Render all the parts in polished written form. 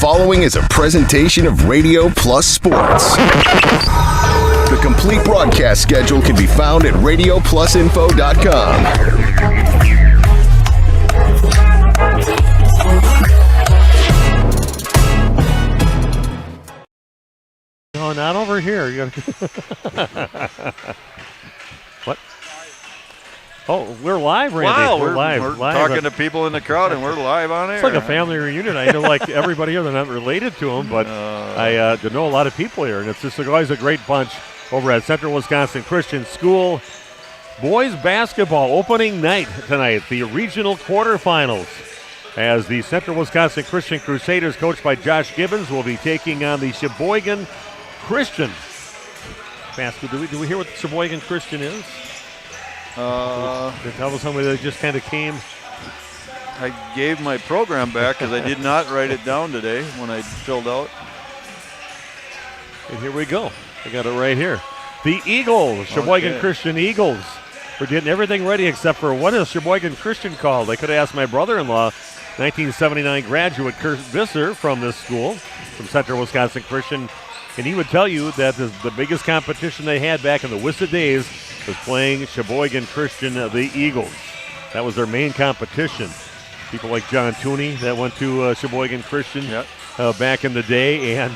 following is a presentation of Radio Plus Sports. The complete broadcast schedule can be found at radioplusinfo.com. No, not over here. You gotta What? Oh, we're live, Randy. Wow, we're live. We're live. talking to people in the crowd, and we're live on air. It's like a family reunion. I know, like everybody here, they're not related to them, but I know a lot of people here, and it's just always a great bunch over at Central Wisconsin Christian School. Boys basketball opening night tonight, the regional quarterfinals, as the Central Wisconsin Christian Crusaders, coached by Josh Gibbons, will be taking on the Sheboygan Christian. Basketball. Do we hear what the Sheboygan Christian is? Tell us somebody that just kind of came. I gave my program back because I did not write it down today when I filled out. And here we go. I got it right here. The Eagles, Sheboygan Christian Eagles. We're getting everything ready except for what is Sheboygan Christian called? I could have asked my brother-in-law, 1979 graduate Kurt Visser from this school, from Central Wisconsin Christian, and he would tell you that the biggest competition they had back in the WISA days was playing Sheboygan Christian, the Eagles. That was their main competition. People like John Tooney that went to Sheboygan Christian back in the day, and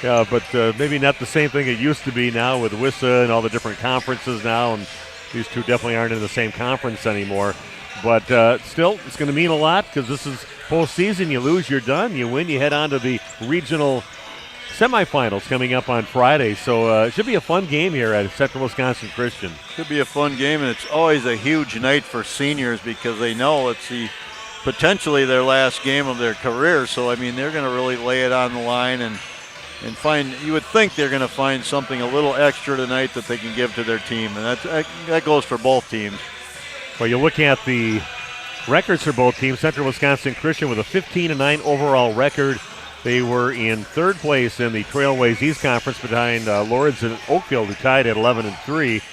but maybe not the same thing it used to be now with WISA and all the different conferences now, and these two definitely aren't in the same conference anymore. But still, it's going to mean a lot because this is postseason. You lose, you're done. You win, you head on to the regional semifinals coming up on Friday. So it should be a fun game here at Central Wisconsin Christian. Should be a fun game, and it's always a huge night for seniors because they know it's potentially their last game of their career. So, I mean, they're going to really lay it on the line and find, you would think they're going to find something a little extra tonight that they can give to their team, and that goes for both teams. Well, you look at the records for both teams. Central Wisconsin Christian with a 15-9 overall record. They were in third place in the Trailways East Conference behind Lourdes and Oakfield, who tied at 11-3.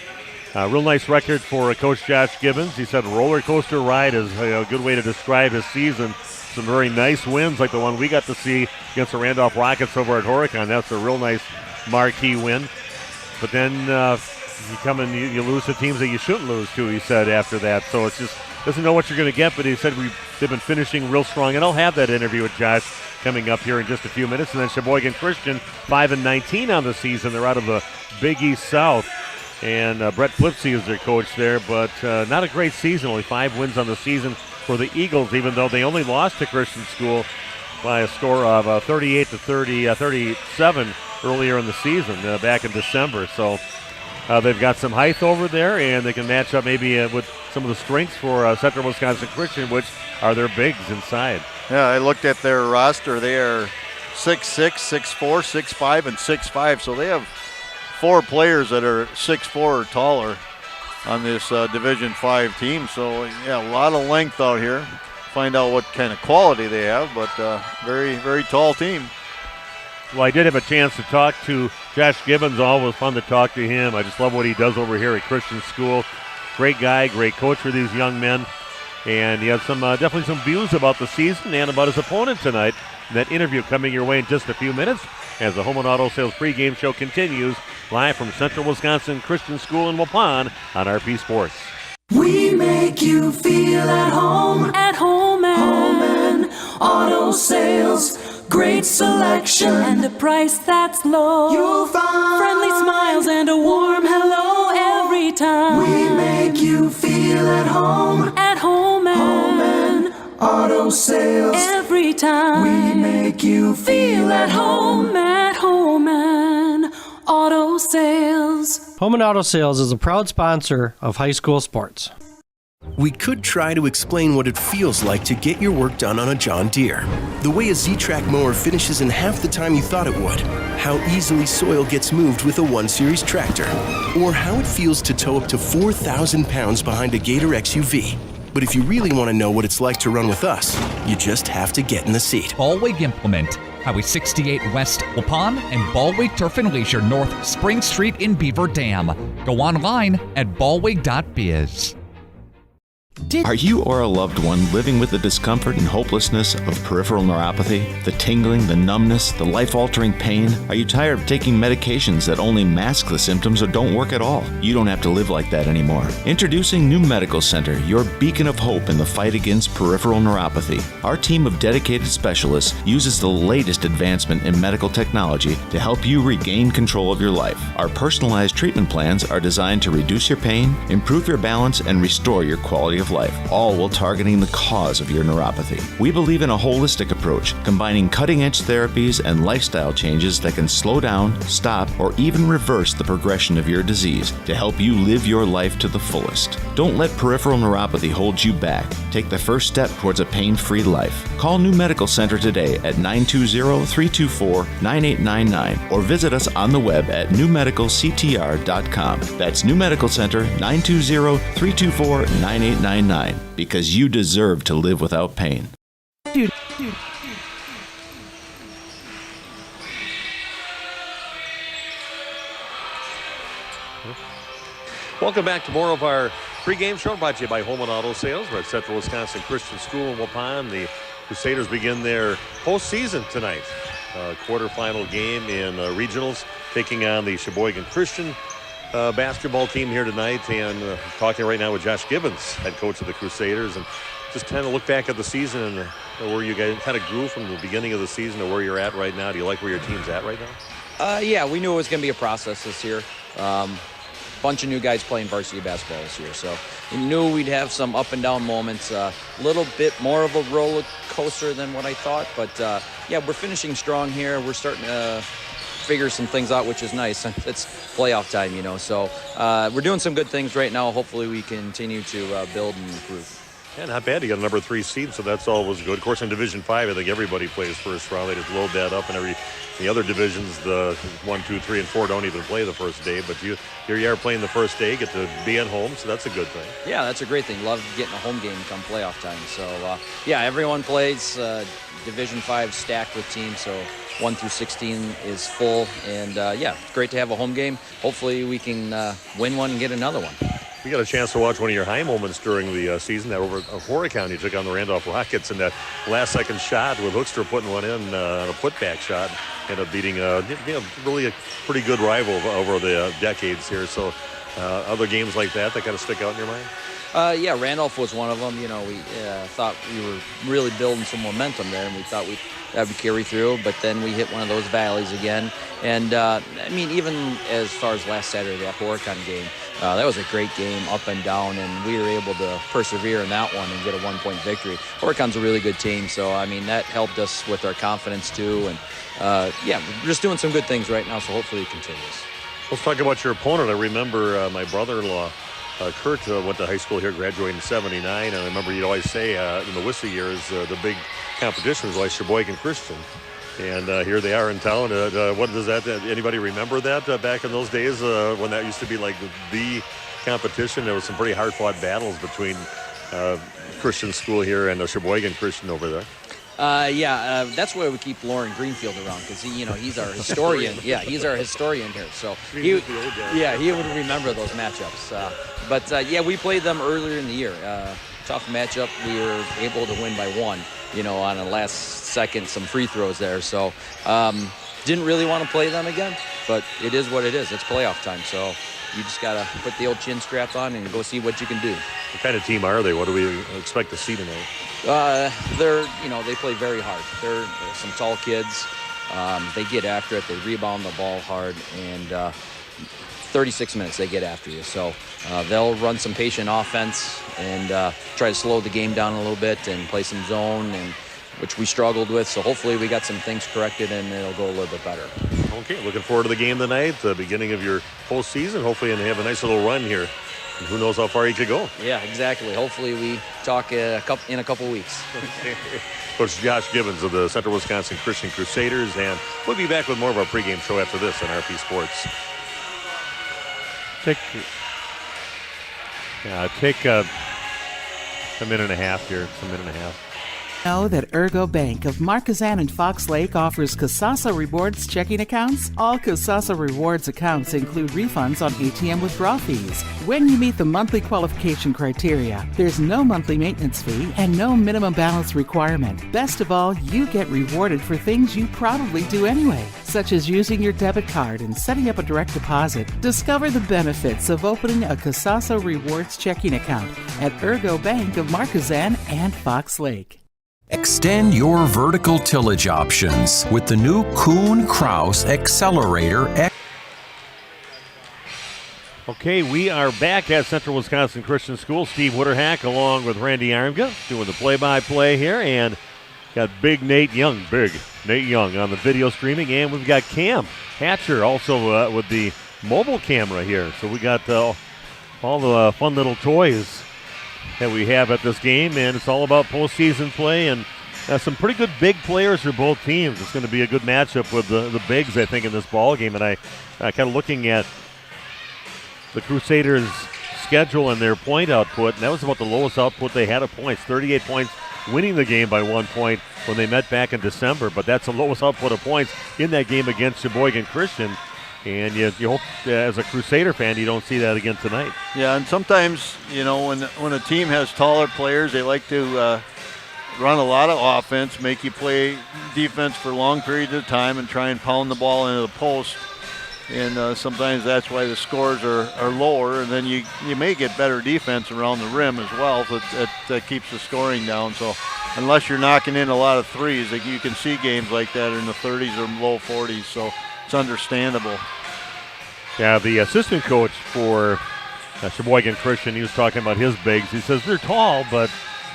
Real nice record for Coach Josh Gibbons. He said roller coaster ride is a good way to describe his season. Some very nice wins like the one we got to see against the Randolph Rockets over at Horicon. That's a real nice marquee win. But then you come and you lose to teams that you shouldn't lose to, he said after that. So it's just doesn't know what you're going to get, but he said they've been finishing real strong. And I'll have that interview with Josh coming up here in just a few minutes. And then Sheboygan Christian, 5-19 on the season. They're out of the Big East South. And Brett Flipsy is their coach there, but not a great season. Only 5 wins on the season for the Eagles, even though they only lost to Christian School by a score of 38-37 earlier in the season, back in December. So they've got some height over there, and they can match up maybe with some of the strengths for Central Wisconsin Christian, which are their bigs inside. Yeah, I looked at their roster. They are 6'6", 6'4", 6'5", and 6'5", so they have 4 players that are 6'4" or taller on this Division 5 team. So, yeah, a lot of length out here. Find out what kind of quality they have, but very, very tall team. Well, I did have a chance to talk to Josh Gibbons. Always fun to talk to him. I just love what he does over here at Christian School. Great guy, great coach for these young men. And he has some definitely some views about the season and about his opponent tonight. That interview coming your way in just a few minutes as the Home and Auto Sales pregame show continues live from Central Wisconsin Christian School in Waupun on RP Sports. We make you feel at home and auto sales. Great selection and a price that's low. You'll find friendly smiles and a warm hello every time. We make you feel at home and auto sales. Every time we make you feel at home and auto sales. Home and Auto Sales is a proud sponsor of high school sports. We could try to explain what it feels like to get your work done on a John Deere. The way a Z-Track mower finishes in half the time you thought it would. How easily soil gets moved with a 1 Series tractor. Or how it feels to tow up to 4,000 pounds behind a Gator XUV. But if you really want to know what it's like to run with us, you just have to get in the seat. Ballweg Implement, Highway 68 West Waupun and Ballweg Turf and Leisure North Spring Street in Beaver Dam. Go online at ballweg.biz. Are you or a loved one living with the discomfort and hopelessness of peripheral neuropathy? The tingling, the numbness, the life-altering pain? Are you tired of taking medications that only mask the symptoms or don't work at all? You don't have to live like that anymore. Introducing New Medical Center, your beacon of hope in the fight against peripheral neuropathy. Our team of dedicated specialists uses the latest advancement in medical technology to help you regain control of your life. Our personalized treatment plans are designed to reduce your pain, improve your balance, and restore your quality of life, all while targeting the cause of your neuropathy. We believe in a holistic approach, combining cutting-edge therapies and lifestyle changes that can slow down, stop, or even reverse the progression of your disease to help you live your life to the fullest. Don't let peripheral neuropathy hold you back. Take the first step towards a pain-free life. Call New Medical Center today at 920-324-9899 or visit us on the web at newmedicalctr.com. That's New Medical Center, 920-324-9899. Because you deserve to live without pain. Welcome back to more of our pregame show brought to you by Home and Auto Sales. We're at Central Wisconsin Christian School in Waupun. The Crusaders begin their postseason tonight. Quarterfinal game in regionals, taking on the Sheboygan Christian basketball team here tonight, and talking right now with Josh Gibbons, head coach of the Crusaders, and just kind of look back at the season and where you guys kind of grew from the beginning of the season to where you're at right now. Do you like where your team's at right now? Yeah, we knew it was going to be a process this year. Bunch of new guys playing varsity basketball this year, so we knew we'd have some up and down moments. A little bit more of a roller coaster than what I thought, but yeah, we're finishing strong here. We're starting to figure some things out, which is nice. It's playoff time, you know, so we're doing some good things right now. Hopefully we continue to build and improve. Yeah, not bad. You got a number 3 seed, so that's always good. Of course, in Division 5, I think everybody plays first round. They just load that up, and the other divisions, the 1, 2, 3, and 4 don't even play the first day. But here you are playing the first day, get to be at home, so that's a good thing. Yeah, that's a great thing. Love getting a home game come playoff time. So, yeah, everyone plays. Division 5 stacked with teams, so 1 through 16 is full. And, yeah, it's great to have a home game. Hopefully we can win one and get another one. We got a chance to watch one of your high moments during the season. That over at Horicon, you took on the Randolph Rockets, and that last-second shot with Hoekstra putting one in on a putback shot, ended up beating really a pretty good rival over the decades here. So other games like that kind of stick out in your mind? Yeah, Randolph was one of them. You know, we thought we were really building some momentum there, and we thought that would carry through, but then we hit one of those valleys again. And, I mean, even as far as last Saturday, that Horicon game, that was a great game, up and down, and we were able to persevere in that one and get a 1-point victory. Horicon's a really good team, so, I mean, that helped us with our confidence, too. And, yeah, we're just doing some good things right now, so hopefully it continues. Let's talk about your opponent. I remember my brother-in-law, Kurt, went to high school here, graduated in '79, and I remember you'd always say in the Wissy years, the big competition was like Sheboygan Christian. And here they are in town. What does that? Anybody remember that back in those days when that used to be like the competition? There was some pretty hard-fought battles between Christian school here and Sheboygan Christian over there. Yeah, that's why we keep Lauren Greenfield around, because he's our historian. Yeah, he's our historian here. So he would remember those matchups. But yeah, we played them earlier in the year. Tough matchup. We were able to win by 1. On a last second, some free throws there. So didn't really want to play them again, but it is what it is. It's playoff time, so you just got to put the old chin strap on and go see what you can do. What kind of team are they? What do we expect to see tonight? They play very hard. They're some tall kids. They get after it. They rebound the ball hard, and 36 minutes they get after you. So they'll run some patient offense and try to slow the game down a little bit and play some zone, which we struggled with. So hopefully we got some things corrected and it'll go a little bit better. Okay, looking forward to the game tonight, the beginning of your postseason. Hopefully, and have a nice little run here. And who knows how far you could go. Yeah, exactly. Hopefully we talk in a couple weeks. Coach Josh Gibbons of the Central Wisconsin Christian Crusaders, and we'll be back with more of our pregame show after this on RP Sports. Take a minute and a half here. It's a minute and a half. Know that Ergo Bank of Marquezan and Fox Lake offers Casasa Rewards checking accounts? All Casasa Rewards accounts include refunds on ATM withdrawal fees. When you meet the monthly qualification criteria, there's no monthly maintenance fee and no minimum balance requirement. Best of all, you get rewarded for things you probably do anyway, such as using your debit card and setting up a direct deposit. Discover the benefits of opening a Casasa Rewards checking account at Ergo Bank of Marquezan and Fox Lake. Extend your vertical tillage options with the new Kuhn Krause Accelerator X. Okay, we are back at Central Wisconsin Christian School. Steve Witterhack along with Randy Armga doing the play-by-play here, and got big Nate Young on the video streaming, and we've got Cam Hatcher also with the mobile camera here. So we got all the fun little toys that we have at this game, and it's all about postseason play and some pretty good big players for both teams. It's going to be a good matchup with the bigs, I think, in this ball game. And I kind of looking at the Crusaders' schedule and their point output, and that was about the lowest output they had of points, 38 points, winning the game by 1 point when they met back in December. But that's the lowest output of points in that game against Sheboygan Christian. And you hope, as a Crusader fan, you don't see that again tonight. Yeah, and sometimes, when a team has taller players, they like to run a lot of offense, make you play defense for long periods of time and try and pound the ball into the post. And sometimes that's why the scores are lower, and then you may get better defense around the rim as well, so that keeps the scoring down. So unless you're knocking in a lot of threes, you can see games like that in the 30s or low 40s, so it's understandable. Yeah, the assistant coach for Sheboygan Christian, he was talking about his bigs. He says they're tall, but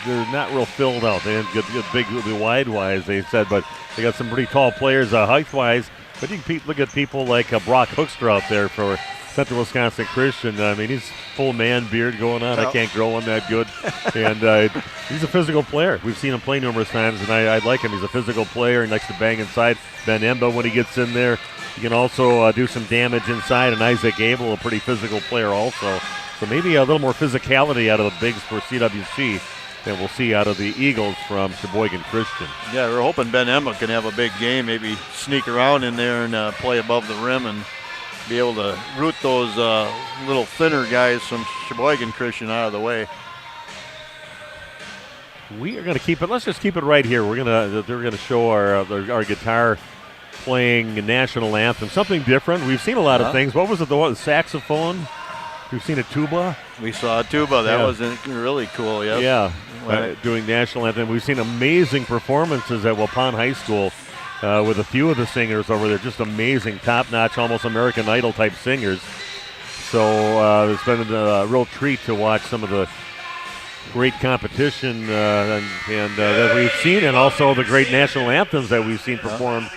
they're not real filled out. They didn't get big, wide-wise, they said, but they got some pretty tall players height-wise. But you can look at people like Brock Hoekstra out there for Central Wisconsin Christian. I mean, he's full man beard going on. I can't grow one that good. And he's a physical player. We've seen him play numerous times, and I like him. He's a physical player. He likes to bang inside. Ben Emba, when he gets in there, he can also do some damage inside. And Isaac Abel, a pretty physical player also. So maybe a little more physicality out of the bigs for CWC than we'll see out of the Eagles from Sheboygan Christian. Yeah, we're hoping Ben Emma can have a big game, maybe sneak around in there and play above the rim and be able to root those little thinner guys from Sheboygan Christian out of the way. We are going to keep it. Let's just keep it right here. They're going to show our guitar playing national anthem, something different. We've seen a lot of things. What was it? The saxophone. We've seen a tuba. We saw a tuba. That was really cool. Yes. Yeah, doing national anthem. We've seen amazing performances at Waupun High School with a few of the singers over there. Just amazing, top-notch, almost American Idol type singers. So it's been a real treat to watch some of the great competition that we've seen, and also the great national anthems that we've seen performed.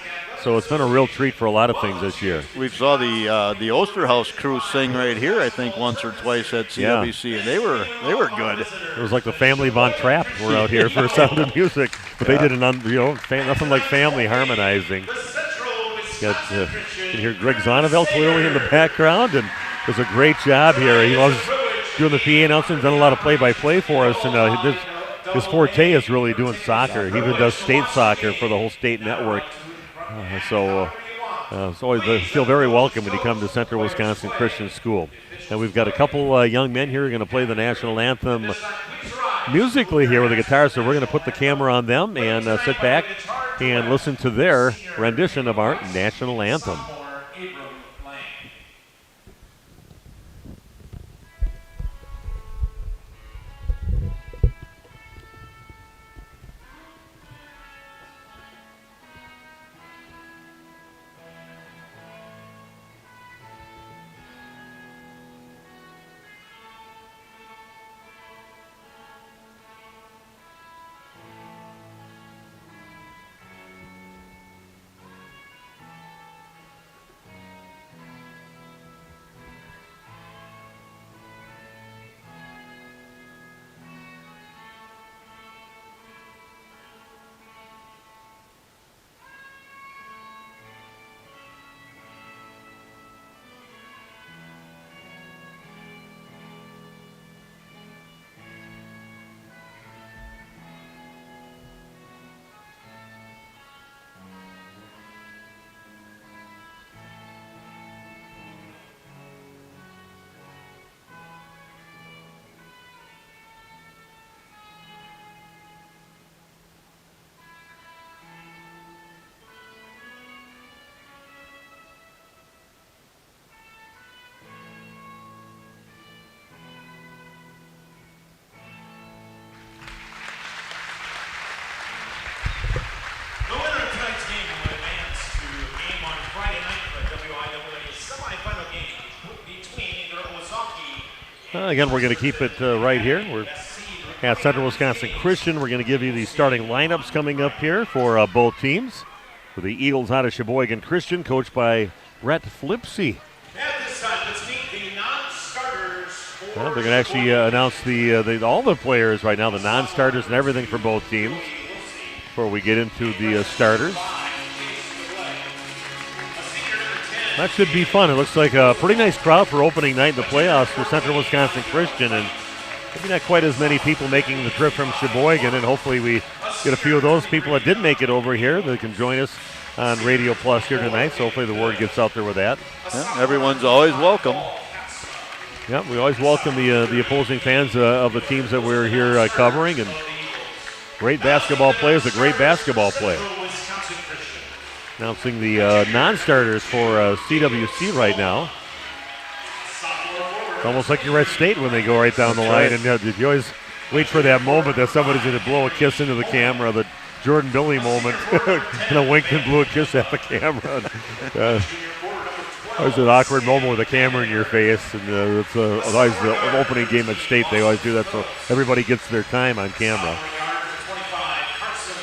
So it's been a real treat for a lot of things this year. We saw the Osterhaus crew sing right here, I think, once or twice at CWC, and they were good. It was like the family Von Trapp were out here for Sound of Music, but they did nothing like family harmonizing. You can hear Greg Zonnevel clearly in the background, and does a great job here. He loves doing the PA announcements, done a lot of play-by-play for us, and his forte is really doing soccer. He even does state soccer for the whole state network. So always feel very welcome when you come to Central Wisconsin Christian School. Now we've got a couple young men here who are going to play the national anthem musically here with the guitar, so we're going to put the camera on them and sit back and listen to their rendition of our national anthem. Again, we're going to keep it right here. We're at Central Wisconsin Christian. We're going to give you the starting lineups coming up here for both teams. For the Eagles out of Sheboygan Christian, coached by Brett Flipsy. At this time, let's meet the non-starters. Well, they're going to actually announce all the players right now, the non-starters and everything for both teams before we get into the starters. That should be fun. It looks like a pretty nice crowd for opening night in the playoffs for Central Wisconsin Christian, and maybe not quite as many people making the trip from Sheboygan, and hopefully we get a few of those people that did make it over here that can join us on Radio Plus here tonight, so hopefully the word gets out there with that. Yeah, everyone's always welcome. Yeah, we always welcome the opposing fans of the teams that we're here covering, and great basketball players, a great basketball player. Announcing the non-starters for CWC right now. It's almost like you're at State when they go right down the line, and you always wait for that moment that somebody's going to blow a kiss into the camera, the Jordan Billy moment, and a wink and blew a kiss at the camera. Always an awkward moment with a camera in your face, and it's always the opening game at State. They always do that so everybody gets their time on camera.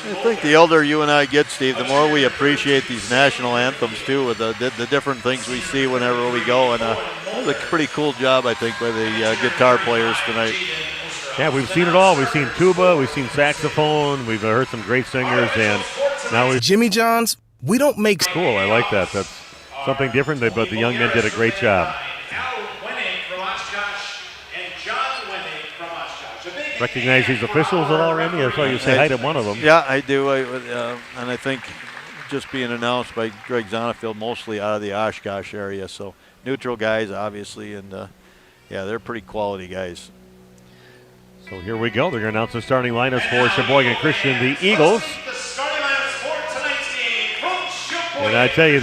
I think the older you and I get, Steve, the more we appreciate these national anthems, too, with the different things we see whenever we go. And that was a pretty cool job, I think, by the guitar players tonight. Yeah, we've seen it all. We've seen tuba, we've seen saxophone, we've heard some great singers, and now we've... Jimmy John's, we don't make... Cool, I like that. That's something different, but the young men did a great job. Recognize these officials at all, Randy? I saw you say hi to one of them. Yeah, I do. And I think just being announced by Greg Zonnefield, mostly out of the Oshkosh area. So neutral guys, obviously, and yeah, they're pretty quality guys. So here we go. They're going to announce the starting lineups for Sheboygan Christian, the Eagles. And I tell you,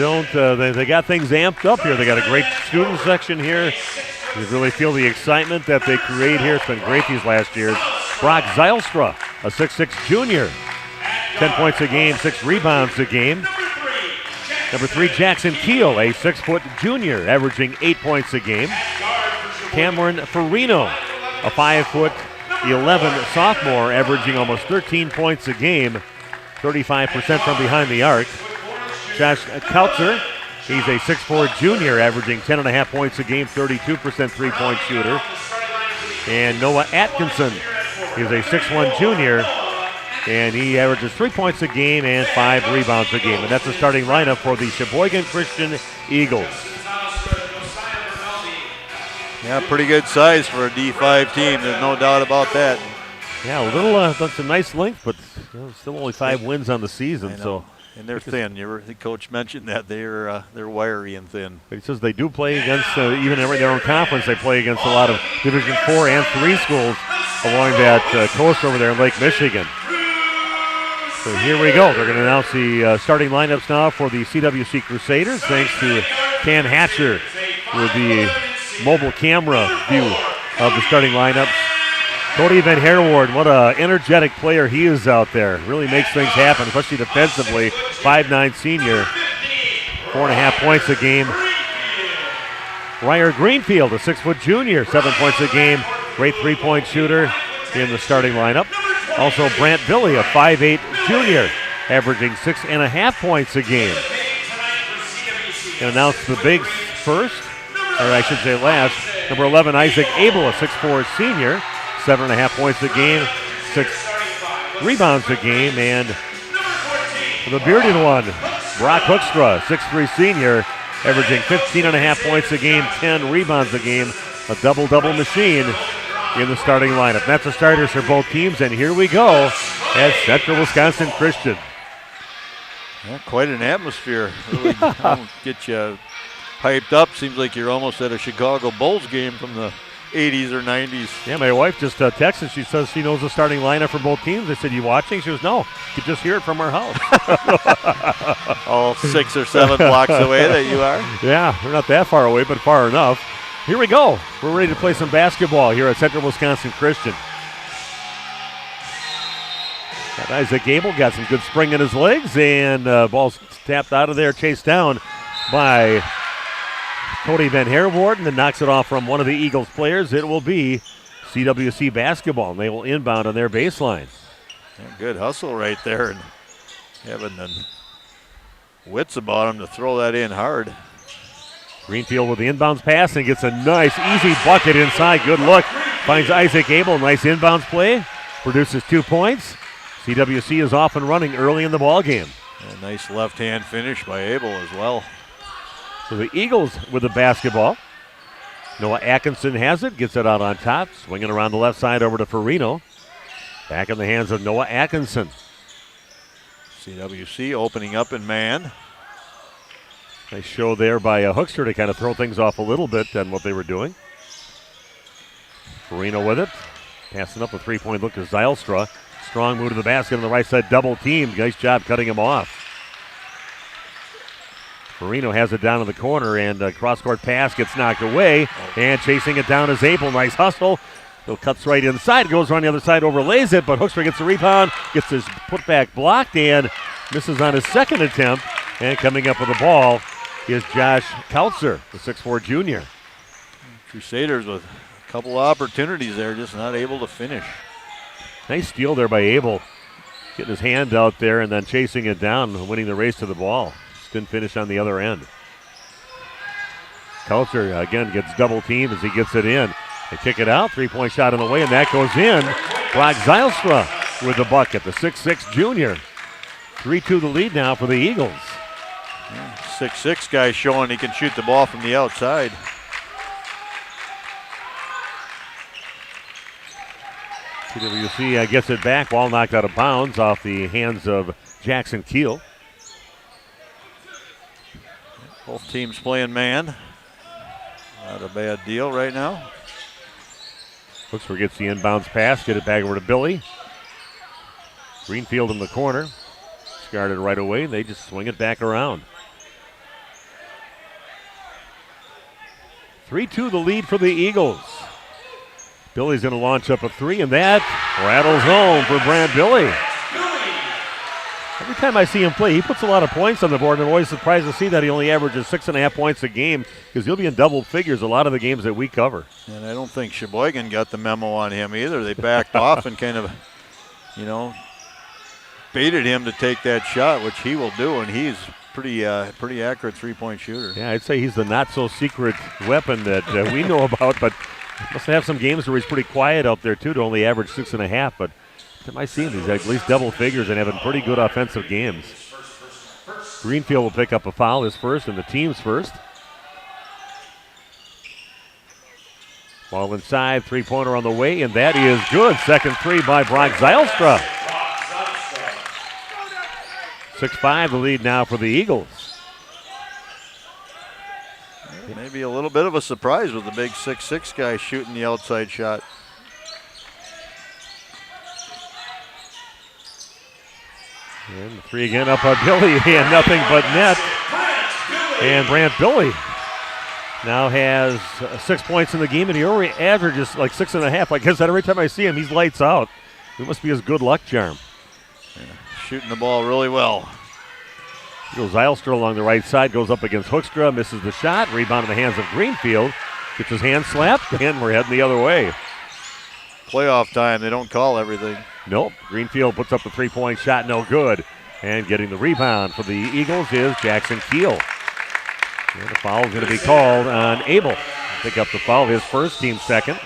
they got things amped up here. They got a great student section here. You really feel the excitement that they create here. It's been great these last years. Brock Zylstra, a 6'6 junior. 10 points a game, 6 rebounds a game. Number 3, Jackson Keel, a 6-foot junior, averaging 8 points a game. Cameron Farino, a 5'11 sophomore, averaging almost 13 points a game, 35% from behind the arc. Josh Kautzer, he's a 6'4 junior, averaging 10.5 points a game, 32% three-point shooter. And Noah Atkinson, he's a 6'1 junior, and he averages 3 points a game and 5 rebounds a game. And that's the starting lineup for the Sheboygan Christian Eagles. Yeah, pretty good size for a D5 team. There's no doubt about that. Yeah, a little, that's a nice length, but still only 5 wins on the season. So. And they're thin. The coach mentioned that they're wiry and thin. But he says they do play against, even in their own conference, they play against a lot of Division 4 and 3 schools along that coast over there in Lake Michigan. So here we go. They're going to announce the starting lineups now for the CWC Crusaders, thanks to Cam Hatcher with the mobile camera view of the starting lineups. Cody Van Herward, what an energetic player he is out there. Really makes things happen, especially defensively. 5'9 senior, 4.5 points a game. Ryer Greenfield, a 6-foot junior, 7 points a game. Great three-point shooter in the starting lineup. Also Brant Billy, a 5'8 junior, averaging 6.5 points a game. And announce the bigs first, or I should say last. Number 11, Isaac Abel, a 6'4 senior. 7.5 points a game, 6 rebounds a game, and the bearded one, Brock Hoekstra, 6'3 senior, averaging 15.5 points a game, 10 rebounds a game, a double-double machine in the starting lineup. That's the starters for both teams, and here we go at Central Wisconsin Christian. Yeah, quite an atmosphere. Really get you hyped up. Seems like you're almost at a Chicago Bulls game from the 80s or 90s. Yeah, my wife just texted. She says she knows the starting lineup for both teams. I said, "You watching?" She goes, "No, you could just hear it from our house." All 6 or 7 blocks away that you are. Yeah, we're not that far away, but far enough. Here we go. We're ready to play some basketball here at Central Wisconsin Christian. Got Isaac Gable, got some good spring in his legs, and ball's tapped out of there, chased down by Cody Van Herwoorden, and knocks it off from one of the Eagles players. It will be CWC basketball, and they will inbound on their baseline. Yeah, good hustle right there, and having the wits about him to throw that in hard. Greenfield with the inbounds pass and gets a nice, easy bucket inside. Good look. Finds Isaac Abel. Nice inbounds play. Produces 2 points. CWC is off and running early in the ball game. A nice left-hand finish by Abel as well. So the Eagles with the basketball. Noah Atkinson has it. Gets it out on top. Swinging around the left side over to Farino. Back in the hands of Noah Atkinson. CWC opening up in man. Nice show there by Hookster to kind of throw things off a little bit on what they were doing. Farino with it. Passing up a three-point look to Zylstra. Strong move to the basket on the right side. Double team. Nice job cutting him off. Farino has it down in the corner, and a cross-court pass gets knocked away. And chasing it down is Abel. Nice hustle. He'll cuts right inside. Goes around the other side, overlays it, but Hookster gets the rebound. Gets his putback blocked and misses on his second attempt. And coming up with the ball is Josh Kautzer, the 6'4 junior. Crusaders with a couple of opportunities there, just not able to finish. Nice steal there by Abel. Getting his hand out there and then chasing it down, winning the race to the ball. Just didn't finish on the other end. Kautzer again gets double teamed as he gets it in. They kick it out, three-point shot in the way, and that goes in. Brock Zylstra with the bucket, the 6'6 junior. 3-2 the lead now for the Eagles. 6'6 guy showing he can shoot the ball from the outside. CWC gets it back. Ball knocked out of bounds off the hands of Jackson Keel. Both teams playing man. Not a bad deal right now. Hookster gets the inbounds pass. Get it back over to Billy. Greenfield in the corner. Discarded right away. They just swing it back around. 3-2 the lead for the Eagles. Billy's going to launch up a three, and that rattles home for Brant Billy. Every time I see him play, he puts a lot of points on the board, and I'm always surprised to see that he only averages 6.5 points a game because he'll be in double figures a lot of the games that we cover. And I don't think Sheboygan got the memo on him either. They backed off and kind of, baited him to take that shot, which he will do, and he's pretty accurate three-point shooter. Yeah, I'd say he's the not-so-secret weapon that we know about, but must have some games where he's pretty quiet out there, too, to only average 6.5, but I see him. He's at least double figures and having pretty good offensive games. Greenfield will pick up a foul, his first, and the team's first. Ball inside, three-pointer on the way, and that is good. Second three by Brock Zylstra. 6-5 the lead now for the Eagles. Maybe a little bit of a surprise with the big 6'6 guy shooting the outside shot. And the three again up on Billy, and nothing but net. And Brant Billy now has 6 points in the game, and he already averages like 6.5. I guess that every time I see him, he's lights out. It must be his good luck charm. Yeah, shooting the ball really well. Goes Zylstra along the right side, goes up against Hoekstra, misses the shot, rebound in the hands of Greenfield, gets his hand slapped, and we're heading the other way. Playoff time, they don't call everything. Nope, Greenfield puts up the three-point shot, no good. And getting the rebound for the Eagles is Jackson Keel. And the foul is going to be called on Abel. Pick up the foul, his first, team second.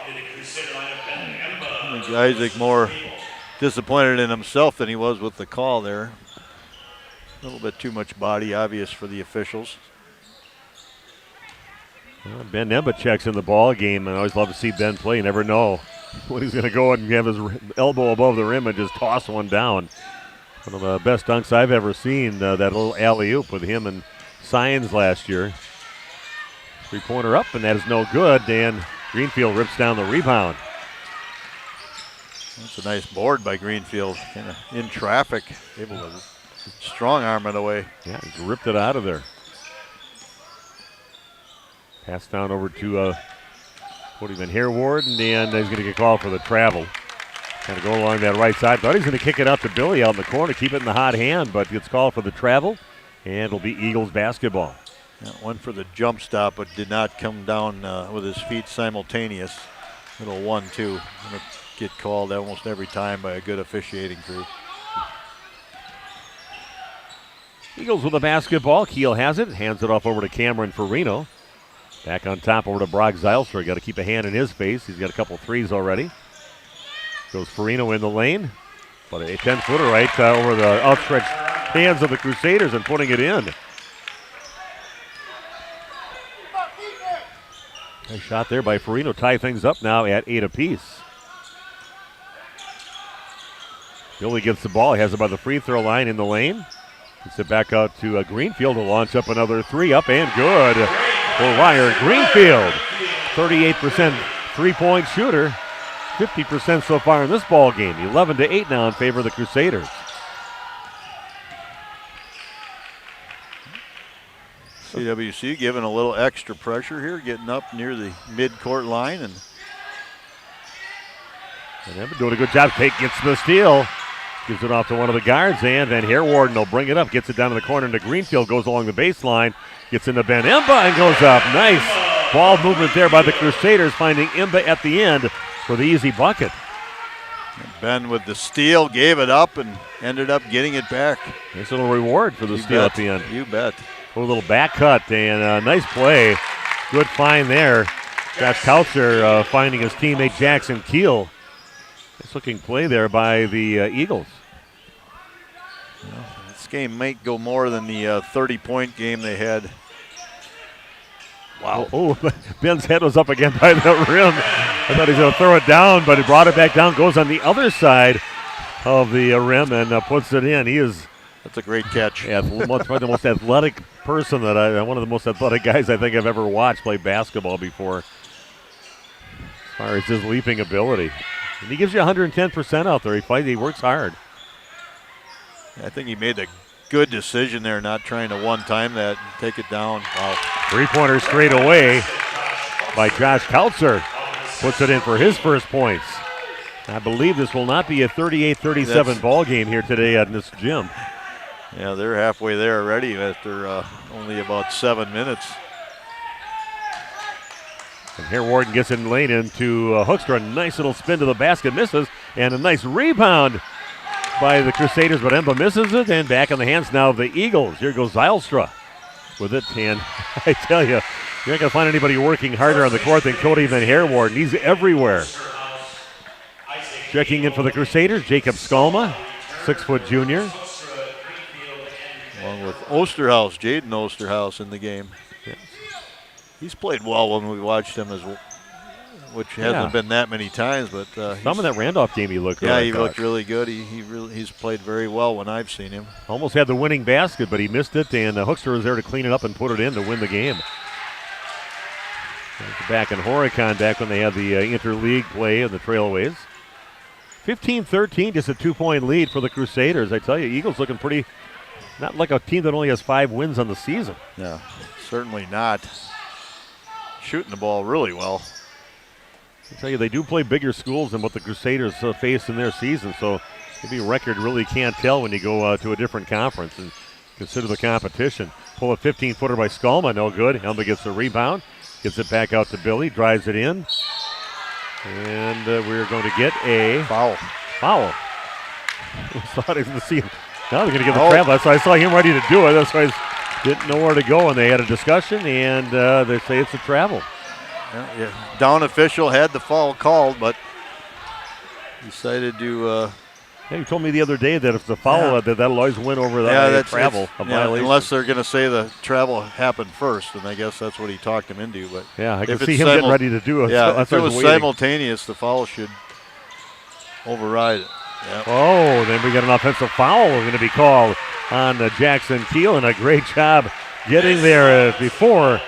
I think Isaac more disappointed in himself than he was with the call there. A little bit too much body, obvious for the officials. Well, Ben Nebachek's in the ball game, and I always love to see Ben play. You never know when he's going to go and have his elbow above the rim and just toss one down. One of the best dunks I've ever seen, that little alley-oop with him and Sines last year. Three-pointer up, and that is no good, and Greenfield rips down the rebound. That's a nice board by Greenfield, kind of in traffic, able to strong arm it away. Yeah, he's ripped it out of there. Pass down over to Cody Van Herwoorden, and he's going to get called for the travel. Kind of go along that right side. Thought he's going to kick it out to Billy out in the corner, keep it in the hot hand, but gets called for the travel, and it'll be Eagles basketball. Went for the jump stop, but did not come down with his feet simultaneous. Little 1-2. Gonna get called almost every time by a good officiating crew. Eagles with the basketball. Keel has it. Hands it off over to Cameron Farino. Back on top over to Brock Zylstra. Got to keep a hand in his face. He's got a couple threes already. Goes Farino in the lane. But a 10-footer right over the outstretched hands of the Crusaders and putting it in. Nice shot there by Farino. Tie things up now at 8 apiece. Billy gets the ball. He has it by the free throw line in the lane. Gets it back out to Greenfield to launch up another three. Up and good for Ryan Greenfield. 38% three-point shooter. 50% so far in this ball game. 11-8 now in favor of the Crusaders. CWC giving a little extra pressure here, getting up near the mid-court line. And they've been doing a good job. Gets the steal. Gives it off to one of the guards, and Van Herwarden will bring it up. Gets it down to the corner into Greenfield. Goes along the baseline. Gets into Ben Imba and goes up. Nice ball movement there by the Crusaders, finding Imba at the end for the easy bucket. Ben with the steal, gave it up, and ended up getting it back. Nice little reward for the steal at the end. You bet. A little back cut and a nice play. Good find there. Josh Coucher finding his teammate Jackson Keel. Nice looking play there by the Eagles. Well, this game might go more than the 30-point game they had. Wow. Oh, Ben's head was up again by the rim. I thought he was going to throw it down, but he brought it back down, goes on the other side of the rim and puts it in. That's a great catch. Yeah, probably the most athletic person one of the most athletic guys I think I've ever watched play basketball before, as far as his leaping ability. And he gives you 110% out there. He works hard. I think he made a good decision there, not trying to one-time that and take it down. Wow. Three-pointer straight away by Josh Coucher. Puts it in for his first points. I believe this will not be a 38-37 ball game here today at this gym. Yeah, they're halfway there already after only about 7 minutes. And Herwarden gets in lane into Hoekstra. A nice little spin to the basket, misses, and a nice rebound by the Crusaders, but Emba misses it, and back in the hands now of the Eagles. Here goes Zylstra with it, and I tell you, you're not going to find anybody working harder on the court than Cody Van Herwarden. He's everywhere. Checking in for the Crusaders, Jacob Skalma, 6-foot junior. Along with Osterhaus, Jaden Osterhaus in the game. Yes. He's played well when we watched him, which hasn't been that many times. But some of that Randolph game he looked good. Yeah, he looked really good. He's played very well when I've seen him. Almost had the winning basket, but he missed it, and Hoekstra was there to clean it up and put it in to win the game. Back in Horicon, back when they had the interleague play in the Trailways. 15-13, just a 2-point lead for the Crusaders. I tell you, Eagles looking pretty, not like a team that only has 5 wins on the season. Yeah, certainly not. Shooting the ball really well. I tell you, they do play bigger schools than what the Crusaders face in their season, so maybe a record really can't tell when you go to a different conference and consider the competition. Pull a 15-footer by Skalma, no good. Helma gets the rebound, gets it back out to Billy, drives it in. And we're going to get a foul. I thought I was going to see him. Now they're going to get the travel. That's why I saw him ready to do it. That's why I didn't know where to go. And they had a discussion, and they say it's a travel. Yeah. Down official had the foul called, but decided to. Yeah, you told me the other day that if the foul, that'll always win over the travel. Unless they're going to say the travel happened first, and I guess that's what he talked him into. But yeah, I can see him getting ready to do it. Yeah, if it was simultaneous, the foul should override it. Yep. Oh, then we got an offensive foul going to be called on Jackson Keel, and a great job getting there before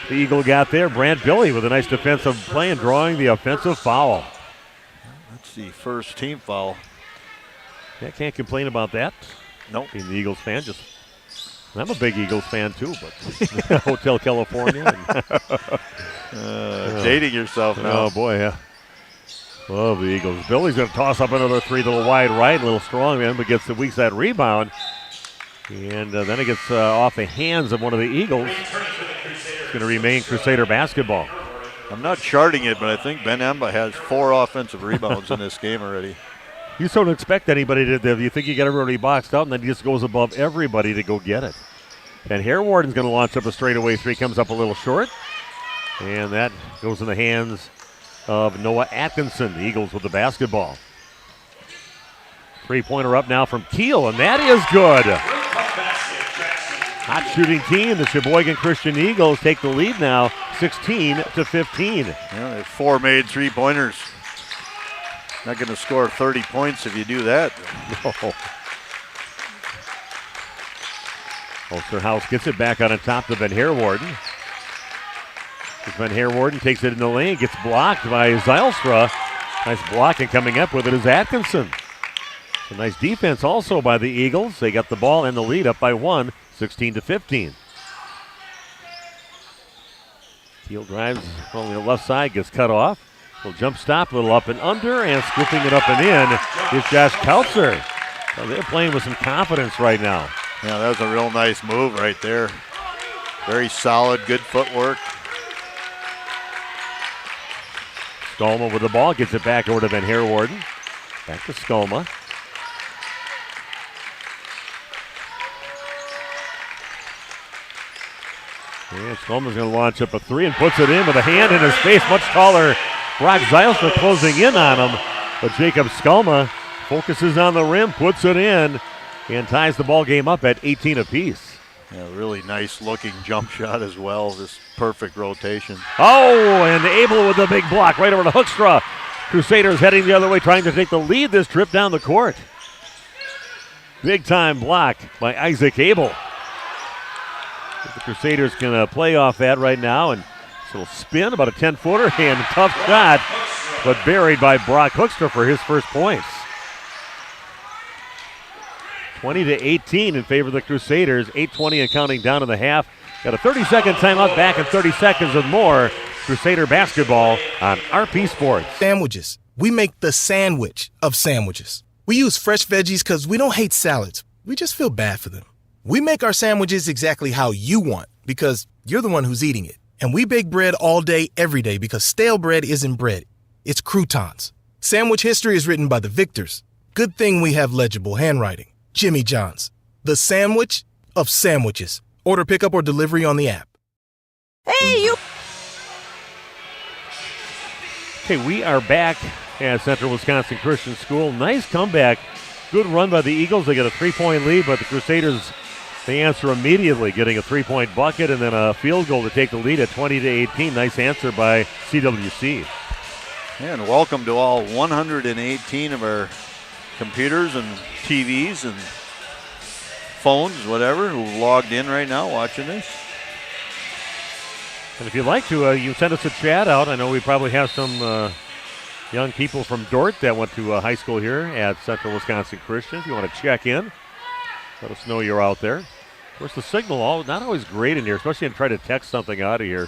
the Eagle got there. Brant Billy with a nice defensive play and drawing the offensive foul. That's the first team foul. Yeah, can't complain about that. Nope. Being the Eagles fan, I'm a big Eagles fan too, but Hotel California. Dating yourself now. Oh boy, yeah. Love the Eagles. Billy's going to toss up another three, a little wide right, a little strong man, but gets the weak side rebound. And then it gets off the hands of one of the Eagles. It's going to remain Crusader basketball. I'm not charting it, but I think Ben Emba has 4 offensive rebounds in this game already. You just don't expect anybody to. You think you get everybody boxed out, and then he just goes above everybody to go get it. And Harewarden's going to launch up a straightaway 3, comes up a little short. And that goes in the hands of Noah Atkinson. The Eagles with the basketball. 3-pointer up now from Keel, and that is good. Hot shooting team. The Sheboygan Christian Eagles take the lead now, 16-15. Yeah, they have 4 made 3-pointers. Not going to score 30 points if you do that. No. Osterhaus gets it back on top to Van Harewarden. Van Harewarden takes it in the lane, gets blocked by Zylstra. Nice blocking coming up with it is Atkinson. A nice defense also by the Eagles. They got the ball and the lead up by 1, 16-15. Keel drives on the left side, gets cut off. Little jump stop, a little up and under, and scooping it up and in is Josh Kautzer. So they're playing with some confidence right now. Yeah, that was a real nice move right there. Very solid, good footwork. Skolma with the ball, gets it back over to Van Harewarden. Back to Skolma. And Skolma's going to launch up a 3 and puts it in with a hand in his face. Much taller Brock Zylstra closing in on him. But Jacob Skolma focuses on the rim, puts it in, and ties the ball game up at 18 apiece. Yeah, really nice looking jump shot as well. This perfect rotation. Oh, and Abel with the big block right over to Hoekstra. Crusaders heading the other way, trying to take the lead this trip down the court. Big time block by Isaac Abel. The Crusaders can play off that right now, and this little spin, about a 10-footer, and a tough shot, but buried by Brock Hoekstra for his first points. 20-18 in favor of the Crusaders. 8:20 and counting down in the half. Got a 30-second timeout, back in 30 seconds with more Crusader basketball on RP Sports. Sandwiches. We make the sandwich of sandwiches. We use fresh veggies because we don't hate salads. We just feel bad for them. We make our sandwiches exactly how you want because you're the one who's eating it. And we bake bread all day, every day because stale bread isn't bread. It's croutons. Sandwich history is written by the victors. Good thing we have legible handwriting. Jimmy John's, the sandwich of sandwiches. Order pickup or delivery on the app. Hey, you! Okay, we are back at Central Wisconsin Christian School. Nice comeback. Good run by the Eagles. They get a 3-point lead, but the Crusaders, they answer immediately, getting a 3-point bucket and then a field goal to take the lead at 20-18. Nice answer by CWC. And welcome to all 118 of our computers and TVs and phones, whatever, who logged in right now watching this. And if you'd like to, you send us a chat out. I know we probably have some young people from Dort that went to high school here at Central Wisconsin Christian. If you want to check in, let us know you're out there. Of course, the signal not always great in here, especially to try to text something out of here.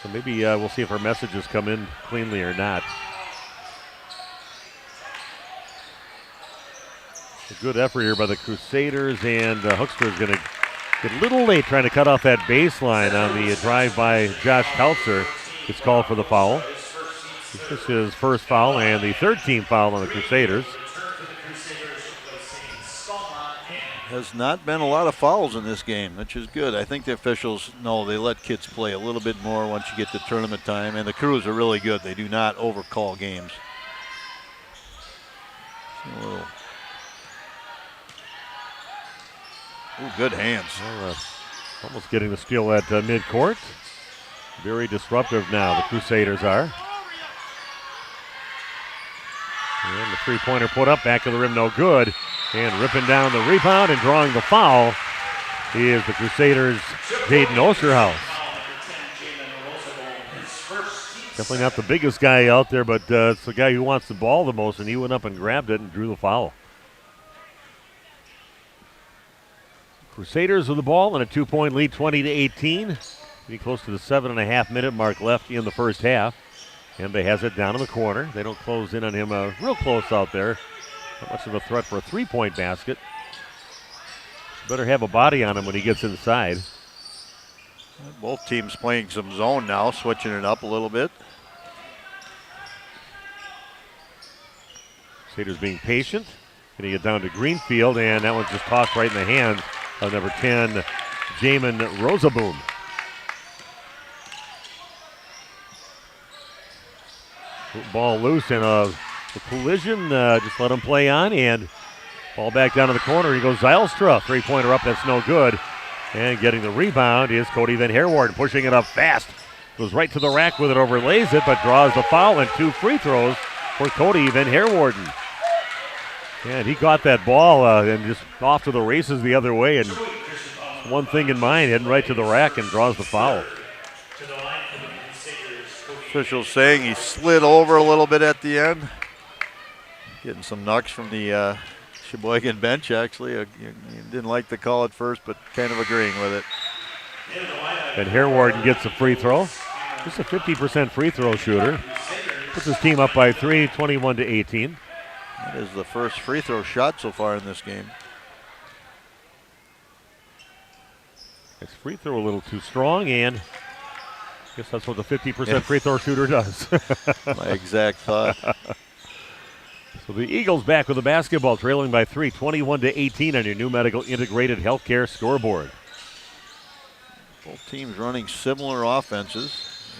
So maybe we'll see if our messages come in cleanly or not. A good effort here by the Crusaders, and Hoekstra is going to get a little late trying to cut off that baseline on the drive by Josh Kautzer. Gets called for the foul. This is his first foul and the third team foul on the Crusaders. Has not been a lot of fouls in this game, which is good. I think the officials know they let kids play a little bit more once you get to tournament time, and the Crews are really good. They do not overcall games. Ooh, good hands. Well, almost getting the steal at midcourt. Very disruptive now, the Crusaders are. And the three-pointer put up, back of the rim, no good. And ripping down the rebound and drawing the foul is the Crusaders' Jaden Osterhaus. Definitely not the biggest guy out there, but it's the guy who wants the ball the most, and he went up and grabbed it and drew the foul. Crusaders with the ball and a 2-point lead, 20-18. Getting close to the 7.5-minute mark left in the first half. Embe has it down in the corner. They don't close in on him real close out there. Not much of a threat for a three-point basket. better have a body on him when he gets inside. Both teams playing some zone now, switching it up a little bit. Crusaders being patient. Getting it down to Greenfield, and that one's just tossed right in the hands of number 10, Jamin Rosaboom. Ball loose and a collision. Just let him play on, and ball back down to the corner. He goes Zylstra. Three-pointer up, that's no good. And getting the rebound is Cody Van Herwarden, pushing it up fast. Goes right to the rack with it, overlays it, but draws the foul and 2 free throws for Cody Van Herwarden. And he got that ball and just off to the races the other way, and one thing in mind, heading right to the rack and draws the foul. Officials saying he slid over a little bit at the end. Getting some knocks from the Sheboygan bench, actually. You didn't like the call at first, but kind of agreeing with it. Van Herwarden gets a free throw. Just a 50% free throw shooter. Puts his team up by 3, 21-18. That is the first free throw shot so far in this game. His free throw a little too strong, and I guess that's what the 50% free throw shooter does. My exact thought. So the Eagles back with the basketball, trailing by 3, 21-18 on your new medical integrated healthcare scoreboard. Both teams running similar offenses.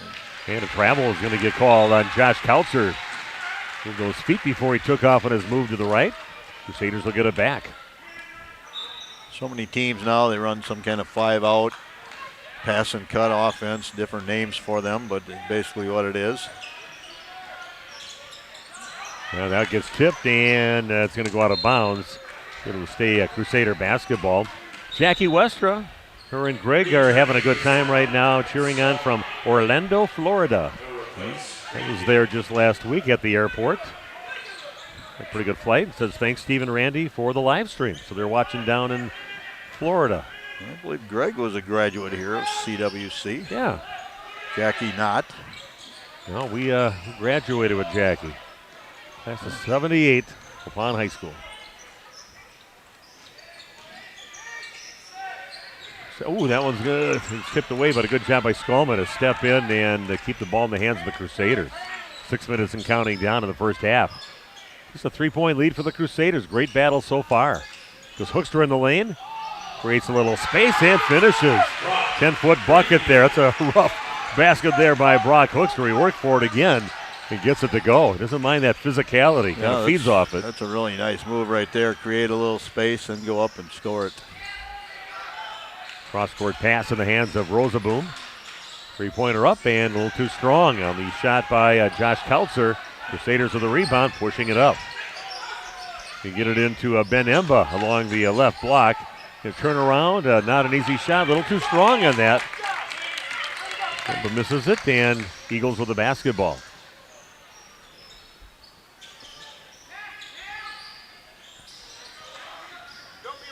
And a travel is going to get called on Josh Kautzer. Moved those feet before he took off on his move to the right. Crusaders will get it back. So many teams now, they run some kind of 5-out, pass and cut offense, different names for them, but basically what it is. Well, that gets tipped, and it's going to go out of bounds. It'll stay Crusader basketball. Jackie Westra, her and Greg are having a good time right now, cheering on from Orlando, Florida. I was there just last week at the airport. A pretty good flight. It says thanks, Steve and Randy, for the live stream. So they're watching down in Florida. I believe Greg was a graduate here of CWC. Yeah. Jackie not. No, we graduated with Jackie. Class of 78, upon high school. Oh, that one's good. It's tipped away, but a good job by Skolman to step in and keep the ball in the hands of the Crusaders. 6 minutes and counting down in the first half. Just a 3-point lead for the Crusaders. Great battle so far. Goes Hoekstra in the lane. Creates a little space and finishes. 10-foot bucket there. That's a rough basket there by Brock Hoekstra. He worked for it again and gets it to go. He doesn't mind that physicality. Kind of feeds off it. That's a really nice move right there. Create a little space and go up and score it. Cross-court pass in the hands of Rosaboom. Three-pointer up and a little too strong on the shot by Josh Kautzer. Crusaders with the rebound, pushing it up. You get it into Ben Emba along the left block. Gonna turn around, not an easy shot, a little too strong on that. Emba misses it, and Eagles with the basketball.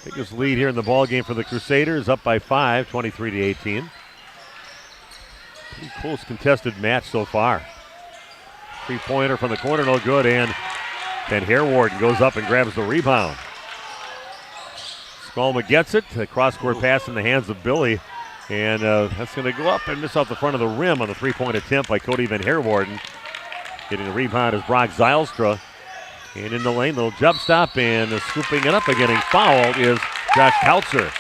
Biggest lead here in the ball game for the Crusaders, up by 5, 23-18. Pretty close contested match so far. Three-pointer from the corner, no good, and Van Herwarden goes up and grabs the rebound. Skolma gets it, a cross-court pass in the hands of Billy, and that's going to go up and miss off the front of the rim on the three-point attempt by Cody Van Herwarden. Getting the rebound is Brock Zylstra. And in the lane, little jump stop, and scooping it up and getting fouled is Josh Kautzer.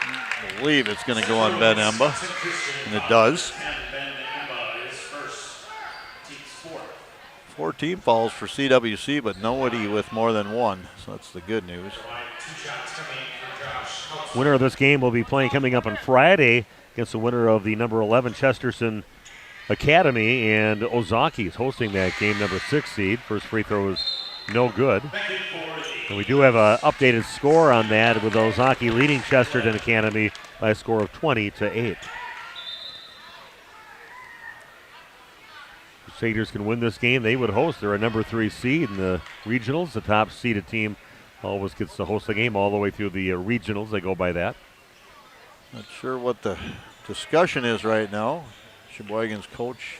I believe it's going to go on Ben Emba, and it does. 4 team fouls for CWC, but nobody with more than one, so that's the good news. Winner of this game will be playing coming up on Friday against the winner of the number 11 Chesterton Academy, and Ozaki is hosting that game, number 6 seed. First free throw is no good. And we do have an updated score on that, with Ozaki leading Chesterton Academy by a score of 20-8. Crusaders can win this game. They would host. They're a number 3 seed in the regionals. The top seeded team always gets to host the game all the way through the regionals. They go by that. Not sure what the discussion is right now. Sheboygan's coach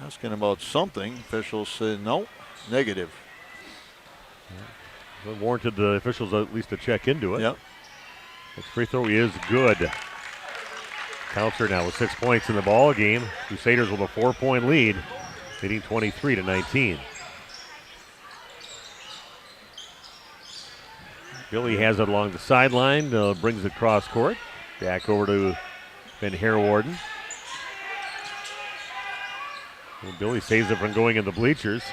asking about something. Officials say no, negative. It warranted the officials at least to check into it. Yep. Next free throw is good. Counter now with 6 points in the ball game. Crusaders with a 4-point lead, leading 23-19. Billy has it along the sideline, brings it cross court. Back over to Ben Harewarden. Well, Billy saves it from going in the bleachers.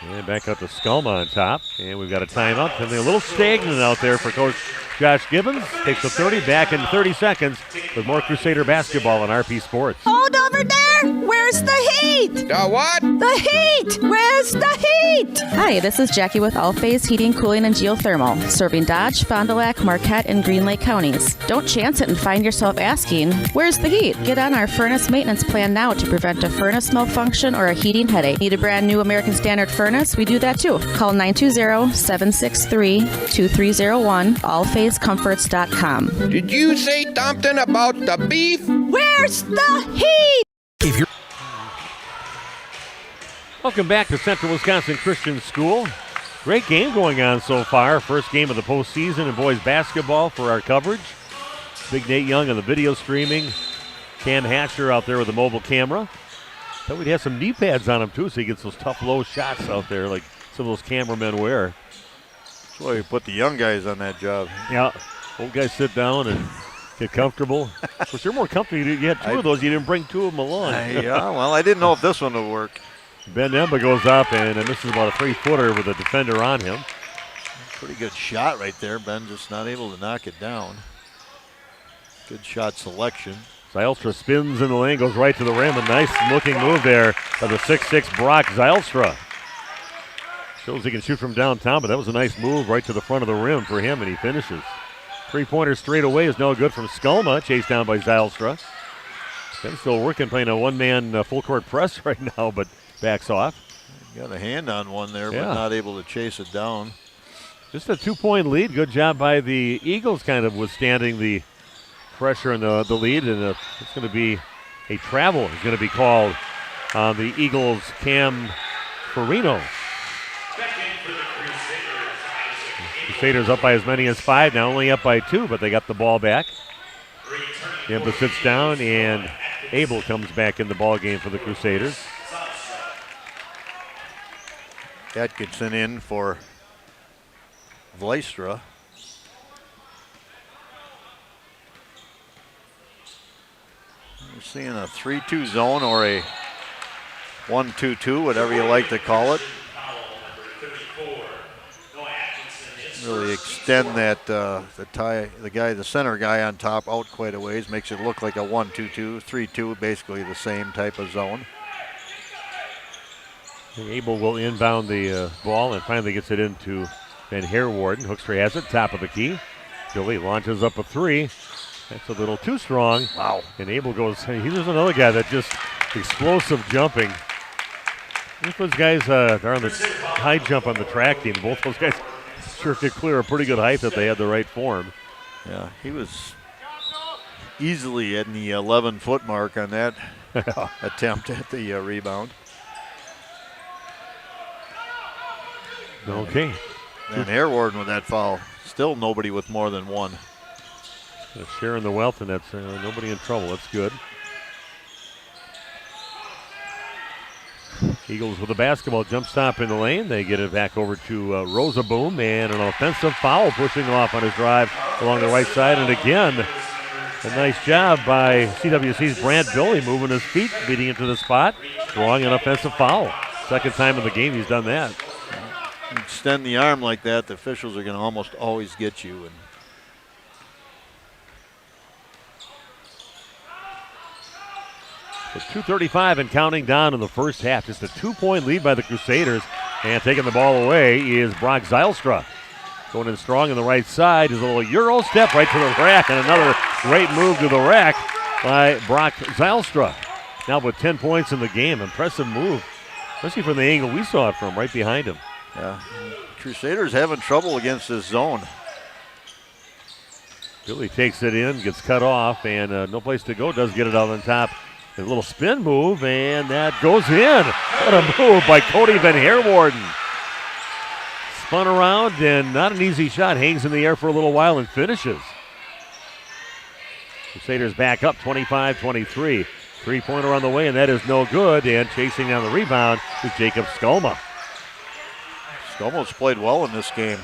And back up to Skulma on top. And we've got a timeout. And they're a little stagnant out there for Coach Josh Gibbons. Takes the 30, back in 30 seconds with more Crusader basketball on RP Sports. Hold over there! Where's the heat? The what? The heat! Where's the heat? Hi, this is Jackie with All Phase Heating, Cooling, and Geothermal, serving Dodge, Fond du Lac, Marquette, and Green Lake counties. Don't chance it and find yourself asking, where's the heat? Get on our furnace maintenance plan now to prevent a furnace malfunction or a heating headache. Need a brand new American Standard furnace? We do that too. Call 920-763-2301, allphasecomforts.com. Did you say something about the beef? Where's the heat? If you're Welcome back to Central Wisconsin Christian School. Great game going on so far. First game of the postseason in boys basketball for our coverage. Big Nate Young on the video streaming. Cam Hatcher out there with the mobile camera. Thought we'd have some knee pads on him too, so he gets those tough low shots out there like some of those cameramen wear. That's why you put the young guys on that job. Yeah, old guys sit down and get comfortable. Of course, you're more comfortable. You had two of those. You didn't bring two of them along. Yeah, well, I didn't know if this one would work. Ben Emba goes up, and this is about a 3-footer with a defender on him. Pretty good shot right there. Ben just not able to knock it down. Good shot selection. Zylstra spins in the lane, goes right to the rim. A nice looking move there by the 6'6" Brock Zylstra. Shows he can shoot from downtown, but that was a nice move right to the front of the rim for him, and he finishes. 3-pointer straight away is no good from Skulma, chased down by Zylstra. Ben's still working, playing a one-man full-court press right now, but backs off. Got a hand on one there, but not able to chase it down. Just a 2-point lead. Good job by the Eagles kind of withstanding the pressure in the lead, and it's going to be a travel. It's going to be called on the Eagles' Cam Farino. Crusaders up by as many as 5 now, only up by 2, but they got the ball back. Yamba sits down, and Abel comes back in the ball game for the Crusaders. Atkinson in for Vlystra. We're seeing a 3-2 zone or a 1-2-2, whatever you like to call it. Really extend that the center guy on top out quite a ways, makes it look like a 1-2-2, 3-2, basically the same type of zone. Abel will inbound the ball and finally gets it into Ben Harewarden. Hoekstra has it, top of the key. Billy launches up a 3. That's a little too strong. Wow. And Abel goes, he's another guy that just explosive jumping. Those guys are on the high jump on the track team. Both those guys sure could clear a pretty good height if they had the right form. Yeah, he was easily at the 11-foot mark on that attempt at the rebound. Okay. And Harewarden with that foul. Still nobody with more than one. Sharing the wealth, and that's nobody in trouble. That's good. Eagles with a basketball jump stop in the lane. They get it back over to Rosaboom, and an offensive foul pushing off on his drive along the right side. And again, a nice job by CWC's Brant Billy moving his feet, beating him to the spot, drawing an offensive foul. Second time in the game he's done that. You extend the arm like that, the officials are going to almost always get you. And so 2:35 and counting down in the first half. Just a 2-point lead by the Crusaders. And taking the ball away is Brock Zylstra. Going in strong on the right side. His little Euro step right to the rack. And another great move to the rack by Brock Zylstra. Now with 10 points in the game. Impressive move. Especially from the angle we saw it from, right behind him. yeah, Crusaders having trouble against this zone. Billy takes it in, gets cut off, and no place to go. Does get it out on top A little spin move, and that goes in. What a move by Cody Van Herwarden. Spun around, and not an easy shot. Hangs in the air for a little while and finishes. Crusaders back up 25-23. Three-pointer on the way, and that is no good. And chasing down the rebound is Jacob Skolma. Skolma's played well in this game.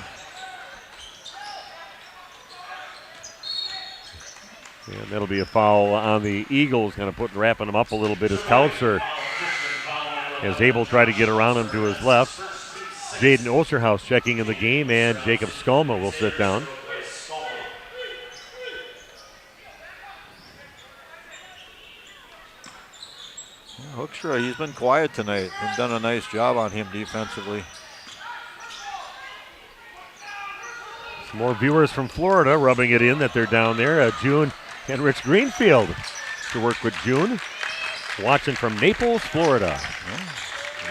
And that'll be a foul on the Eagles, kind of wrapping him up a little bit as Kautzer is able to try to get around him to his left. Jaden Osterhaus checking in the game, and Jacob Skolma will sit down. Hoekstra, he's been quiet tonight and done a nice job on him defensively. Some more viewers from Florida rubbing it in that they're down there. June and Rich Greenfield to work with June. Watching from Naples, Florida.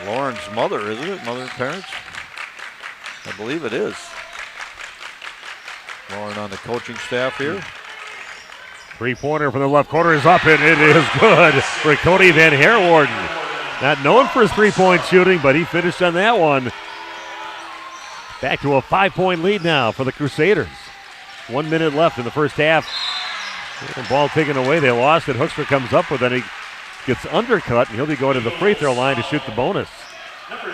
Well, Lauren's mother, isn't it? Mother and parents? I believe it is. Lauren on the coaching staff here. Three-pointer from the left corner is up, and it is good for Cody Van Herwarden. Not known for his three-point shooting, but he finished on that one. Back to a 5-point lead now for the Crusaders. 1 minute left in the first half. The ball taken away. They lost it. Hoekstra comes up with it. He gets undercut, and he'll be going to the free throw line to shoot the bonus. That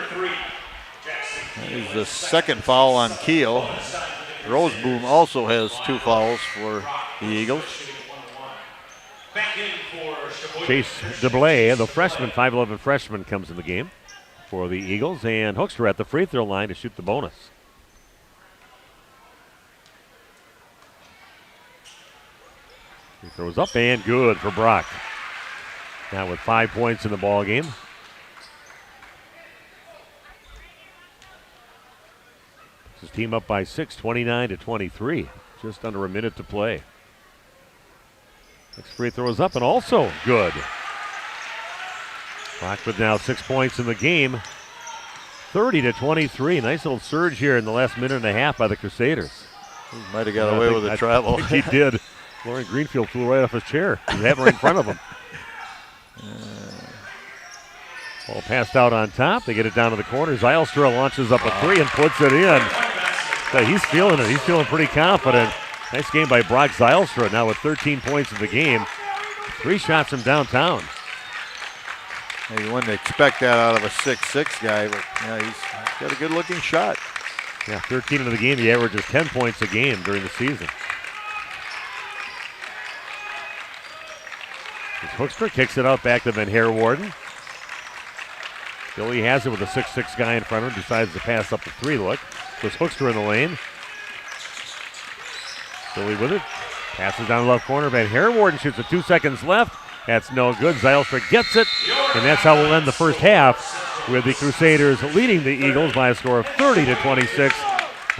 is the second foul on Keel. Roseboom also has 2 fouls for the Eagles. Chase DeBlay, the freshman, 5'11 freshman, comes in the game for the Eagles, and Hoekstra at the free throw line to shoot the bonus. He throws up and good for Brock. Now with 5 points in the ball game. His team up by 6, 29-23. Just under a minute to play. Next free throw is up and also good. Brock with now 6 points in the game. 30-23. Nice little surge here in the last minute and a half by the Crusaders. He might have got away with a travel. I think he did. Lauren Greenfield flew right off his chair. He had it right in front of him. Ball passed out on top. They get it down to the corner. Zylstra launches up a three and puts it in. So he's feeling it. He's feeling pretty confident. Nice game by Brock Zylstra now with 13 points in the game. 3 shots from downtown. Hey, you wouldn't expect that out of a 6'6" guy, but yeah, he's got a good-looking shot. Yeah, 13 in the game. He averages 10 points a game during the season. Hoekstra kicks it out back to Van Herwarden. Billy has it with a 6'6" guy in front of him. Decides to pass up the 3 look. Puts Hoekstra in the lane. Billy with it. Passes down the left corner. Van Herwarden shoots with 2 seconds left. That's no good. Zylstra gets it. And that's how we'll end the first half, with the Crusaders leading the Eagles by a score of 30-26.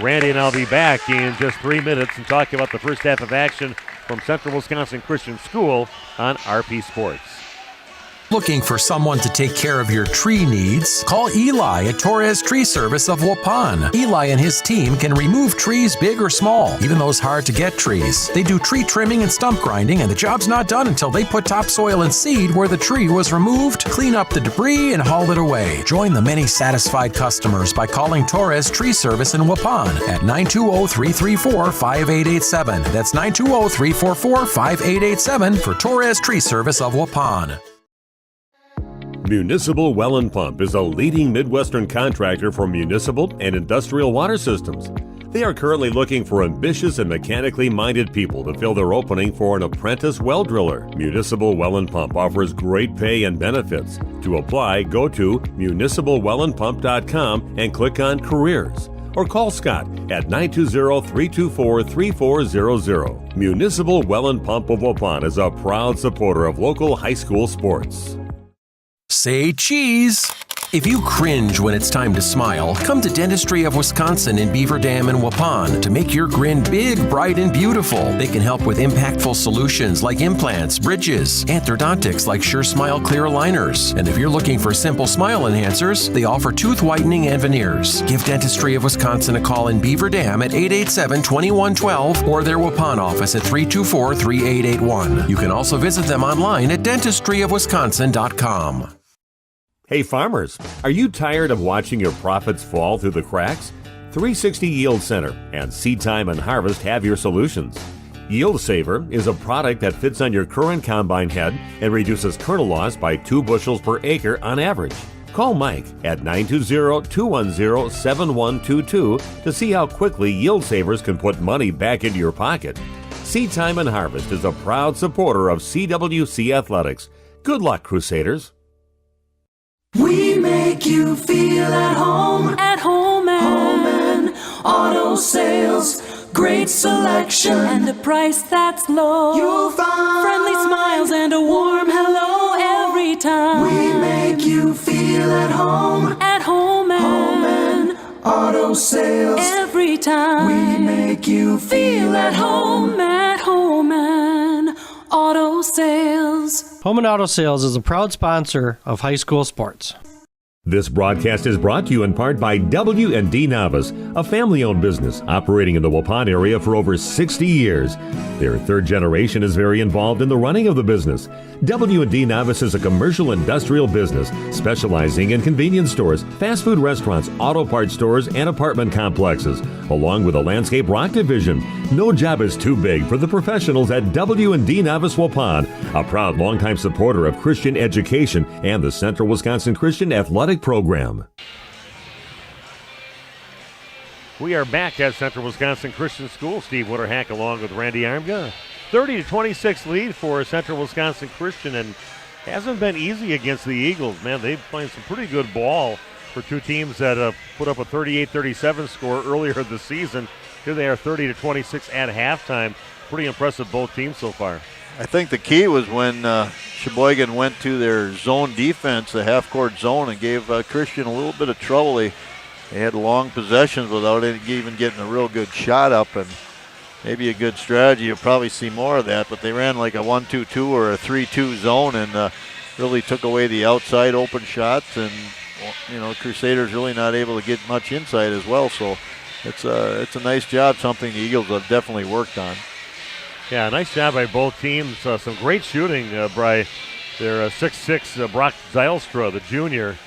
Randy and I'll be back in just 3 minutes and talk about the first half of action from Central Wisconsin Christian School on RP Sports. Looking for someone to take care of your tree needs? Call Eli at Torres Tree Service of Waupun. Eli and his team can remove trees big or small, even those hard to get trees. They do tree trimming and stump grinding, and the job's not done until they put topsoil and seed where the tree was removed, clean up the debris, and haul it away. Join the many satisfied customers by calling Torres Tree Service in Waupun at 920-334-5887. That's 920-344-5887 for Torres Tree Service of Waupun. Municipal Well and Pump is a leading Midwestern contractor for municipal and industrial water systems. They are currently looking for ambitious and mechanically minded people to fill their opening for an apprentice well driller. Municipal Well and Pump offers great pay and benefits. To apply, go to municipalwellandpump.com and click on Careers. Or call Scott at 920-324-3400. Municipal Well and Pump of Waupun is a proud supporter of local high school sports. Say cheese. If you cringe when it's time to smile, come to Dentistry of Wisconsin in Beaver Dam and Waupun to make your grin big, bright, and beautiful. They can help with impactful solutions like implants, bridges, orthodontics like Sure Smile clear aligners. And if you're looking for simple smile enhancers, they offer tooth whitening and veneers. Give Dentistry of Wisconsin a call in Beaver Dam at 887-2112 or their Waupun office at 324-3881. You can also visit them online at dentistryofwisconsin.com. Hey farmers, are you tired of watching your profits fall through the cracks? 360 Yield Center and Seed Time and Harvest have your solutions. Yield Saver is a product that fits on your current combine head and reduces kernel loss by 2 bushels per acre on average. Call Mike at 920-210-7122 to see how quickly Yield Savers can put money back into your pocket. Seed Time and Harvest is a proud supporter of CWC Athletics. Good luck, Crusaders. We make you feel at home and auto sales. Great selection and a price that's low. You'll find friendly smiles and a warm hello every time. We make you feel at home and auto sales. Every time we make you feel at home and auto sales. Home and Auto Sales is a proud sponsor of high school sports. This broadcast is brought to you in part by W&D Navas, a family-owned business operating in the Waupun area for over 60 years. Their third generation is very involved in the running of the business. W&D Navas is a commercial industrial business specializing in convenience stores, fast food restaurants, auto parts stores, and apartment complexes, along with a landscape rock division. No job is too big for the professionals at W&D Navas Waupun, a proud longtime supporter of Christian education and the Central Wisconsin Christian Athletic Program. We are back at Central Wisconsin Christian School. Steve Witterhack along with Randy Armga. 30-26 lead for Central Wisconsin Christian, and hasn't been easy against the Eagles. Man, they've played some pretty good ball for two teams that put up a 38-37 score earlier this season. Here they are 30-26 at halftime. Pretty impressive both teams so far. I think the key was when Sheboygan went to their zone defense, the half-court zone, and gave Christian a little bit of trouble. They had long possessions without even getting a real good shot up, and maybe a good strategy. You'll probably see more of that, but they ran like a 1-2-2 or a 3-2 zone and really took away the outside open shots, and Crusaders really not able to get much inside as well. So it's a nice job, something the Eagles have definitely worked on. Yeah, nice job by both teams. Some great shooting by their 6'6" Brock Zylstra, the junior.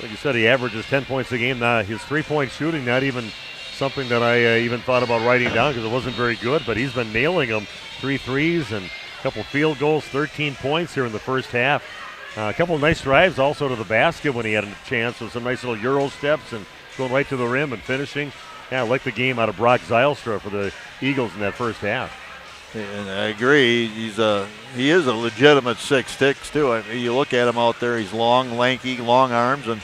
Like you said, he averages 10 points a game. Now his three-point shooting, not even something that I even thought about writing down because it wasn't very good, but he's been nailing them. 3 threes and a couple field goals, 13 points here in the first half. A couple of nice drives also to the basket when he had a chance with some nice little Euro steps and going right to the rim and finishing. Yeah, I like the game out of Brock Zylstra for the Eagles in that first half. And I agree. He is a legitimate 6'6" too. I mean, you look at him out there; he's long, lanky, long arms, and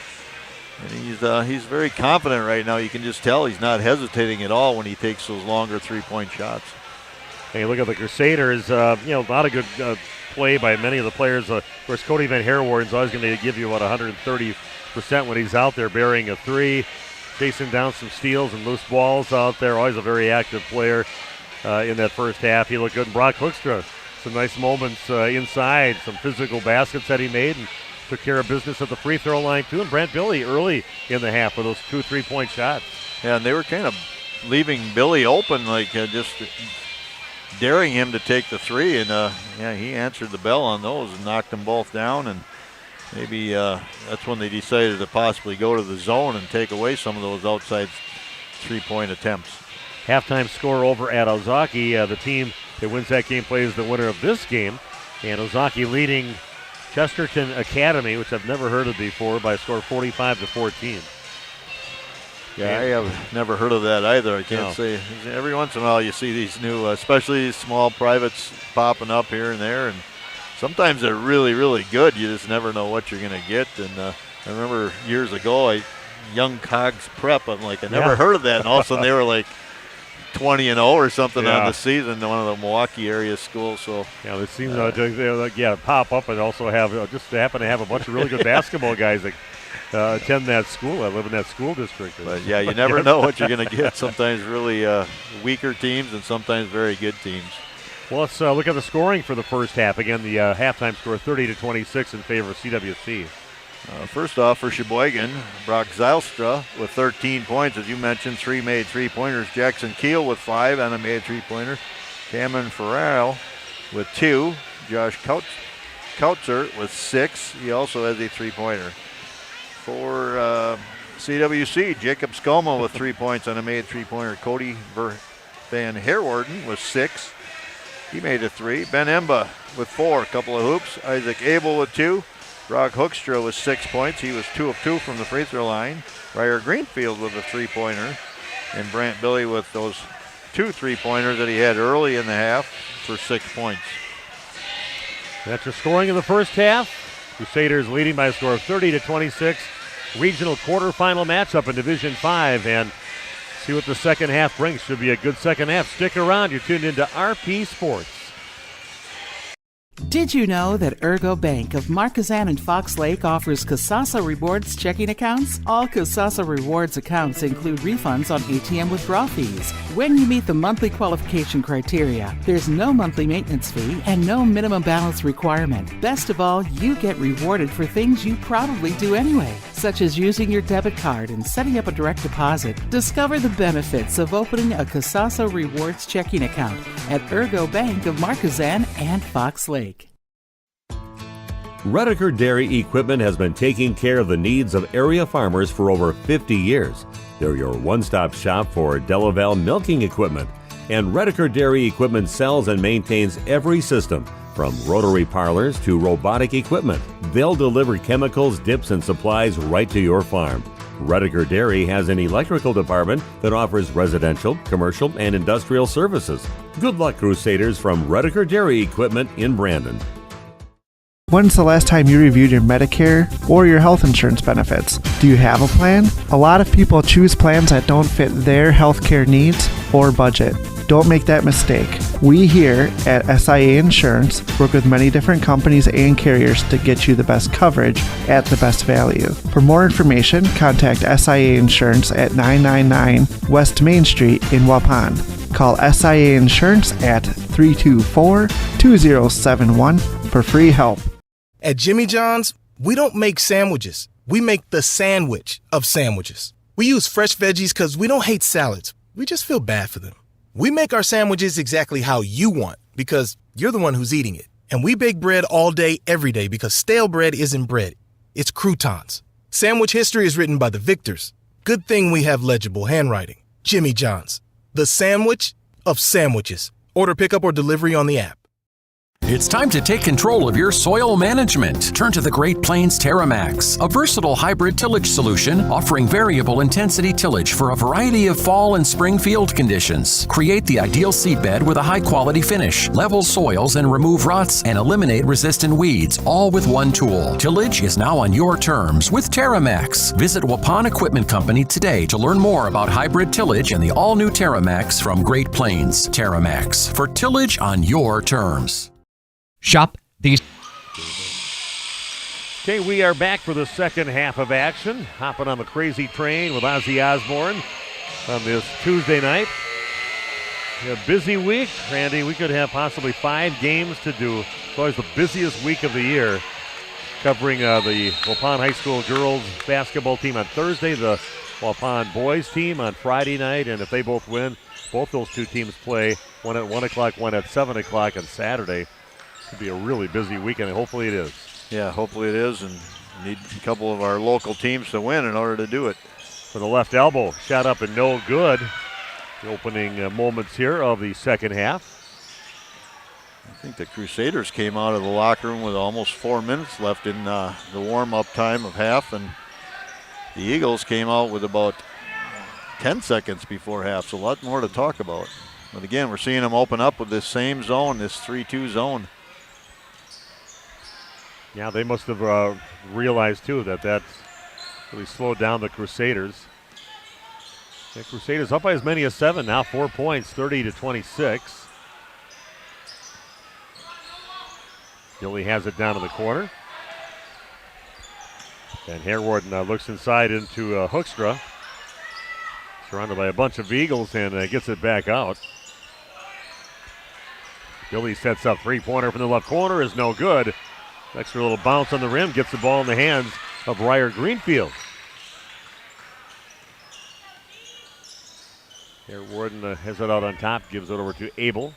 he's very confident right now. You can just tell he's not hesitating at all when he takes those longer three-point shots. Hey, look at the Crusaders. Not a good play by many of the players. Of course, Cody Van Herwarden's always going to give you about 130% when he's out there burying a three, chasing down some steals and loose balls out there. Always a very active player. In that first half, he looked good. And Brock Hoekstra, some nice moments inside, some physical baskets that he made, and took care of business at the free throw line too. And Brant Billy early in the half with those 2 3-point shots. Yeah, and they were kind of leaving Billy open, like just daring him to take the three. And he answered the bell on those and knocked them both down. And maybe that's when they decided to possibly go to the zone and take away some of those outside 3-point attempts. Halftime score over at Ozaki. The team that wins that game plays the winner of this game. And Ozaki leading Chesterton Academy, which I've never heard of before, by a score of 45-14. Yeah, I have never heard of that either. I can't say. Every once in a while you see these new, especially these small privates popping up here and there. And sometimes they're really, really good. You just never know what you're going to get. And I remember years ago, Young Cogs Prep, I never heard of that. And all of a sudden they were like 20-0 or something on the season, one of the Milwaukee area schools. So they seem to pop up and also have just happen to have a bunch of really good basketball guys that attend that school. I live in that school district. But yeah, you never know what you're going to get. Sometimes really weaker teams and sometimes very good teams. Well, let's look at the scoring for the first half. Again, the halftime score 30-26 in favor of CWC. First off, for Sheboygan, Brock Zylstra with 13 points. As you mentioned, 3 made three-pointers. Jackson Keel with 5 and a made three-pointer. Cameron Farrell with 2. Josh Kautzer with 6. He also has a three-pointer. For CWC, Jacob Skoma with 3 points and a made three-pointer. Cody Van Herwarden with 6. He made a 3. Ben Emba with 4, a couple of hoops. Isaac Abel with 2. Brock Hookstra with 6 points. He was 2 of 2 from the free throw line. Ryer Greenfield with a three-pointer. And Brant Billy with those 2 three-pointers that he had early in the half for 6 points. That's your scoring in the first half. Crusaders leading by a score of 30-26. Regional quarterfinal matchup in Division 5. And see what the second half brings. Should be a good second half. Stick around. You're tuned into RP Sports. Did you know that Ergo Bank of Marquezan and Fox Lake offers Kasasa Rewards checking accounts? All Kasasa Rewards accounts include refunds on ATM withdrawal fees. When you meet the monthly qualification criteria, there's no monthly maintenance fee and no minimum balance requirement. Best of all, you get rewarded for things you probably do anyway, such as using your debit card and setting up a direct deposit. Discover the benefits of opening a Kasasa Rewards checking account at Ergo Bank of Marquezan and Fox Lake. Redeker Dairy Equipment has been taking care of the needs of area farmers for over 50 years. They're your one-stop shop for Delaval milking equipment. And Redeker Dairy Equipment sells and maintains every system, from rotary parlors to robotic equipment. They'll deliver chemicals, dips, and supplies right to your farm. Redeker Dairy has an electrical department that offers residential, commercial, and industrial services. Good luck, Crusaders, from Redeker Dairy Equipment in Brandon. When's the last time you reviewed your Medicare or your health insurance benefits? Do you have a plan? A lot of people choose plans that don't fit their healthcare needs or budget. Don't make that mistake. We here at SIA Insurance work with many different companies and carriers to get you the best coverage at the best value. For more information, contact SIA Insurance at 999 West Main Street in Waupun. Call SIA Insurance at 324-2071 for free help. At Jimmy John's, we don't make sandwiches. We make the sandwich of sandwiches. We use fresh veggies because we don't hate salads. We just feel bad for them. We make our sandwiches exactly how you want because you're the one who's eating it. And we bake bread all day, every day because stale bread isn't bread. It's croutons. Sandwich history is written by the victors. Good thing we have legible handwriting. Jimmy John's, the sandwich of sandwiches. Order pickup or delivery on the app. It's time to take control of your soil management. Turn to the Great Plains TerraMax, a versatile hybrid tillage solution offering variable intensity tillage for a variety of fall and spring field conditions. Create the ideal seedbed with a high-quality finish, level soils and remove ruts, and eliminate resistant weeds, all with one tool. Tillage is now on your terms with TerraMax. Visit Waupun Equipment Company today to learn more about hybrid tillage and the all-new TerraMax from Great Plains. TerraMax, for tillage on your terms. Shop these. Okay, we are back for the second half of action. Hopping on the crazy train with Ozzy Osbourne on this Tuesday night. A busy week, Randy. We could have possibly 5 games to do. It's always the busiest week of the year. Covering the Waupun High School girls basketball team on Thursday, the Waupun boys team on Friday night, and if they both win, both those two teams play, one at 1 o'clock, one at 7 o'clock on Saturday. It'll be a really busy weekend, and hopefully it is. Yeah, hopefully it is, and need a couple of our local teams to win in order to do it. For the left elbow, shot up and no good. The opening moments here of the second half. I think the Crusaders came out of the locker room with almost 4 minutes left in the warm-up time of half, and the Eagles came out with about 10 seconds before half, so a lot more to talk about. But again, we're seeing them open up with this same zone, this 3-2 zone. Yeah, they must have realized, too, that really slowed down the Crusaders. The Crusaders up by as many as 7 now, 4 points, 30-26. Gilly has it down in the corner. And Harewarden looks inside into Hoekstra. Surrounded by a bunch of Eagles and gets it back out. Billy sets up three-pointer from the left corner, is no good. Extra little bounce on the rim, gets the ball in the hands of Ryer Greenfield. Harewarden has it out on top, gives it over to Abel.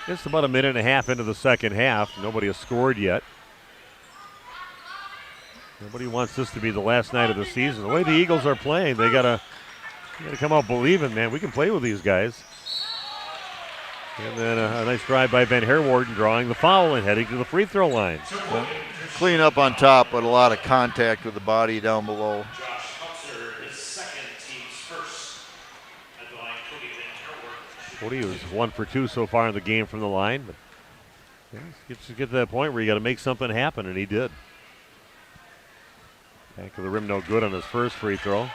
Just about a minute and a half into the second half. Nobody has scored yet. Nobody wants this to be the last night of the season. The way the Eagles are playing, they gotta come out believing, man. We can play with these guys. And then a nice drive by Van Harewarden, drawing the foul and heading to the free throw line. Well, clean up on top, but a lot of contact with the body down below. Cody was 1 for 2 so far in the game from the line, but get to that point where you got to make something happen, and he did. Back of the rim, no good on his first free throw.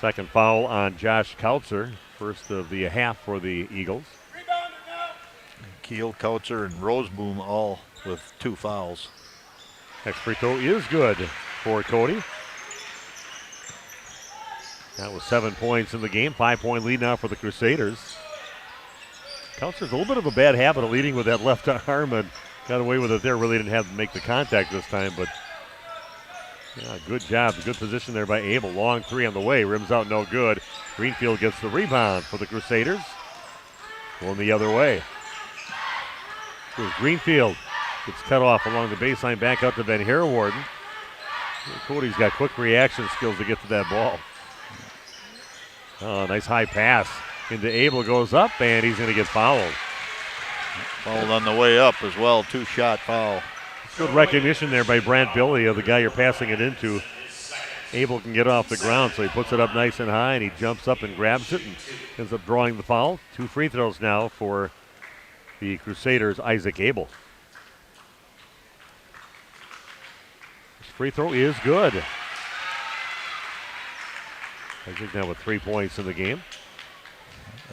Second foul on Josh Kautzer, first of the half for the Eagles. Keel, Kautzer, and Roseboom all with 2 fouls. Next free throw is good for Cody. That was 7 points in the game. 5-point lead now for the Crusaders. Kautzer's a little bit of a bad habit of leading with that left arm and got away with it there. Really didn't have to make the contact this time, but yeah, good job. Good position there by Abel. Long three on the way. Rims out, no good. Greenfield gets the rebound for the Crusaders. Going the other way. Here's Greenfield. Gets cut off along the baseline, back out to Van Harewarden. Cody's got quick reaction skills to get to that ball. Oh, nice high pass into Abel. Goes up, and he's going to get fouled. Fouled on the way up as well. 2-shot foul. Good recognition there by Brant Billy of the guy you're passing it into. Abel can get off the ground, so he puts it up nice and high, and he jumps up and grabs it and ends up drawing the foul. 2 free throws now for the Crusaders, Isaac Abel. This free throw is good. Isaac now with 3 points in the game.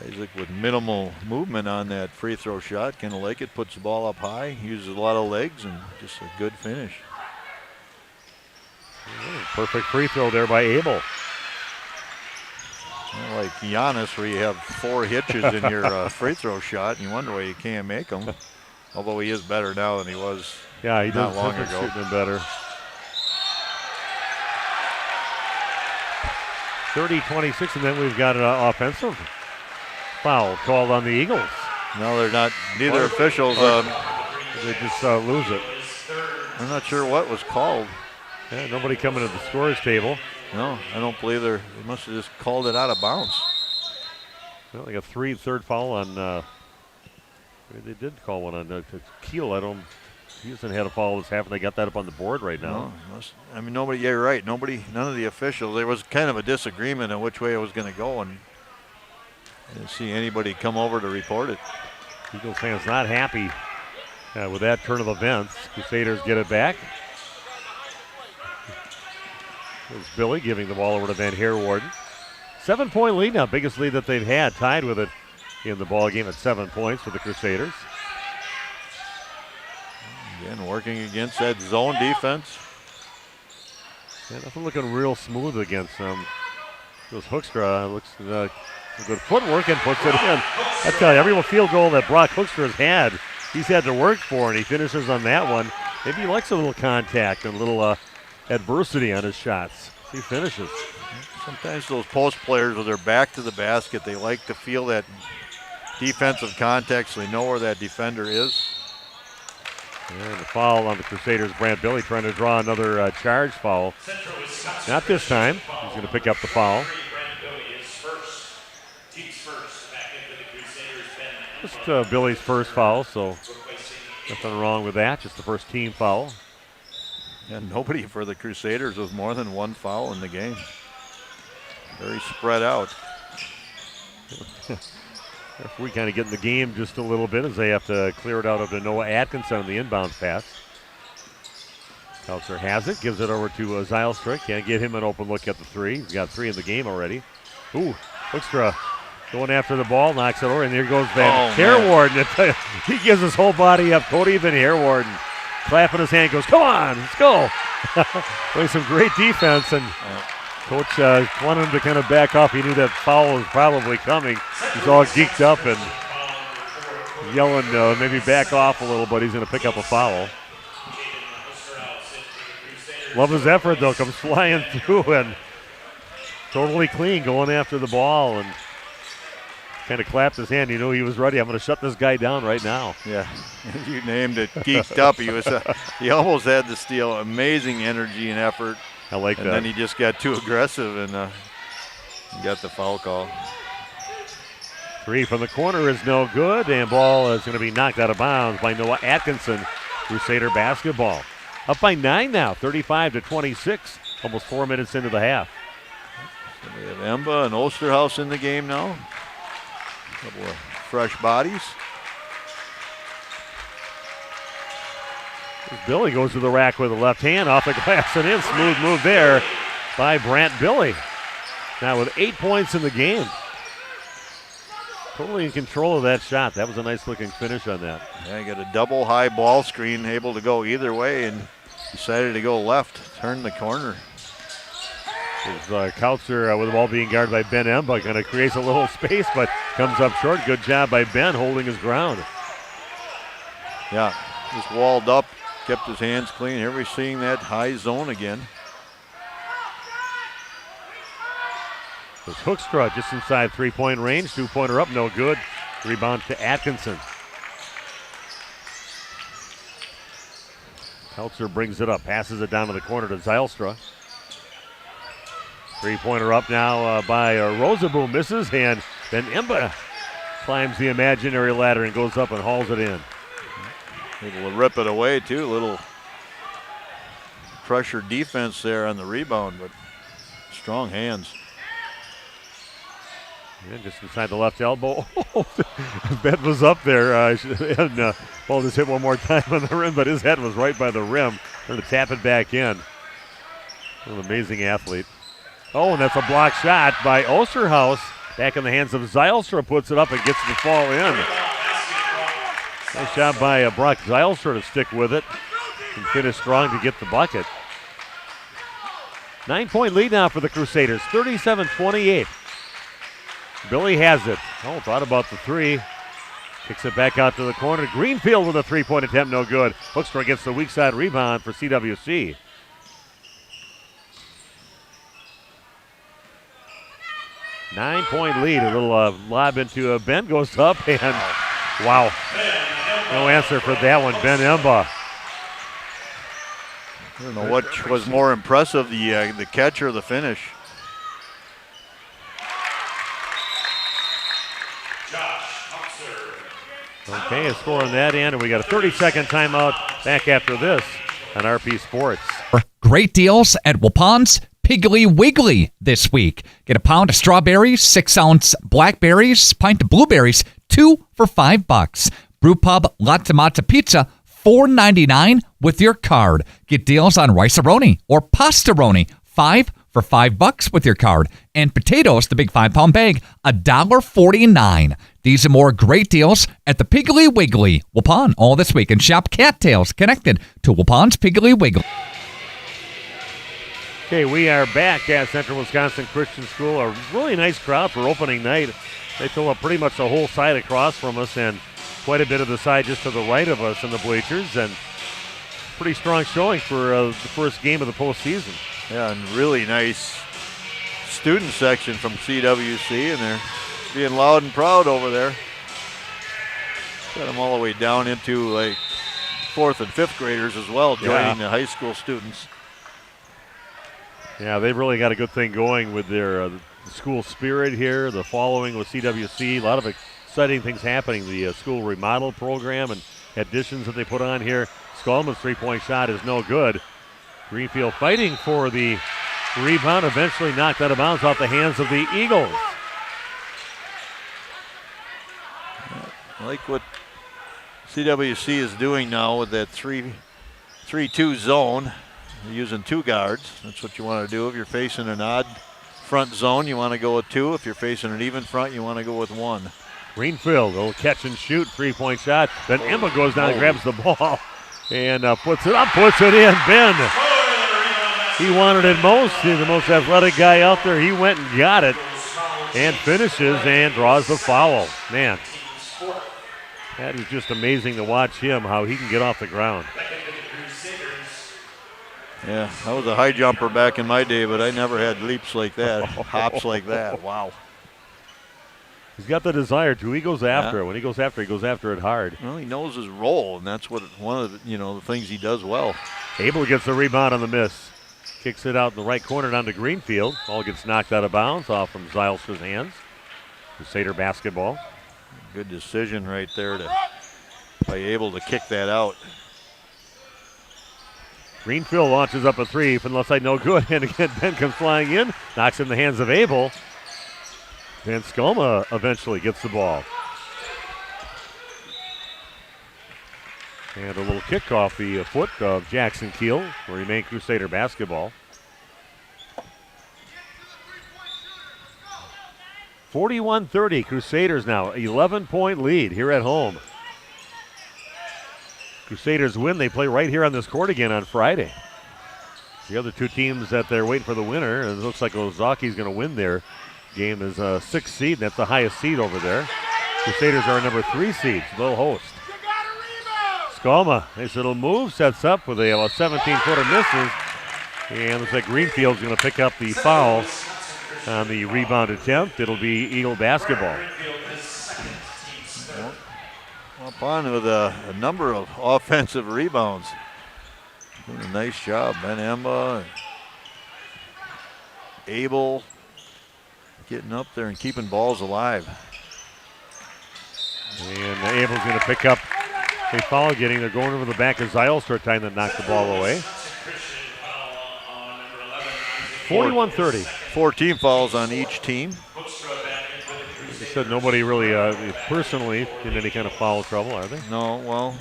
Isaac with minimal movement on that free throw shot. Can like it, puts the ball up high, uses a lot of legs, and just a good finish. Perfect free throw there by Abel. Not like Giannis, where you have 4 hitches in your free throw shot, and you wonder why you can't make them. Although he is better now than he was he not does long ago. Shooting him better. 30-26, and then we've got an offensive foul called on the Eagles. No, they're not. Neither officials. They just lose it. I'm not sure what was called. Yeah, nobody coming to the scorer's table. No, I don't believe they must have just called it out of bounds. Well, they got third foul on. They did call one on Keel. He hasn't had a foul this half, and they got that up on the board right now. No, nobody. Yeah, you're right. None of the officials. There was kind of a disagreement on which way it was going to go, and I didn't see anybody come over to report it. Eagles fans not happy with that turn of events. Crusaders get it back. There's Billy giving the ball over to Van Harewarden. 7-point lead now, biggest lead that they've had, tied with it in the ball game at 7 points for the Crusaders. Again, working against that zone defense. Yeah, nothing looking real smooth against them. Goes Hoekstra, looks good footwork and puts it in. I tell you, every field goal that Brock Hoekstra has had, he's had to work for, and he finishes on that one. Maybe he likes a little contact and a little adversity on his shots. He finishes. Sometimes those post players, with their back to the basket, they like to feel that defensive contact so they know where that defender is. And the foul on the Crusaders, Brant Billy trying to draw another charge foul. Not this time. He's going to pick up the foul. Just Billy's first foul, so nothing wrong with that. Just the first team foul. And nobody for the Crusaders with more than 1 foul in the game. Very spread out. We kind of get in the game just a little bit as they have to clear it out of Noah Atkinson on the inbound pass. Kautzer has it, gives it over to Zylstra. Can't get him an open look at the 3. He's got 3 in the game already. Ooh, Hoekstra going after the ball, knocks it over, and there goes Van Harewarden. He gives his whole body up. Cody Van Harewarden clapping his hand, goes, come on, let's go. Playing some great defense, and Coach wanted him to kind of back off. He knew that foul was probably coming. He's all geeked up and yelling, maybe back off a little, but he's going to pick up a foul. Love his effort, though. Comes flying through and totally clean, going after the ball, and kind of clapped his hand. He knew he was ready. I'm going to shut this guy down right now. Yeah, you named it. Geeked up. He almost had to steal. Amazing energy and effort. I like that. And then he just got too aggressive and got the foul call. 3 from the corner is no good, and ball is going to be knocked out of bounds by Noah Atkinson. Crusader basketball. Up by 9 now, 35-26, almost 4 minutes into the half. So we have Emba and Osterhaus in the game now. A couple of fresh bodies. Billy goes to the rack with the left hand off the glass and in. Smooth move there by Brant Billy. Now with 8 points in the game. Totally in control of that shot. That was a nice looking finish on that. Yeah, he got a double high ball screen, able to go either way, and decided to go left, turn the corner. Kautzer with the ball being guarded by Ben Emba, kind of creates a little space, but comes up short. Good job by Ben holding his ground. Yeah, just walled up, kept his hands clean. Here we're seeing that high zone again. It's Hoekstra just inside 3-point range. 2-pointer up, no good. Rebound to Atkinson. Kautzer brings it up, passes it down to the corner to Zylstra. 3-pointer up now by Rosaboom, misses, and then Emba climbs the imaginary ladder and goes up and hauls it in. Able to rip it away too, little pressure defense there on the rebound, but strong hands. And just inside the left elbow. Ben was up there and ball just hit one more time on the rim, but his head was right by the rim. Trying to tap it back in. What an amazing athlete. Oh, and that's a block shot by Osterhaus. Back in the hands of Zylstra, puts it up and gets it to fall in. Nice job by Brock Zylstra to stick with it and finish strong to get the bucket. 9-point lead now for the Crusaders, 37-28. Billy has it. Oh, thought about the three. Kicks it back out to the corner. Greenfield with a 3-point attempt, no good. Hoekstra gets the weak side rebound for CWC. Nine-point lead. A little lob into Ben, goes up, and wow. No answer for that one. Ben Emba. I don't know what was more impressive, the catch or the finish. Okay, a score on that end, and we got a 30-second timeout back after this on RP Sports. Great deals at Waupun Piggly Wiggly this week. Get a pound of strawberries, 6-ounce blackberries, pint of blueberries, 2 for $5. Brew Pub Latte Mata Pizza, $4.99 with your card. Get deals on rice-a-roni or pasta-roni, 5 for $5 with your card. And potatoes, the big 5-pound bag, $1.49. These are more great deals at the Piggly Wiggly, Waupun, all this week. And shop cattails connected to Waupun's Piggly Wiggly. Okay, we are back at Central Wisconsin Christian School. A really nice crowd for opening night. They fill up pretty much the whole side across from us and quite a bit of the side just to the right of us in the bleachers. And pretty strong showing for the first game of the postseason. Yeah, and really nice student section from CWC, and they're being loud and proud over there. Got them all the way down into like 4th and 5th graders as well, joining the high school students. Yeah, they've really got a good thing going with their school spirit here, the following with CWC. A lot of exciting things happening. The school remodel program and additions that they put on here. Skolman's 3-point shot is no good. Greenfield fighting for the rebound, eventually knocked out of bounds off the hands of the Eagles. I like what CWC is doing now with that 3-2 zone. They're using 2 guards. That's what you want to do. If you're facing an odd front zone, you want to go with 2. If you're facing an even front, you want to go with 1. Greenfield, a little catch and shoot, 3-point shot. Then Emma goes down and grabs the ball. And puts it up, puts it in. Ben, he wanted it most. He's the most athletic guy out there. He went and got it and finishes and draws the foul. Man, that is just amazing to watch him, how he can get off the ground. Yeah, I was a high jumper back in my day, but I never had leaps like that, hops like that. Wow. He's got the desire to. He goes after it. When he goes after it hard. Well, he knows his role, and that's what one of the things he does well. Abel gets the rebound on the miss. Kicks it out in the right corner down to Greenfield. Ball gets knocked out of bounds off from Zylstra's hands. Crusader basketball. Good decision right there by Abel to kick that out. Greenfield launches up a three from the left side, no good. And again, Ben comes flying in, knocks in the hands of Abel. Van Skoma eventually gets the ball. And a little kick off the foot of Jackson Keel will remain Crusader basketball. 41-30, Crusaders now, 11-point lead here at home. Crusaders win, they play right here on this court again on Friday. The other two teams that they're waiting for the winner, and it looks like Ozaki's going to win their game is a 6th seed. That's the highest seed over there. Crusaders are number 3 seed, so they'll host. Skoma, nice little move, sets up with a 17-footer misses. And looks like Greenfield's going to pick up the foul on the rebound attempt. It'll be Eagle basketball. Up on with a number of offensive rebounds. Doing a nice job. Ben Emba, Abel getting up there and keeping balls alive. And Abel's going to pick up a foul getting. They're going over the back of Zylstra, trying to knock the ball away. 41-30. 4 team fouls on each team. They said nobody really personally in any kind of foul trouble, are they? No, well,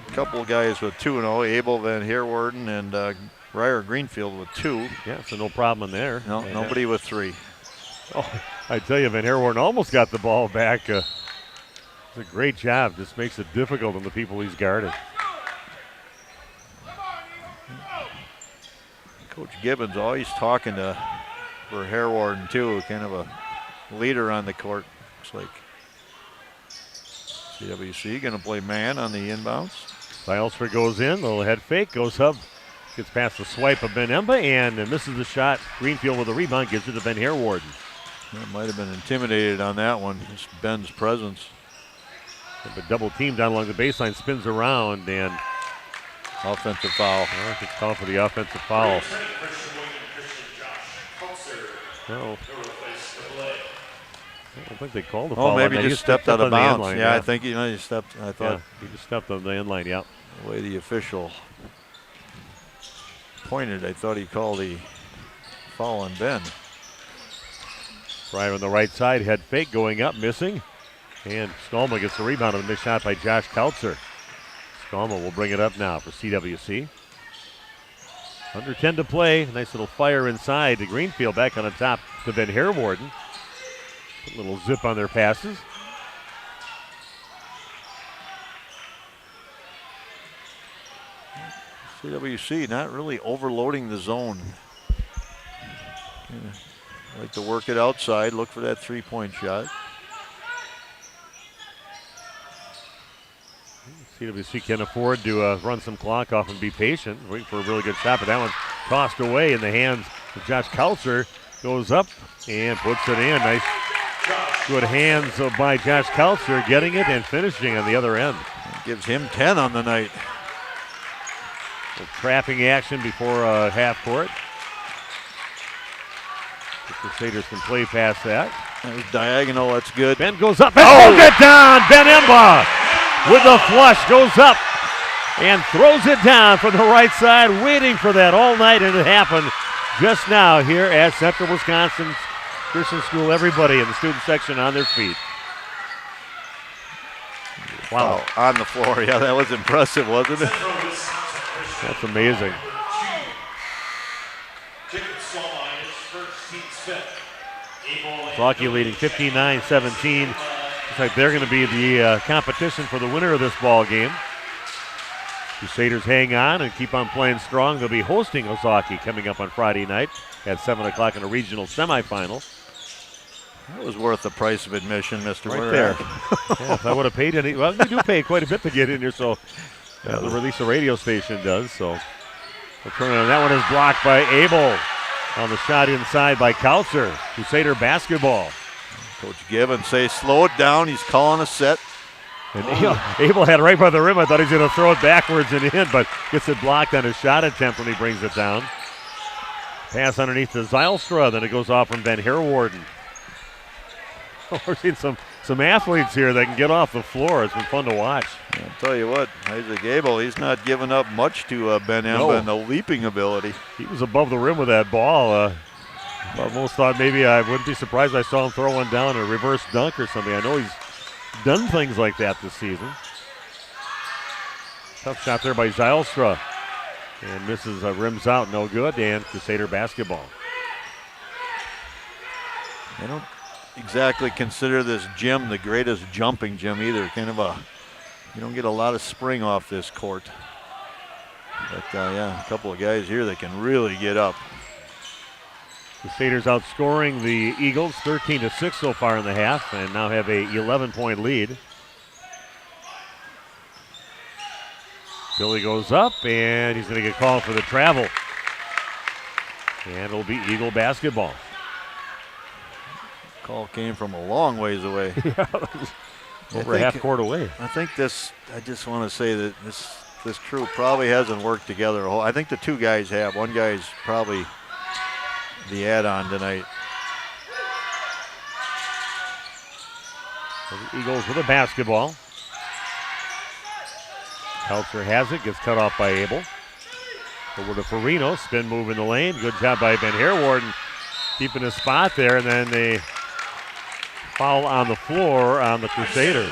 a couple of guys with 2-0, Abel, Van Heerwarden, and Ryer Greenfield with 2. Yeah, so no problem in there. No, nobody with 3. Oh, I tell you, Van Heerwarden almost got the ball back. It's a great job. Just makes it difficult on the people he's guarded. Coach Gibbons always talking to for Heerwarden too, kind of a leader on the court. Looks like CWC going to play man on the inbounds. Zylstra goes in, little head fake, goes up, gets past the swipe of Ben Emba and misses the shot. Greenfield with the rebound, gives it to Ben Heerwarden. Might have been intimidated on that one, just Ben's presence. But double team down along the baseline, spins around, and offensive foul. It's called for the offensive foul. No. I don't think they called a foul. Oh, maybe he just stepped out of bounds. Line, yeah, I think he stepped. I thought he just stepped on the end line. Yep. The way the official pointed, I thought he called the foul on Ben. Right on the right side, head fake going up, missing, and Skolma gets the rebound on the missed shot by Josh Kautzer. Skolma will bring it up now for CWC. Under 10 to play. Nice little fire inside to Greenfield. Back on the top to Van Heerwarden. A little zip on their passes. CWC not really overloading the zone. Like to work it outside. Look for that three-point shot. CWC can afford to run some clock off and be patient, waiting for a really good shot, but that one's tossed away in the hands of Josh Kautzer. Goes up and puts it in. Nice, good hands by Josh Kautzer, getting it and finishing on the other end. Gives him 10 on the night. Trapping action before half court. The Crusaders can play past that. There's diagonal, that's good. Ben goes up and throws it down. Ben Emba with the flush goes up and throws it down from the right side, waiting for that all night, and it happened just now here at Central Wisconsin Christian School. Everybody in the student section on their feet. Wow. Oh, on the floor. Yeah, that was impressive, wasn't it? That's amazing. Rocky leading 59-17. Looks like they're going to be the competition for the winner of this ball game. Crusaders hang on and keep on playing strong. They'll be hosting Ozaukee coming up on Friday night at 7 o'clock in a regional semifinal. That was worth the price of admission, Mr. Right there. Yeah, if I would have paid any, well, you do pay quite a bit to get in here, so the release the radio station does. So the turn on that one is blocked by Abel. On the shot inside by Kautzer. Crusader basketball. Coach Gibbons say slow it down. He's calling a set. And Abel had it right by the rim. I thought he was going to throw it backwards and in, but gets it blocked on his shot attempt when he brings it down. Pass underneath to Zylstra, then it goes off from Van Herwarden. We're seeing some athletes here that can get off the floor. It's been fun to watch. I'll tell you what, Isaac Abel, he's not giving up much to Ben Emba in the leaping ability. He was above the rim with that ball. Almost thought maybe I wouldn't be surprised if I saw him throw one down, a reverse dunk or something. I know he's done things like that this season. Tough shot there by Zylstra. And misses, rims out, no good, and Crusader basketball. I don't exactly consider this gym the greatest jumping gym either. You don't get a lot of spring off this court. But yeah, a couple of guys here that can really get up. Crusaders outscoring the Eagles 13-6 so far in the half, and now have a 11-point lead. Billy goes up, and he's going to get called for the travel. And it'll be Eagle basketball. Call came from a long ways away. Over half court away. I just want to say that this crew probably hasn't worked together. I think the two guys have. One guy's probably the add-on tonight. So the Eagles with a basketball. Kautzer has it, gets cut off by Abel. Over to Farino, spin move in the lane. Good job by Ben Herwarden keeping his spot there, and then they foul on the floor on the Crusaders.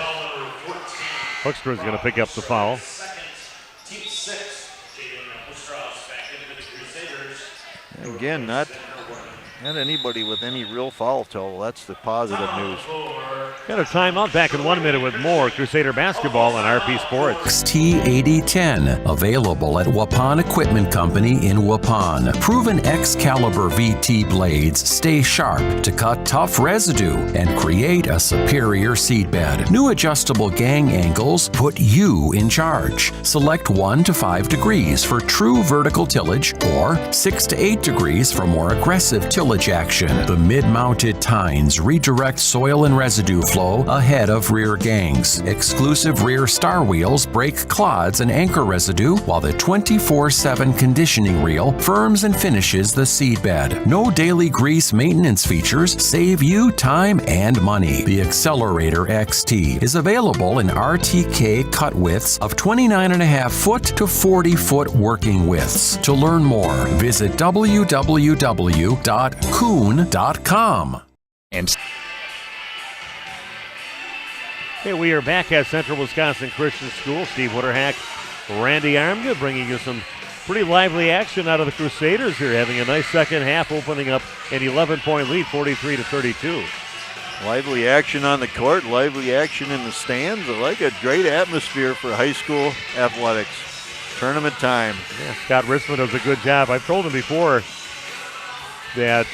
Hoekstra is going to pick up the foul. Again, not anybody with any real foul total. That's the positive news. Got a timeout, back in 1 minute with more Crusader basketball on RP Sports. XT8010, available at Waupun Equipment Company in Waupun. Proven Excalibur VT blades stay sharp to cut tough residue and create a superior seedbed. New adjustable gang angles put you in charge. Select 1 to 5 degrees for true vertical tillage or 6 to 8 degrees for more aggressive tillage action. The mid-mounted tines redirect soil and residue flow ahead of rear gangs. Exclusive rear star wheels break clods and anchor residue, while the 24/7 conditioning reel firms and finishes the seedbed. No daily grease maintenance features save you time and money. The Accelerator XT is available in RTK cut widths of 29.5 foot to 40 foot working widths. To learn more, visit www.kuhn.com. And Hey, we are back at Central Wisconsin Christian School. Steve Witterhack, Randy Armgood bringing you some pretty lively action out of the Crusaders here, having a nice second half, opening up an 11-point lead, 43-32. Lively action on the court, lively action in the stands. I like a great atmosphere for high school athletics. Tournament time. Yeah, Scott Ritzman does a good job. I've told him before that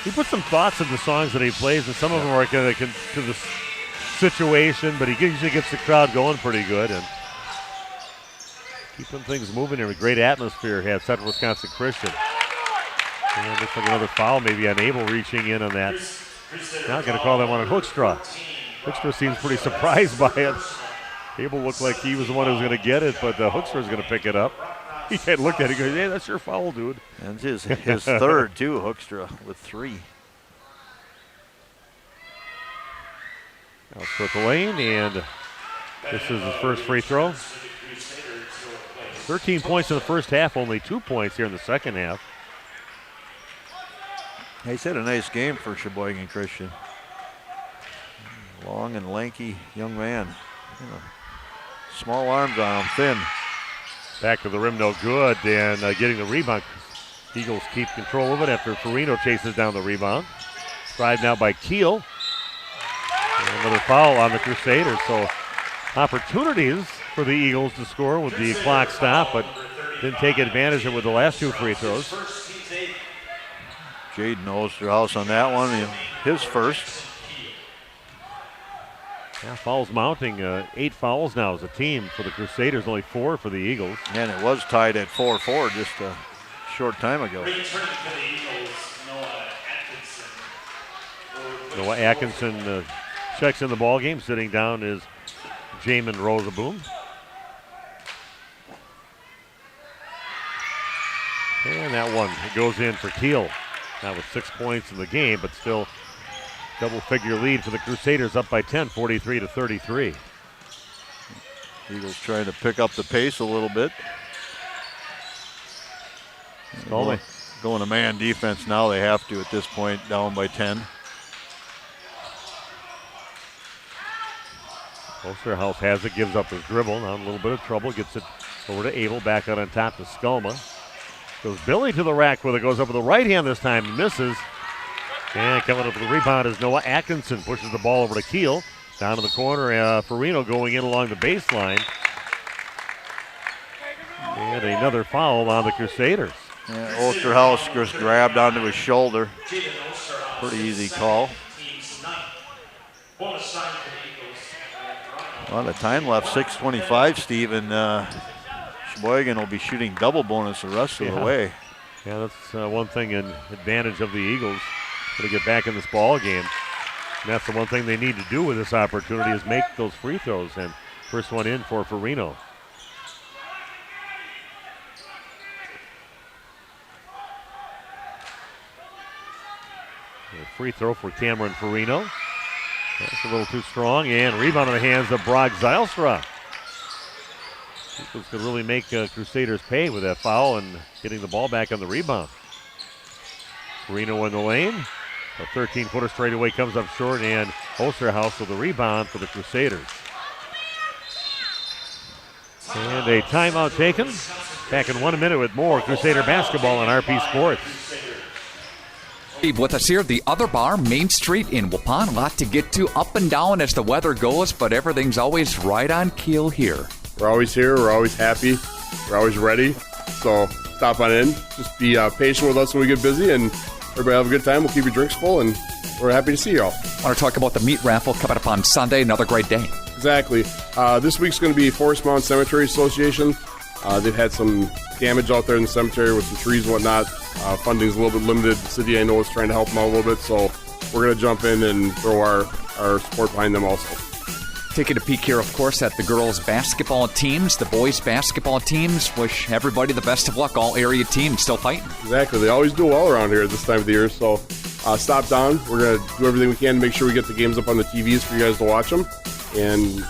he puts some thoughts into the songs that he plays, and some of them are to the situation, but he usually gets the crowd going pretty good and keeping things moving here with great atmosphere here at Central Wisconsin Christian. And looks like another foul, maybe on Abel reaching in on that. Not going to call that one on Hoekstra. Hoekstra seems pretty surprised by it. Abel looked like he was the one who was going to get it, but Hoekstra is going to pick it up. He had looked at it and goes, hey, that's your foul, dude. And his third, too, Hoekstra with 3. Out to the lane, and this is his first free throw. 13 points in the first half, only 2 points here in the second half. He's had a nice game for Sheboygan Christian. Long and lanky young man. Small arms on him, thin. Back to the rim, no good, and getting the rebound. Eagles keep control of it after Farino chases down the rebound. Tried now by Keel. And another foul on the Crusaders, so opportunities for the Eagles to score with the clock stop, but didn't take advantage of it with the last 2 free throws. Jaden Osterhaus on that one, his first. Yeah, fouls mounting. 8 fouls now as a team for the Crusaders, only 4 for the Eagles. And it was tied at 4-4 just a short time ago. Noah Atkinson checks in the ball game. Sitting down is Jamin Rosaboom. And that one goes in for Keel. That was 6 points in the game, but still double-figure lead for the Crusaders, up by 10, 43-33. Eagles trying to pick up the pace a little bit. Going to man defense now. They have to at this point, down by 10. Osterhaus has it, gives up his dribble. Now in a little bit of trouble, gets it over to Abel, back out on top to Skulma. Goes Billy to the rack with it, goes up with the right hand this time, misses. And coming up with the rebound is Noah Atkinson, pushes the ball over to Keel. Down to the corner, Farino going in along the baseline. And another foul on the Crusaders. Yeah, Osterhaus just grabbed onto his shoulder. Pretty easy call. A lot of time left, 6:25, Steve, and Sheboygan will be shooting double bonus the rest of the way. Yeah, that's one thing, an advantage of the Eagles to get back in this ball game. And that's the one thing they need to do with this opportunity is make those free throws. And first one in for Farino. A free throw for Cameron Farino. That's a little too strong. And rebound in the hands of Brock Zylstra. Eagles could really make Crusaders pay with that foul and getting the ball back on the rebound. Farino in the lane. A 13-footer straightaway comes up short, and Osterhaus with the rebound for the Crusaders. And a timeout taken. Back in 1 minute with more Crusader basketball on RP Sports. Steve with us here, the other bar, Main Street in Waupun. A lot to get to, up and down as the weather goes, but everything's always right on keel here. We're always here. We're always happy. We're always ready. So stop on in. Just be patient with us when we get busy, and everybody have a good time. We'll keep your drinks full, and we're happy to see you all. I want to talk about the meat raffle coming up on Sunday. Another great day. Exactly. This week's going to be Forest Mountain Cemetery Association. They've had some damage out there in the cemetery with some trees and whatnot. Funding's a little bit limited. The city, I know, is trying to help them out a little bit, so we're going to jump in and throw our support behind them also. Taking a peek here, of course, at the girls' basketball teams, the boys' basketball teams. Wish everybody the best of luck. All area teams still fighting. Exactly. They always do well around here at this time of the year, so stop down. We're going to do everything we can to make sure we get the games up on the TVs for you guys to watch them, and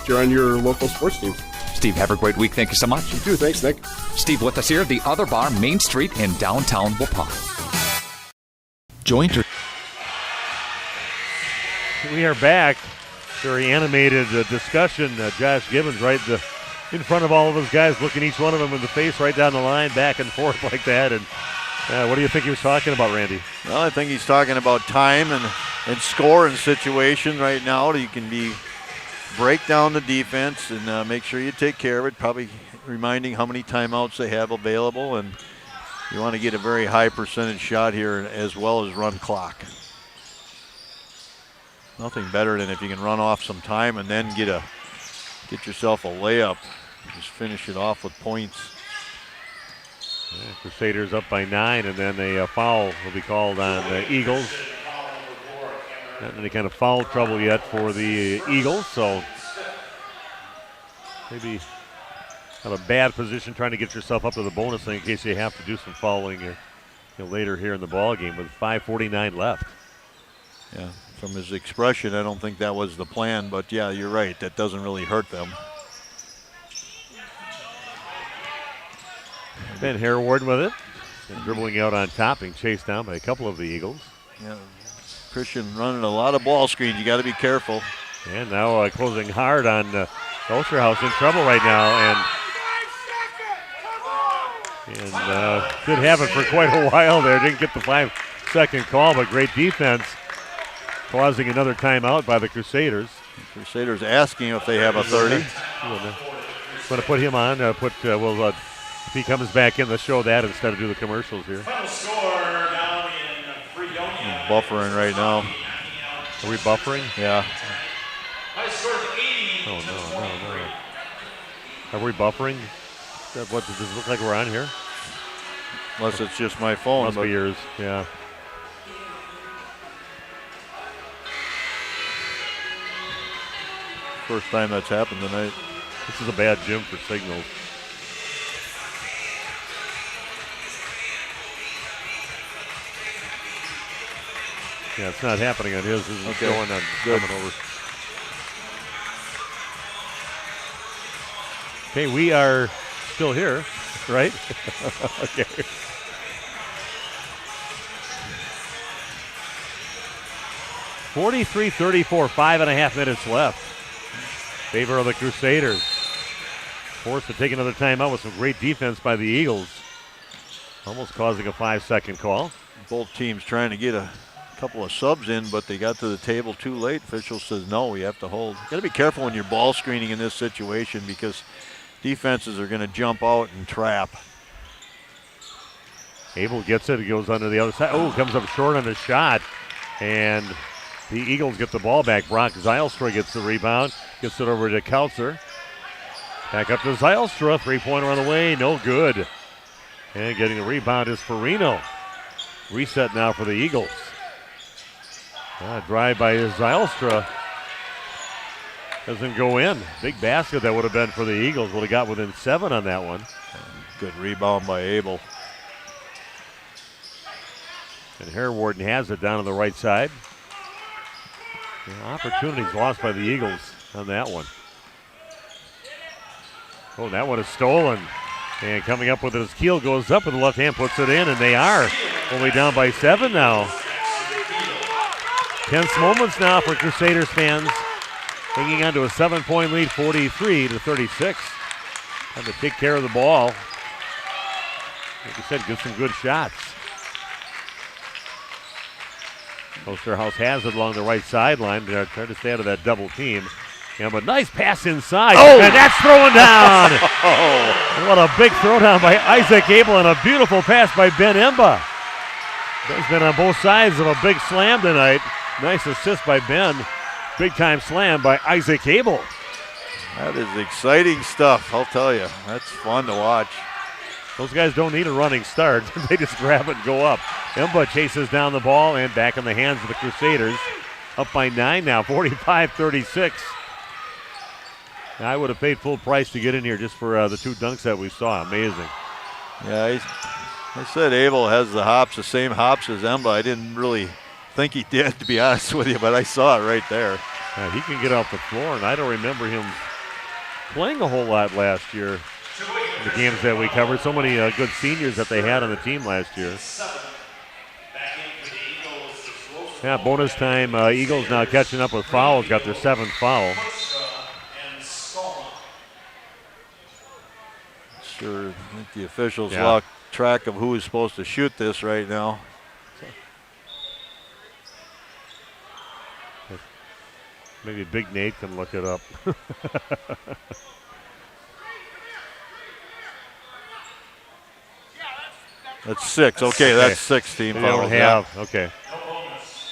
cheer on your local sports teams. Steve, have a great week. Thank you so much. You too. Thanks, Nick. Steve with us here, the other bar, Main Street in downtown Waupun. Jointer. We are back. Very animated discussion. Josh Gibbons right in front of all of us guys, looking each one of them in the face right down the line, back and forth like that. And what do you think he was talking about, Randy? Well, I think he's talking about time and score and situation right now. You can break down the defense and make sure you take care of it, probably reminding how many timeouts they have available. And you want to get a very high percentage shot here as well as run clock. Nothing better than if you can run off some time and then get yourself a layup. Just finish it off with points. Yeah, Crusaders up by 9, and then a foul will be called on the Eagles. Not any kind of foul trouble yet for the Eagles, so maybe have a bad position trying to get yourself up to the bonus thing in case you have to do some fouling later here in the ball game with 5:49 left. Yeah. From his expression, I don't think that was the plan, but yeah, you're right. That doesn't really hurt them. Ben Hereward with it. And dribbling out on top, being chased down by a couple of the Eagles. Yeah, Christian running a lot of ball screens. You got to be careful. And now closing hard on Osterhaus, in trouble right now, and did have it for quite a while there. Didn't get the 5-second call, but great defense, causing another timeout by the Crusaders. Crusaders asking if they have a 30. going to put him on. If he comes back in, let's show that instead of do the commercials here. Final score down in Fredonia. Buffering right now. Are we buffering? Yeah. High score of 80. Oh, no. Are we buffering? What, does it look like we're on here? Unless it's just my phone. Must be yours, yeah. First time that's happened tonight. This is a bad gym for signals. Yeah, it's not happening on his. This is Okay. going on. Good. Coming over. Okay, we are still here, right? Okay. (43-34), 5.5 minutes left. Favor of the Crusaders. Forced to take another timeout with some great defense by the Eagles. Almost causing a 5-second call. Both teams trying to get a couple of subs in, but they got to the table too late. Official says no, we have to hold. Got to be careful when you're ball screening in this situation because defenses are going to jump out and trap. Abel gets it. It goes under the other side. Oh, comes up short on the shot. And the Eagles get the ball back. Brock Zylstra gets the rebound. Gets it over to Kautzer. Back up to Zylstra. Three-pointer on the way. No good. And getting the rebound is Farino. Reset now for the Eagles. Drive by Zylstra. Doesn't go in. Big basket that would have been for the Eagles. Would have got within 7 on that one. Good rebound by Abel. And Harewarden has it down on the right side. Opportunities lost by the Eagles on that one. Oh, that one is stolen. And coming up with it as Keel goes up with the left hand, puts it in, and they are only down by 7 now. Tense moments now for Crusaders fans. Hanging on to a 7-point lead, 43-36. Time to take care of the ball. Like you said, get some good shots. Osterhaus has it along the right sideline. They're trying to stay out of that double team. Yeah, but nice pass inside. Oh! And that's throwing down. What a big throwdown by Isaac Abel and a beautiful pass by Ben Emba. Ben's been on both sides of a big slam tonight. Nice assist by Ben. Big time slam by Isaac Abel. That is exciting stuff, I'll tell you. That's fun to watch. Those guys don't need a running start. They just grab it and go up. Emba chases down the ball and back in the hands of the Crusaders. Up by 9 now, 45-36. I would have paid full price to get in here just for the 2 dunks that we saw. Amazing. Yeah, I said Abel has the hops, the same hops as Emba. I didn't really think he did, to be honest with you, but I saw it right there. Yeah, he can get off the floor, and I don't remember him playing a whole lot last year. The games that we covered, so many good seniors that they had on the team last year. Yeah, bonus time. Eagles now catching up with fouls, got their 7th foul. Sure, I think the officials lost track of who is supposed to shoot this right now. Maybe Big Nate can look it up. That's 6. Okay, that's 6 team they fouls. don't have. Okay.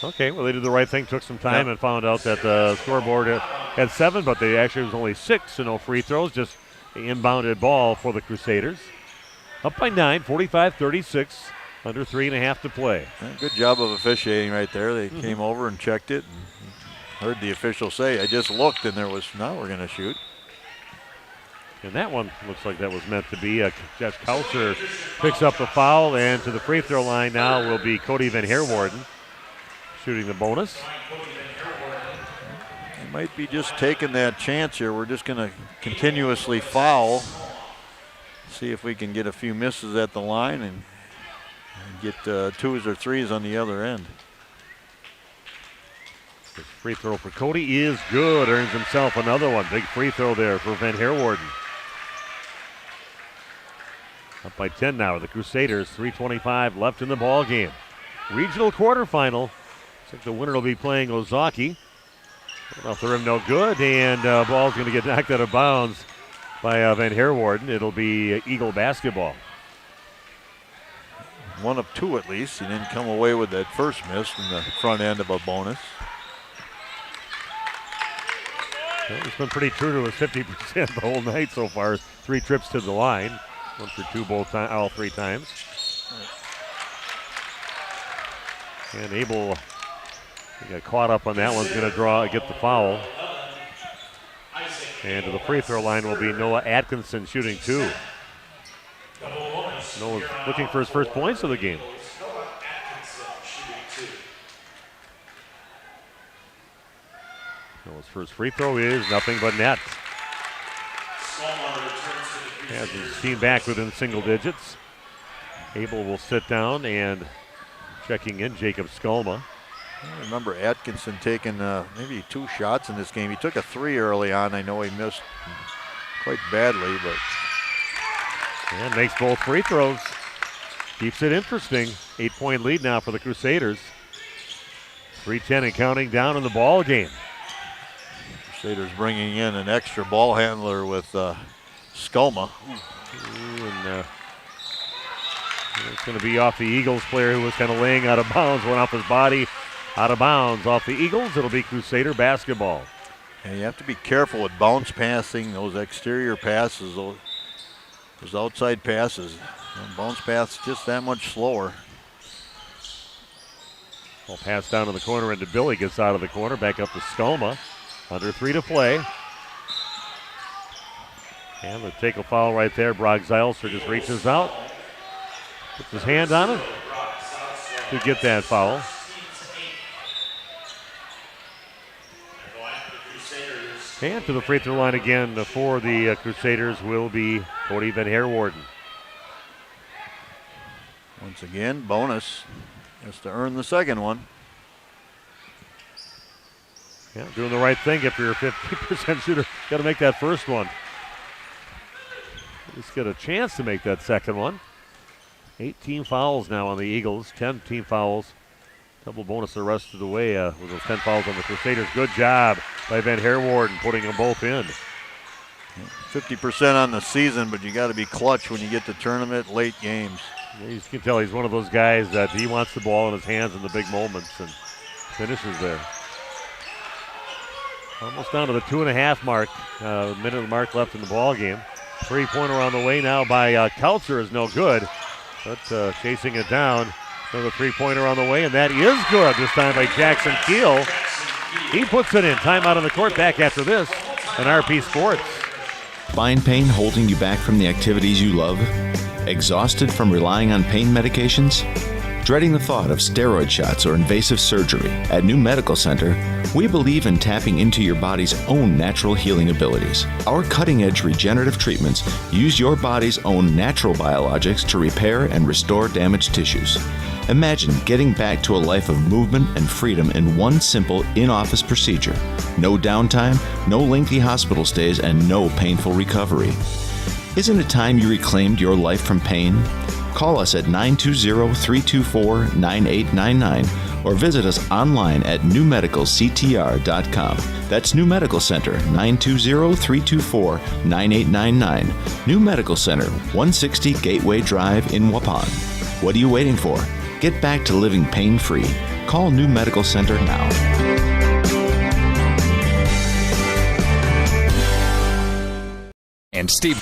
Okay, well, they did the right thing, took some time and found out that the scoreboard had 7, but they actually was only 6, so no free throws, just the inbounded ball for the Crusaders. Up by 9, 45-36, under 3.5 to play. Good job of officiating right there. They came over and checked it. And heard the official say, I just looked, and there was, now we're going to shoot. And that one looks like that was meant to be. Jeff Kautzer picks up the foul, and to the free throw line now will be Cody Van Harewarden shooting the bonus. They might be just taking that chance here. We're just going to continuously foul. See if we can get a few misses at the line and get 2s or 3s on the other end. The free throw for Cody is good. Earns himself another one. Big free throw there for Van Harewarden. Up by 10 now. The Crusaders, 3:25 left in the ball game. Regional quarterfinal. Looks like the winner will be playing Ozaki. Off the rim, no good, and ball's going to get knocked out of bounds by Van Herwarden. It'll be Eagle basketball. One of two at least. He didn't come away with that first miss from the front end of a bonus. Well, he's been pretty true to his 50% the whole night so far. 3 trips to the line. 1 for 2 all 3 times. And Abel got caught up on that one's going to get the foul. And to the free throw line will be Noah Atkinson shooting 2. Noah's looking for his first points of the game. Noah's first free throw is nothing but net. Has his team back within single digits. Abel will sit down, and checking in, Jacob Skolma. I remember Atkinson taking maybe 2 shots in this game. He took a 3 early on. I know he missed quite badly, but. And makes both free throws. Keeps it interesting. 8-point lead now for the Crusaders. 3:10 and counting down in the ball game. Crusaders bringing in an extra ball handler with Skolma. It's going to be off the Eagles player who was kind of laying out of bounds, went off his body, out of bounds. Off the Eagles, it'll be Crusader basketball. And you have to be careful with bounce passing, those exterior passes, those outside passes. Bounce pass just that much slower. Ball pass down in the corner into Billy, gets out of the corner, back up to Skolma. Under 3 to play. And the take a foul right there. Brock Zeilster just reaches out, puts his hand on it to get that foul. And to the free throw line again for the Crusaders will be Cody Van Herwarden. Once again, bonus has to earn the second one. Yeah, doing the right thing if you're a 50% shooter. Got to make that first one. At least get a chance to make that second one. 18 fouls now on the Eagles, 10 team fouls. Double bonus the rest of the way with those 10 fouls on the Crusaders. Good job by Van Herwarden putting them both in. 50% on the season, but you got to be clutch when you get to tournament late games. You can tell he's one of those guys that he wants the ball in his hands in the big moments and finishes there. Almost down to the 2.5 mark. Minute mark left in the ball game. 3-pointer on the way now by Kautzer is no good. But chasing it down. Another 3-pointer on the way, and that is good. This time by Jackson Keel. He puts it in. Timeout on the court. Back after this on RP Sports. Spine pain holding you back from the activities you love? Exhausted from relying on pain medications? Dreading the thought of steroid shots or invasive surgery? At New Medical Center, we believe in tapping into your body's own natural healing abilities. Our cutting-edge regenerative treatments use your body's own natural biologics to repair and restore damaged tissues. Imagine getting back to a life of movement and freedom in one simple in-office procedure. No downtime, no lengthy hospital stays, and no painful recovery. Isn't it time you reclaimed your life from pain? Call us at 920-324-9899 or visit us online at newmedicalctr.com. That's New Medical Center, 920-324-9899. New Medical Center, 160 Gateway Drive in Waupun. What are you waiting for? Get back to living pain-free. Call New Medical Center now. And Steve.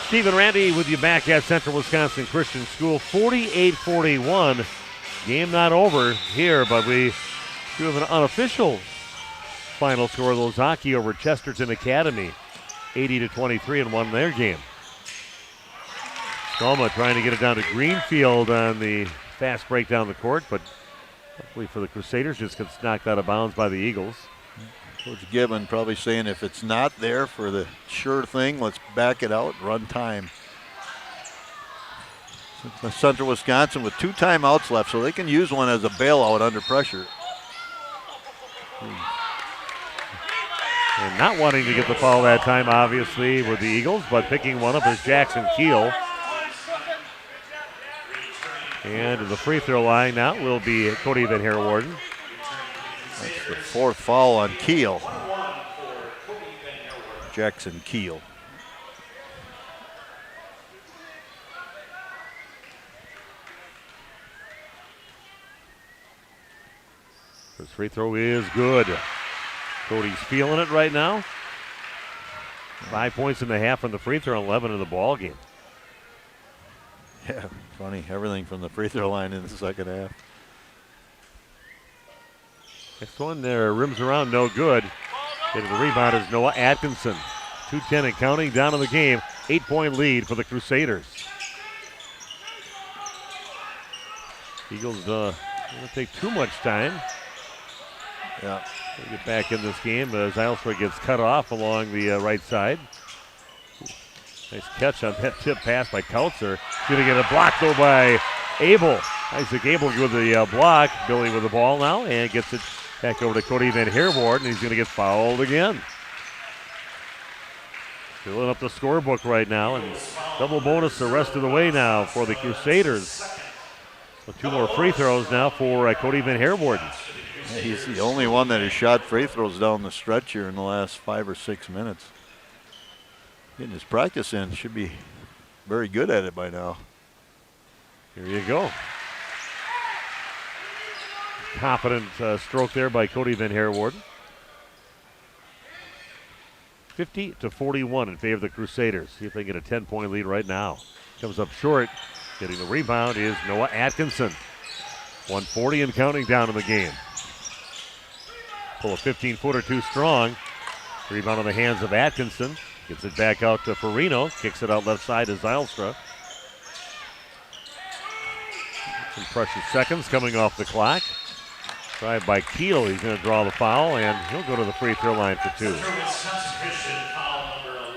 Steve and Randy with you back at Central Wisconsin Christian School. 48-41. Game not over here, but we do have an unofficial final score. Lozaki over Chesterton Academy. 80-23 and won their game. Skolma trying to get it down to Greenfield on the fast break down the court, but luckily for the Crusaders, just gets knocked out of bounds by the Eagles. Coach Gibbon probably saying if it's not there for the sure thing, let's back it out, run time. Central Wisconsin with 2 timeouts left, so they can use one as a bailout under pressure. And not wanting to get the foul that time, obviously, with the Eagles, but picking one up is Jackson Keel. And to the free throw line now will be Cody Van Herwarden. That's the fourth foul on Keel. Jackson Keel. His free throw is good. Cody's feeling it right now. 5 points in the half from the free throw, 11 in the ball game. Yeah, funny. Everything from the free throw line in the second half. Next one there, rims around, no good. Getting the rebound is Noah Atkinson. 2:10 and counting, down in the game. 8-point lead for the Crusaders. Eagles don't take too much time. Yeah. They get back in this game as Zylstra gets cut off along the right side. Nice catch on that tip pass by Kautzer. Going to get a block though by Abel. Isaac Abel with the block. Billy with the ball now and gets it back over to Cody Van Herwarden, and he's going to get fouled again. Filling up the scorebook right now, and double bonus the rest of the way now for the Crusaders. So 2 more free throws now for Cody Van Herwarden. Yeah, he's the only one that has shot free throws down the stretch here in the last 5 or 6 minutes. Getting his practice in, should be very good at it by now. Here you go. Confident stroke there by Cody Van Herwarden. 50-41 in favor of the Crusaders. See if they get a 10-point lead right now. Comes up short. Getting the rebound is Noah Atkinson. 140 and counting down in the game. Pull a 15-footer too strong. Rebound on the hands of Atkinson. Gets it back out to Farino. Kicks it out left side to Zylstra. Some precious seconds coming off the clock. Drive by Keel. He's going to draw the foul, and he'll go to the free throw line for 2. Foul number 11,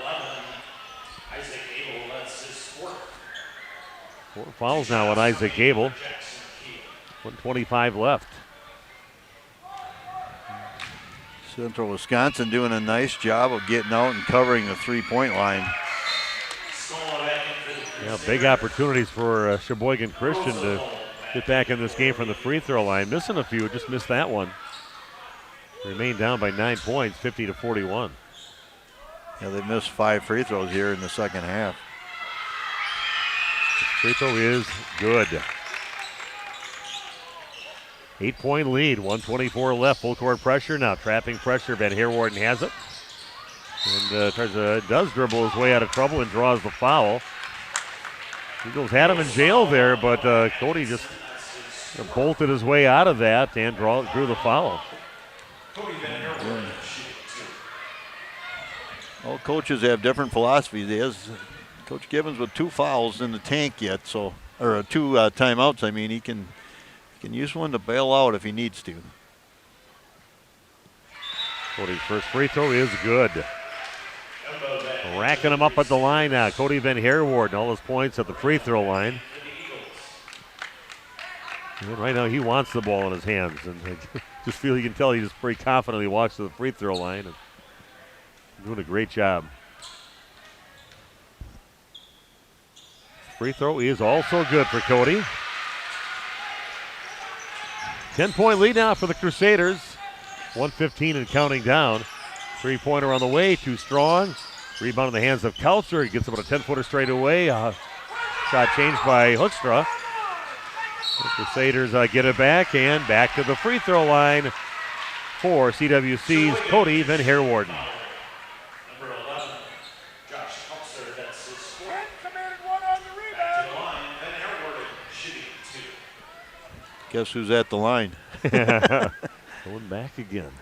Isaac Abel. That's his 4th. 4 fouls now on Isaac Abel. 1:25 left. Central Wisconsin doing a nice job of getting out and covering the three-point line. Yeah, big opportunities for Sheboygan Christian to get back in this game from the free throw line. Missing a few, just missed that one. Remain down by 9 points, 50-41. Yeah, they missed 5 free throws here in the second half. Free throw is good. 8-point lead, 1:24 left. Full court pressure now. Trapping pressure. Van Herwarden has it. And does dribble his way out of trouble and draws the foul. Eagles had him in jail there, but Cody just bolted his way out of that and drew the foul. All coaches have different philosophies. Coach Gibbons with 2 fouls in the tank yet, or 2 timeouts. I mean, he can use one to bail out if he needs to. Cody's first free throw is good. Racking him up at the line now. Cody Van Herwarden, all his points at the free throw line. And right now he wants the ball in his hands, and you can tell he just pretty confidently walks to the free throw line and doing a great job. Free throw is also good for Cody. 10-point lead now for the Crusaders. 1:15 and counting down. 3-pointer on the way, too strong. Rebound in the hands of Kautzer. He gets about a 10-footer straight away. Shot changed by Hoekstra. The Crusaders get it back and back to the free throw line for CWC's Cody Van Herwarden. Number 11, Josh Kautzer. That's his 4th. Committed 1 on the rebound. Back to the line, Van Herwarden shooting 2. Guess who's at the line? Going back again.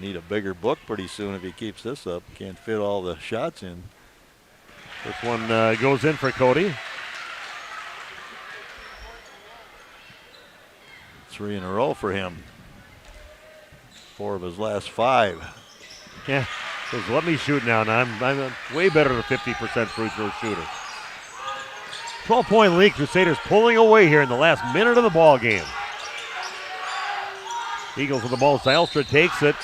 Need a bigger book pretty soon if he keeps this up. Can't fit all the shots in. This one goes in for Cody. 3 in a row for him. 4 of his last 5. Yeah, says, let me shoot now. I'm way better than a 50% free throw shooter. 12-point lead. Crusaders pulling away here in the last minute of the ball game. Eagles with the ball. Zylstra takes it.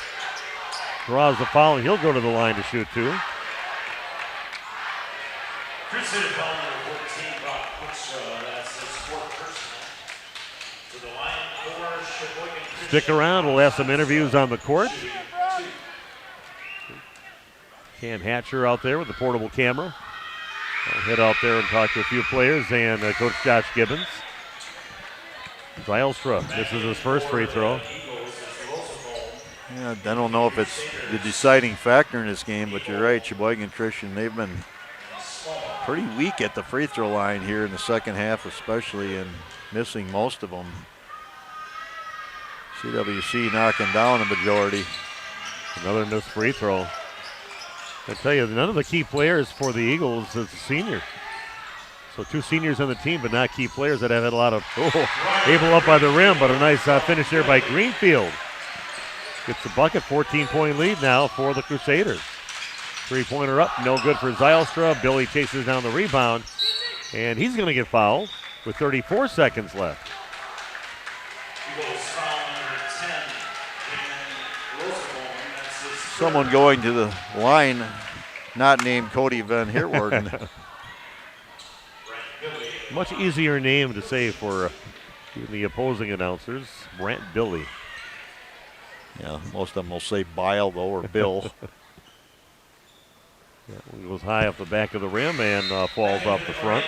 draws the foul, and he'll go to the line to shoot two. Crusader foul number 14, Brock Hoekstra. That's his fourth personal. To the line for Sheboygan Christian. Stick around. We'll have some interviews on the court. Cam Hatcher out there with the portable camera. I'll head out there and talk to a few players and Coach Josh Gibbons. Zylstra, this is his first free throw. Yeah, I don't know if it's the deciding factor in this game, but you're right, Sheboygan Christian, they've been pretty weak at the free throw line here in the second half especially, and missing most of them. CWC knocking down a majority. Another missed free throw. I tell you, none of the key players for the Eagles is a senior. So two seniors on the team, but not key players that have had a lot of, able up by the rim, but a nice finish there by Greenfield. Gets the bucket, 14-point lead now for the Crusaders. Three-pointer up, no good for Zylstra. Billy chases down the rebound, and he's going to get fouled with 34 seconds left. Someone going to the line, not named Cody Van Heerwaarden. Much easier name to say for the opposing announcers, Brant Billy. Yeah, most of them will say Bile, though, or Bill. That one goes high off the back of the rim and falls off the front.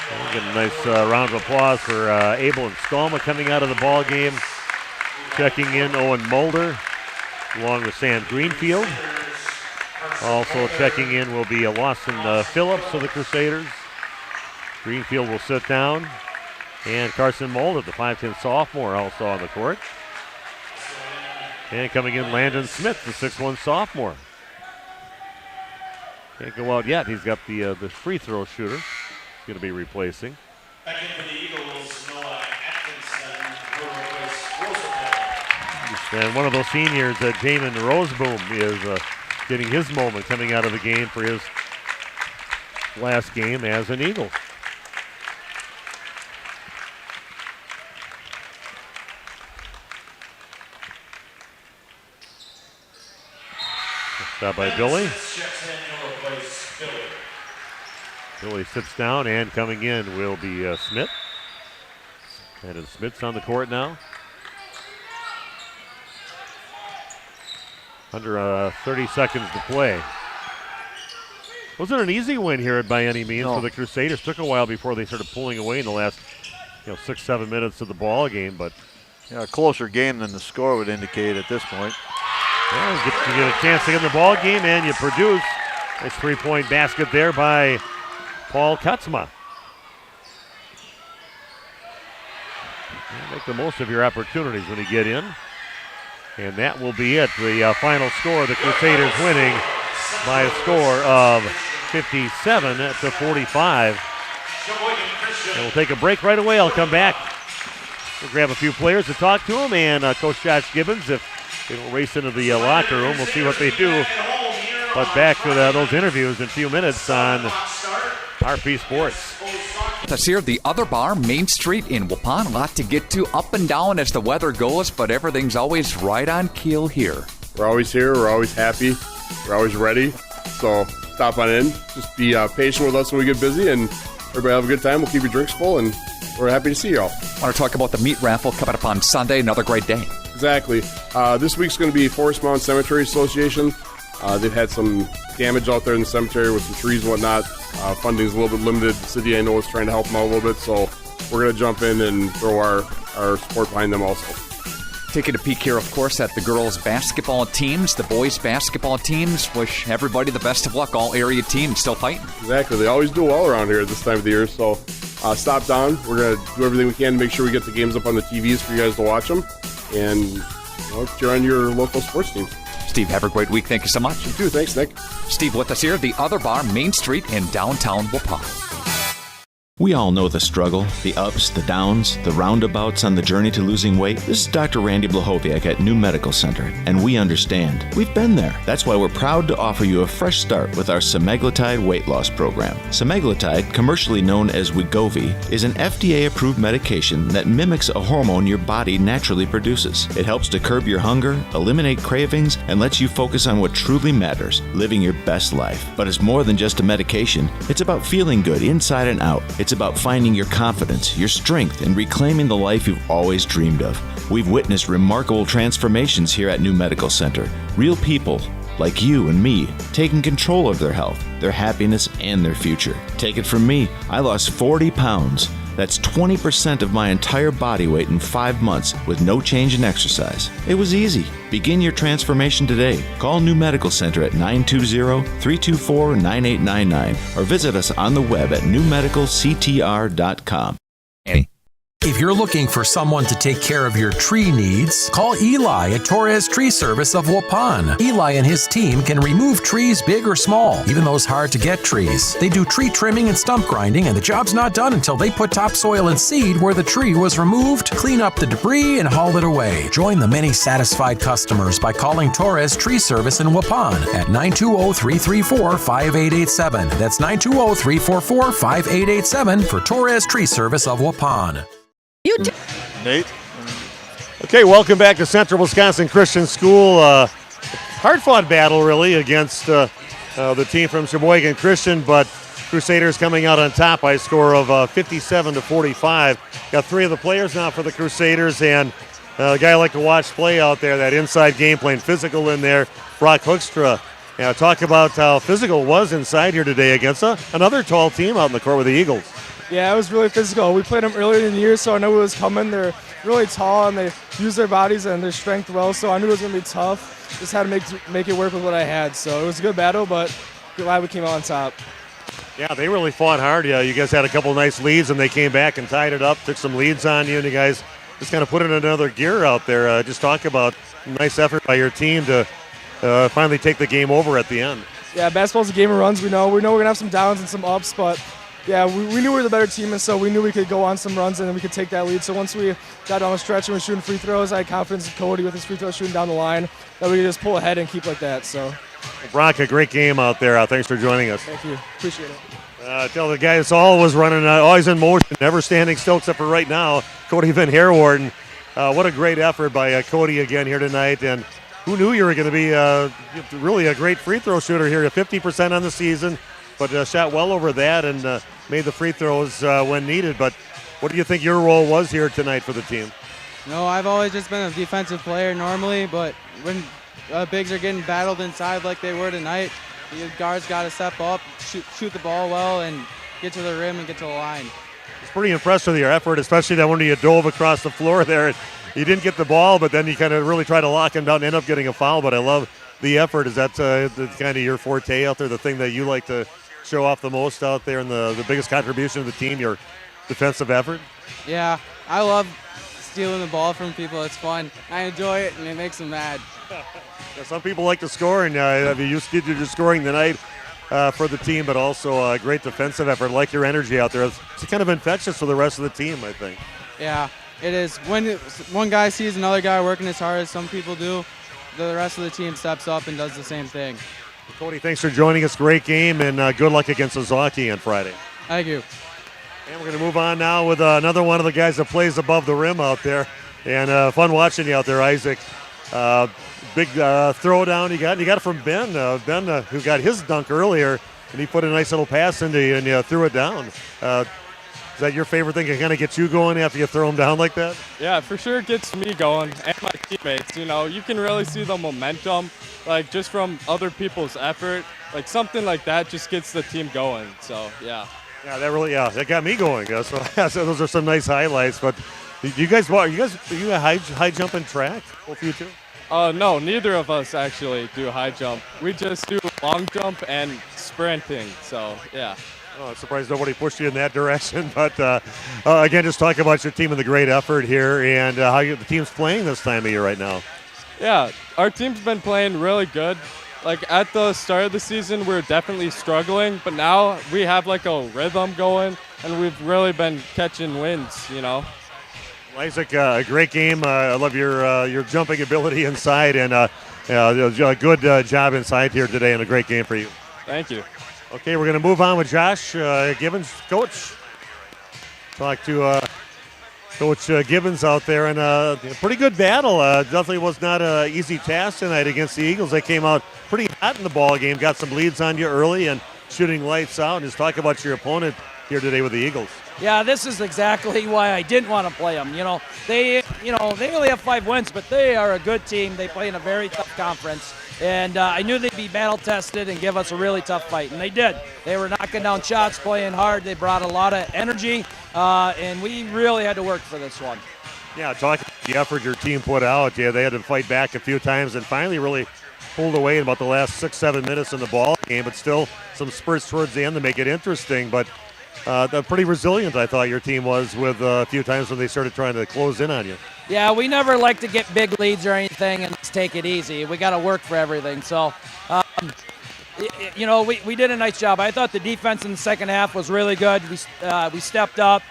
We'll get a nice round of applause for Abel and Stallma coming out of the ball game. Checking in Owen Mulder along with Sam Greenfield. Also checking in will be Lawson Phillips of the Crusaders. Greenfield will sit down. And Carson Mulder, the 5'10 sophomore, also on the court. And coming in, Landon Smith, the 6'1 sophomore. Can't go out yet. He's got the free throw shooter. He's going to be replacing. Back in for the Eagles, Noah Atkinson, who replaced Roosevelt. And one of those seniors, Jamin Roseboom, is getting his moment coming out of the game for his last game as an Eagle. Stop by Billy. Billy sits down, and coming in will be Smith. And Smith's on the court now. Under 30 seconds to play. Wasn't an easy win here by any means for the Crusaders. Took a while before they started pulling away in the last 6-7 minutes of the ball game, but a closer game than the score would indicate at this point. Well, you get a chance to get in the ball game, and you produce. Nice three-point basket there by Paul Kutzma. Make the most of your opportunities when you get in. And that will be it. The final score, the Crusaders winning by a score of 57-45. And we'll take a break right away. I'll come back. We'll grab a few players to talk to them, and Coach Josh Gibbons, if they will race into the locker room, we'll see what they do. But back with those interviews in a few minutes on RP Sports. Us here, the other bar, Main Street in Waupun. A lot to get to, up and down as the weather goes, but everything's always right on keel here. We're always here. We're always happy. We're always ready. So stop on in. Just be patient with us when we get busy, and everybody have a good time. We'll keep your drinks full, and we're happy to see you all. I want to talk about the meat raffle coming up on Sunday. Another great day. Exactly. This week's going to be Forest Mountain Cemetery Association. They've had some damage out there in the cemetery with some trees and whatnot. Funding's a little bit limited. The city, I know, is trying to help them out a little bit, so we're going to jump in and throw our support behind them also. Taking a peek here, of course, at the girls' basketball teams, the boys' basketball teams. Wish everybody the best of luck. All area teams still fighting. Exactly. They always do well around here at this time of the year, so stop down. We're going to do everything we can to make sure we get the games up on the TVs for you guys to watch them, and cheer on your local sports teams. Steve, have a great week. Thank you so much. You too. Thanks, Nick. Steve with us here, the other bar, Main Street in downtown Waupun. We all know the struggle, the ups, the downs, the roundabouts on the journey to losing weight. This is Dr. Randy Blahoviak at New Medical Center, and we understand. We've been there. That's why we're proud to offer you a fresh start with our semaglutide weight loss program. Semaglutide, commercially known as Wegovy, is an FDA-approved medication that mimics a hormone your body naturally produces. It helps to curb your hunger, eliminate cravings, and lets you focus on what truly matters, living your best life. But it's more than just a medication. It's about feeling good inside and out. It's about finding your confidence, your strength, and reclaiming the life you've always dreamed of. We've witnessed remarkable transformations here at New Medical Center. Real people, like you and me, taking control of their health, their happiness, and their future. Take it from me, I lost 40 pounds. That's 20% of my entire body weight in 5 months with no change in exercise. It was easy. Begin your transformation today. Call New Medical Center at 920-324-9899 or visit us on the web at newmedicalctr.com. If you're looking for someone to take care of your tree needs, call Eli at Torres Tree Service of Waupun. Eli and his team can remove trees big or small, even those hard-to-get trees. They do tree trimming and stump grinding, and the job's not done until they put topsoil and seed where the tree was removed, clean up the debris, and haul it away. Join the many satisfied customers by calling Torres Tree Service in Waupun at 920-334-5887. That's 920-344-5887 for Torres Tree Service of Waupun. Nate? Okay, welcome back to Central Wisconsin Christian School. Hard-fought battle, really, against the team from Sheboygan Christian, but Crusaders coming out on top by a score of 57-45. Got 3 of the players now for the Crusaders, and a guy I like to watch play out there, that inside game playing physical in there, Brock Hookstra. Talk about how physical it was inside here today against another tall team out in the court with the Eagles. Yeah, it was really physical. We played them earlier in the year, so I knew it was coming. They're really tall, and they use their bodies and their strength well, so I knew it was going to be tough. Just had to make it work with what I had. So it was a good battle, but glad we came out on top. Yeah, they really fought hard. Yeah, you guys had a couple nice leads, and they came back and tied it up, took some leads on you, and you guys just kind of put it in another gear out there. Just talk about a nice effort by your team to finally take the game over at the end. Yeah, basketball's a game of runs. We know we're going to have some downs and some ups, but yeah, we knew we were the better team, and so we knew we could go on some runs and then we could take that lead. So once we got down the stretch and we were shooting free throws, I had confidence in Cody with his free throws shooting down the line that we could just pull ahead and keep like that. So, Brock, a great game out there. Thanks for joining us. Thank you. Appreciate it. Tell the guys all was running, always in motion, never standing still except for right now. Cody Van Herwarden. What a great effort by Cody again here tonight. And who knew you were going to be really a great free throw shooter here, 50% on the season, but shot well over that and made the free throws when needed. But what do you think your role was here tonight for the team? No, I've always just been a defensive player normally, but when bigs are getting battled inside like they were tonight, the guards got to step up, shoot the ball well, and get to the rim and get to the line. It's pretty impressed with your effort, especially that when you dove across the floor there. You didn't get the ball, but then you kind of really try to lock him down and end up getting a foul. But I love the effort. Is that kind of your forte out there, the thing that you like to show off the most out there, and the biggest contribution to the team, your defensive effort? Yeah, I love stealing the ball from people. It's fun. I enjoy it, and it makes them mad. Yeah, some people like to score, and you did your scoring tonight for the team, but also a great defensive effort. I like your energy out there. It's kind of infectious for the rest of the team, I think. Yeah, it is. When one guy sees another guy working as hard as some people do, the rest of the team steps up and does the same thing. Cody, thanks for joining us. Great game, and good luck against Ozaki on Friday. Thank you. And we're going to move on now with another one of the guys that plays above the rim out there. And fun watching you out there, Isaac. Big throwdown you got it from Ben. Ben, who got his dunk earlier, and he put a nice little pass into you and threw it down. Is that your favorite thing to kind of get you going after you throw them down like that? Yeah, for sure it gets me going and my teammates. You know, you can really see the momentum, like just from other people's effort. Like something like that just gets the team going. So, yeah. Yeah, that got me going. So those are some nice highlights. But you guys a high jump and track? Both of you two? No, neither of us actually do high jump. We just do long jump and sprinting. So, yeah. Oh, I'm surprised nobody pushed you in that direction. But, again, just talk about your team and the great effort here and how the team's playing this time of year right now. Yeah, our team's been playing really good. like at the start of the season, we were definitely struggling, but now we have like a rhythm going, and we've really been catching wins, you know. Isaac, a great game. I love your jumping ability inside, and a good job inside here today, and a great game for you. Thank you. Okay, we're going to move on with Josh Gibbons, coach. Talk to Coach Gibbons out there, and a pretty good battle. Definitely was not an easy task tonight against the Eagles. They came out pretty hot in the ball game, got some leads on you early, and shooting lights out. Just talk about your opponent here today with the Eagles. Yeah, this is exactly why I didn't want to play them. They only have 5 wins, but they are a good team. They play in a very tough conference, and I knew they'd be battle tested and give us a really tough fight, and they did. They were knocking down shots, playing hard. They brought a lot of energy, and we really had to work for this one. Yeah, talking about the effort your team put out. Yeah, they had to fight back a few times and finally really pulled away in about the last 6-7 minutes in the ball game, but still some spurts towards the end to make it interesting. But pretty resilient, I thought your team was, with a few times when they started trying to close in on you. Yeah, we never like to get big leads or anything and just take it easy. We got to work for everything. So, we did a nice job. I thought the defense in the second half was really good. We stepped up,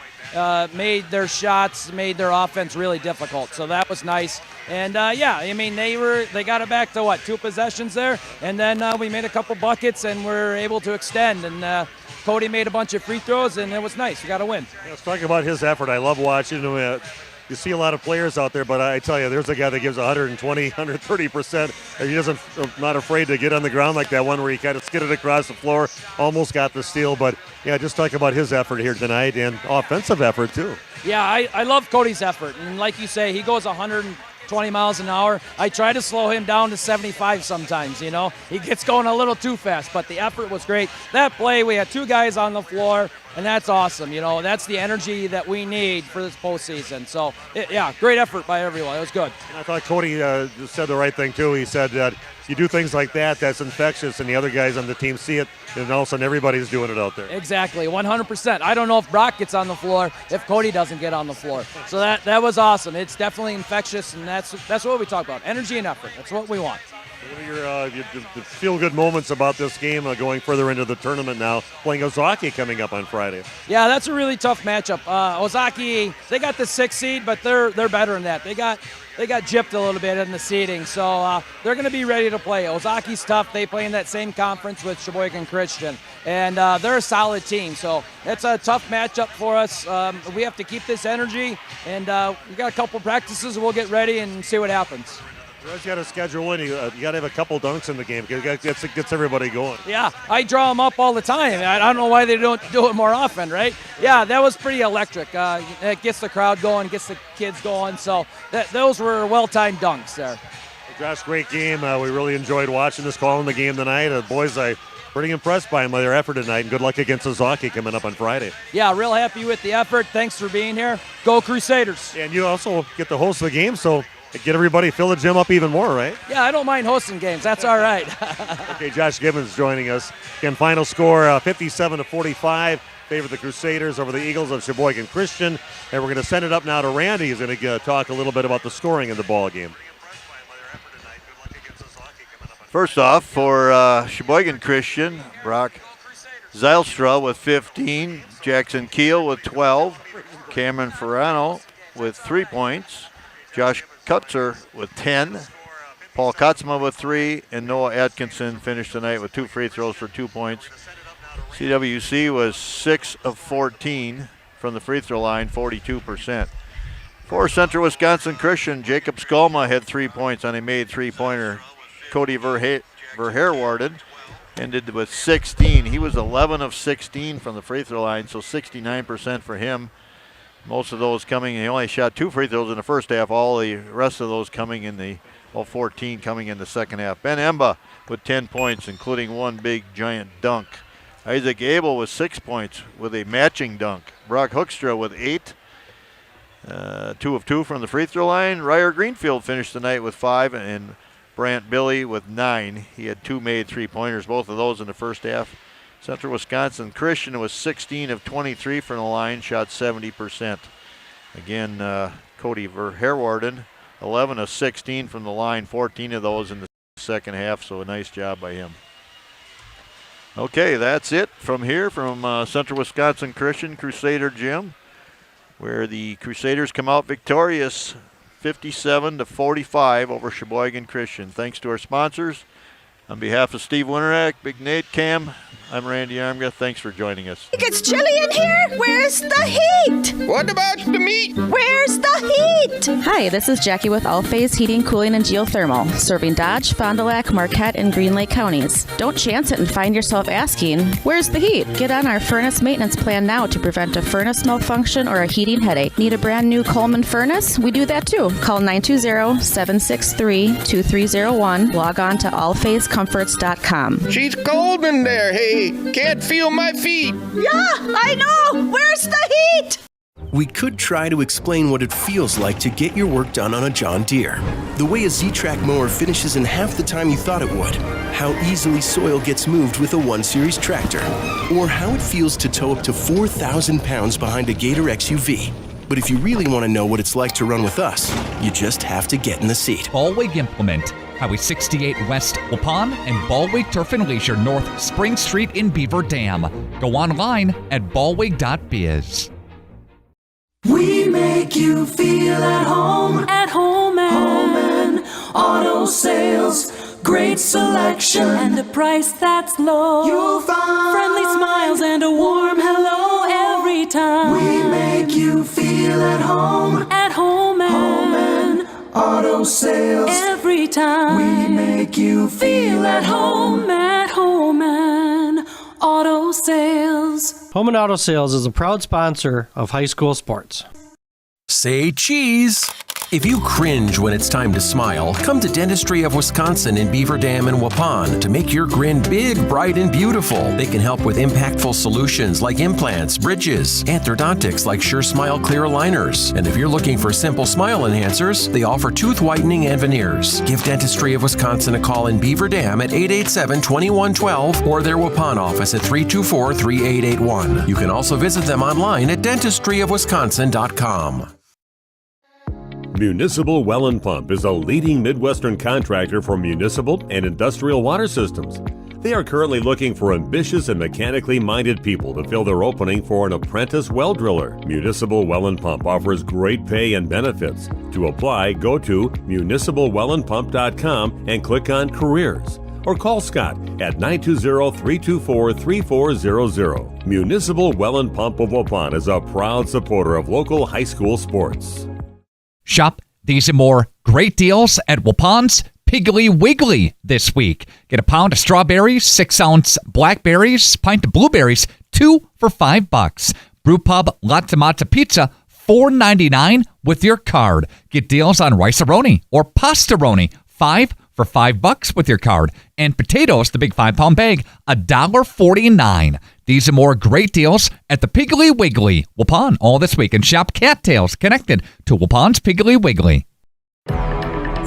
made their shots, made their offense really difficult. So that was nice. And they got it back to 2 possessions there, and then we made a couple buckets and were able to extend. And Cody made a bunch of free throws, and it was nice. We got a win. Let's talk about his effort. I love watching him. You see a lot of players out there, but I tell you, there's a guy that gives 120, 130%. He doesn't, not afraid to get on the ground like that one where he kind of skidded across the floor, almost got the steal. But, yeah, just talk about his effort here tonight and offensive effort, too. Yeah, I love Cody's effort. And like you say, he goes 120 miles an hour. I try to slow him down to 75 sometimes, He gets going a little too fast, but the effort was great. That play, we had 2 guys on the floor, and that's awesome. That's the energy that we need for this postseason. So, great effort by everyone. It was good. And I thought Cody said the right thing, too. He said that you do things like that, that's infectious, and the other guys on the team see it, and all of a sudden everybody's doing it out there. Exactly, 100%. I don't know if Brock gets on the floor if Cody doesn't get on the floor. So that was awesome. It's definitely infectious, and that's what we talk about, energy and effort. That's what we want. What are your feel-good moments about this game going further into the tournament now, playing Ozaki coming up on Friday? Yeah, that's a really tough matchup. Ozaki, they got the 6th seed, but they're better than that. They got gypped a little bit in the seeding, so they're going to be ready to play. Ozaki's tough. They play in that same conference with Sheboygan Christian, and they're a solid team. So it's a tough matchup for us. We have to keep this energy, and we got a couple practices. We'll get ready and see what happens. You got to schedule in. You got to have a couple dunks in the game. It gets everybody going. Yeah, I draw them up all the time. I don't know why they don't do it more often, right? Yeah, that was pretty electric. It gets the crowd going, gets the kids going. So those were well-timed dunks there. Josh, great game. We really enjoyed watching this, calling the game tonight. Boys, I'm pretty impressed by them with their effort tonight, and good luck against Ozaki coming up on Friday. Yeah, real happy with the effort. Thanks for being here. Go Crusaders. And you also get to host the game, so get everybody, fill the gym up even more, right? Yeah, I don't mind hosting games. That's all right. Okay, Josh Gibbons joining us. Again, final score 57-45. Favor the Crusaders over the Eagles of Sheboygan Christian. And we're going to send it up now to Randy. He's going to talk a little bit about the scoring in the ball game. First off, for Sheboygan Christian, Brock Zylstra with 15, Jackson Keel with 12, Cameron Ferrano with 3 points, Josh Kutzer with 10, Paul Kotzma with 3, and Noah Atkinson finished tonight with 2 free throws for 2 points. CWC was 6 of 14 from the free throw line, 42%. For Central Wisconsin Christian, Jacob Skolma had 3 points on a made three-pointer. Cody Verherwarden ended with 16. He was 11 of 16 from the free throw line, so 69% for him. Most of those coming, he only shot 2 free throws in the first half. All the rest of those coming in 14 coming in the second half. Ben Emba with 10 points, including 1 big giant dunk. Isaac Abel with 6 points with a matching dunk. Brock Hoekstra with 8. 2 of 2 from the free throw line. Ryer Greenfield finished the night with 5, and Brant Billy with 9. He had 2 made three-pointers, both of those in the first half. Central Wisconsin Christian was 16 of 23 from the line, shot 70%. Again, Cody Verherwarden, 11 of 16 from the line, 14 of those in the second half, so a nice job by him. Okay, that's it from here from Central Wisconsin Christian Crusader Gym, where the Crusaders come out victorious 57-45 over Sheboygan Christian. Thanks to our sponsors. On behalf of Steve Winterak, Big Nate, Cam, I'm Randy Armga. Thanks for joining us. It gets chilly in here. Where's the heat? What about the meat? Where's the heat? Hi, this is Jackie with All Phase Heating, Cooling, and Geothermal, serving Dodge, Fond du Lac, Marquette, and Green Lake counties. Don't chance it and find yourself asking, where's the heat? Get on our furnace maintenance plan now to prevent a furnace malfunction or a heating headache. Need a brand new Coleman furnace? We do that too. Call 920-763-2301. Log on to allphasecomforts.com. She's cold in there, hey. Can't feel my feet. Yeah, I know. Where's the heat? We could try to explain what it feels like to get your work done on a John Deere. The way a Z-Track mower finishes in half the time you thought it would. How easily soil gets moved with a 1 Series tractor. Or how it feels to tow up to 4,000 pounds behind a Gator XUV. But if you really want to know what it's like to run with us, you just have to get in the seat. Ballweg Implement, Highway 68 West Waupun, and Ballweg Turf and Leisure North Spring Street in Beaver Dam. Go online at ballweg.biz. We make you feel at home and auto sales. Great selection and a price that's low. You'll find friendly smiles and a warm hello every time. We make you feel at home and auto sales. Every time we make you feel at home and auto sales. Home and Auto Sales is a proud sponsor of high school sports. Say cheese. If you cringe when it's time to smile, come to Dentistry of Wisconsin in Beaver Dam and Waupun to make your grin big, bright, and beautiful. They can help with impactful solutions like implants, bridges, orthodontics like Sure Smile clear aligners. And if you're looking for simple smile enhancers, they offer tooth whitening and veneers. Give Dentistry of Wisconsin a call in Beaver Dam at 887-2112 or their Waupun office at 324-3881. You can also visit them online at dentistryofwisconsin.com. Municipal Well and Pump is a leading Midwestern contractor for municipal and industrial water systems. They are currently looking for ambitious and mechanically minded people to fill their opening for an apprentice well driller. Municipal Well and Pump offers great pay and benefits. To apply, go to municipalwellandpump.com and click on Careers. Or call Scott at 920-324-3400. Municipal Well and Pump of Waupun is a proud supporter of local high school sports. Shop these and more great deals at Waupun's Piggly Wiggly this week. Get a pound of strawberries, 6-ounce blackberries, pint of blueberries, 2 for $5. Brew Pub Latte Mata Pizza, $4.99 with your card. Get deals on rice-a-roni or pasta-roni, 5 for $5 with your card. And potatoes, the big 5-pound bag, $1.49. These are more great deals at the Piggly Wiggly, Waupun, all this week. And shop cattails connected to Waupun's Piggly Wiggly.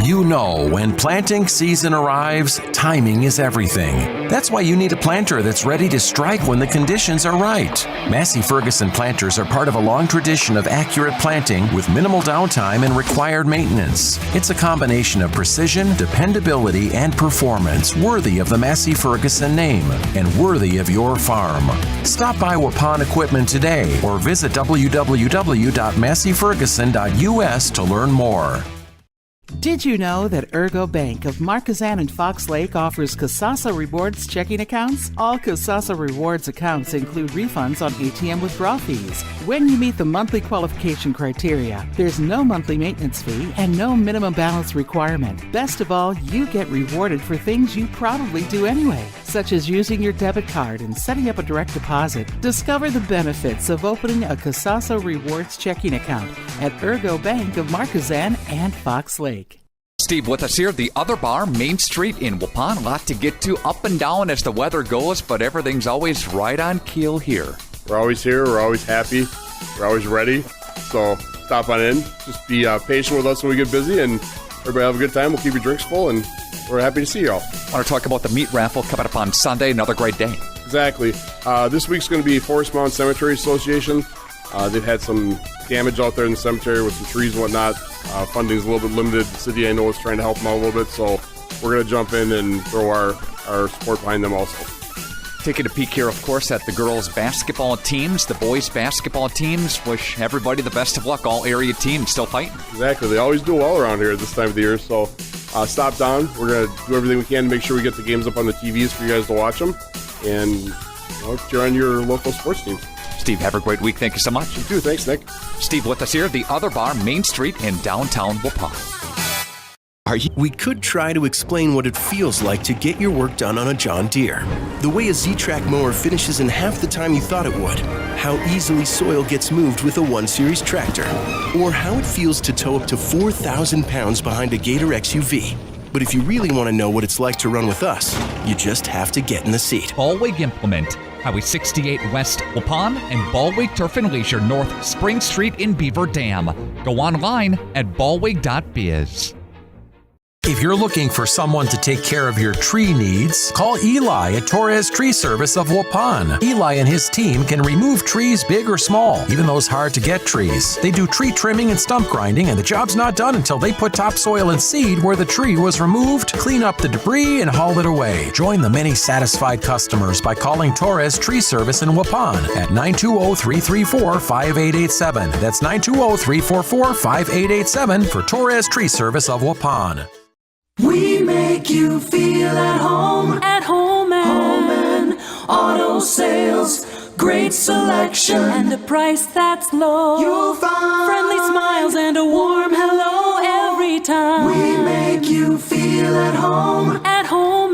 You know, when planting season arrives, timing is everything. That's why you need a planter that's ready to strike when the conditions are right. Massey Ferguson planters are part of a long tradition of accurate planting with minimal downtime and required maintenance. It's a combination of precision, dependability, and performance worthy of the Massey Ferguson name and worthy of your farm. Stop by Waupun Equipment today or visit www.masseyferguson.us to learn more. Did you know that Ergo Bank of Marquezan and Fox Lake offers Casasa Rewards checking accounts? All Casasa Rewards accounts include refunds on ATM withdrawal fees when you meet the monthly qualification criteria. There's no monthly maintenance fee and no minimum balance requirement. Best of all, you get rewarded for things you probably do anyway, such as using your debit card and setting up a direct deposit. Discover the benefits of opening a Casasa Rewards checking account at Ergo Bank of Marquezan and Fox Lake. Steve with us here, the other bar, Main Street in Waupun. A lot to get to, up and down as the weather goes, but everything's always right on keel here. We're always here. We're always happy. We're always ready. So stop on in. Just be patient with us when we get busy, and everybody have a good time. We'll keep your drinks full, and we're happy to see you all. I want to talk about the meat raffle coming up on Sunday. Another great day. Exactly. This week's going to be Forest Mountain Cemetery Association. They've had some damage out there in the cemetery with some trees and whatnot. Funding's a little bit limited. The city, I know, is trying to help them out a little bit. So we're going to jump in and throw our support behind them also. Taking a peek here, of course, at the girls' basketball teams. The boys' basketball teams wish everybody the best of luck. All area teams still fighting. Exactly. They always do well around here at this time of the year. So stop down. We're going to do everything we can to make sure we get the games up on the TVs for you guys to watch them. And cheer on your local sports teams. Steve, have a great week. Thank you so much. You too. Thanks, Nick. Steve with us here at the Other Bar, Main Street in downtown Waupun. We could try to explain what it feels like to get your work done on a John Deere. The way a Z-Track mower finishes in half the time you thought it would. How easily soil gets moved with a 1 Series tractor. Or how it feels to tow up to 4,000 pounds behind a Gator XUV. But if you really want to know what it's like to run with us, you just have to get in the seat. Ballweg Implement, Highway 68 West Waupun, and Ballweg Turf and Leisure North Spring Street in Beaver Dam. Go online at ballweg.biz. If you're looking for someone to take care of your tree needs, call Eli at Torres Tree Service of Waupun. Eli and his team can remove trees big or small, even those hard to get trees. They do tree trimming and stump grinding, and the job's not done until they put topsoil and seed where the tree was removed, clean up the debris, and haul it away. Join the many satisfied customers by calling Torres Tree Service in Waupun at 920-334-5887. That's 920-344-5887 for Torres Tree Service of Waupun. We make you feel at home and auto sales. Great selection and a price that's low. You'll find friendly smiles and a warm hello every time. We make you feel at home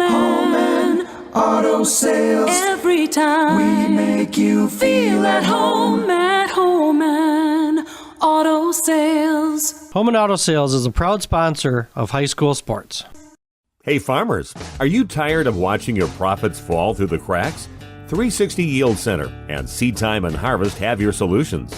and auto sales. Every time we make you feel at home and auto sales. Home and Auto Sales is a proud sponsor of high school sports. Hey farmers, are you tired of watching your profits fall through the cracks? 360 Yield Center and Seed Time and Harvest have your solutions.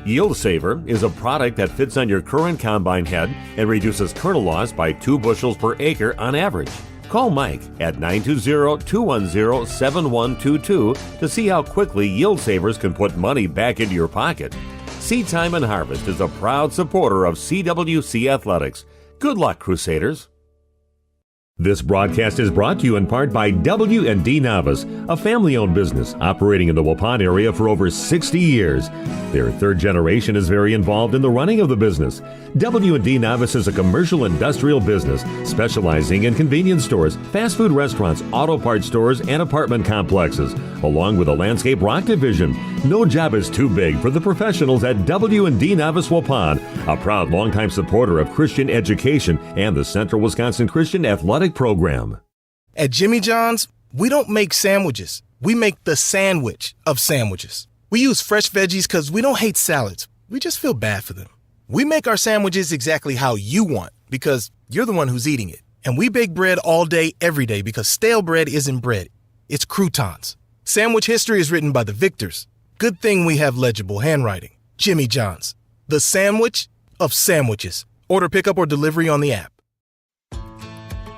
Yield Saver is a product that fits on your current combine head and reduces kernel loss by 2 bushels per acre on average. Call Mike at 920-210-7122 to see how quickly Yield Savers can put money back into your pocket. Seed Time and Harvest is a proud supporter of CWC Athletics. Good luck, Crusaders. This broadcast is brought to you in part by W&D Navas, a family-owned business operating in the Waupun area for over 60 years. Their third generation is very involved in the running of the business. W&D Navas is a commercial industrial business specializing in convenience stores, fast food restaurants, auto parts stores, and apartment complexes, along with a landscape rock division. No job is too big for the professionals at W&D Navas Waupun, a proud longtime supporter of Christian education and the Central Wisconsin Christian Athletic Program. At Jimmy John's, we don't make sandwiches. We make the sandwich of sandwiches. We use fresh veggies because we don't hate salads. We just feel bad for them. We make our sandwiches exactly how you want because you're the one who's eating it. And we bake bread all day, every day because stale bread isn't bread. It's croutons. Sandwich history is written by the victors. Good thing we have legible handwriting. Jimmy John's, the sandwich of sandwiches. Order pickup or delivery on the app.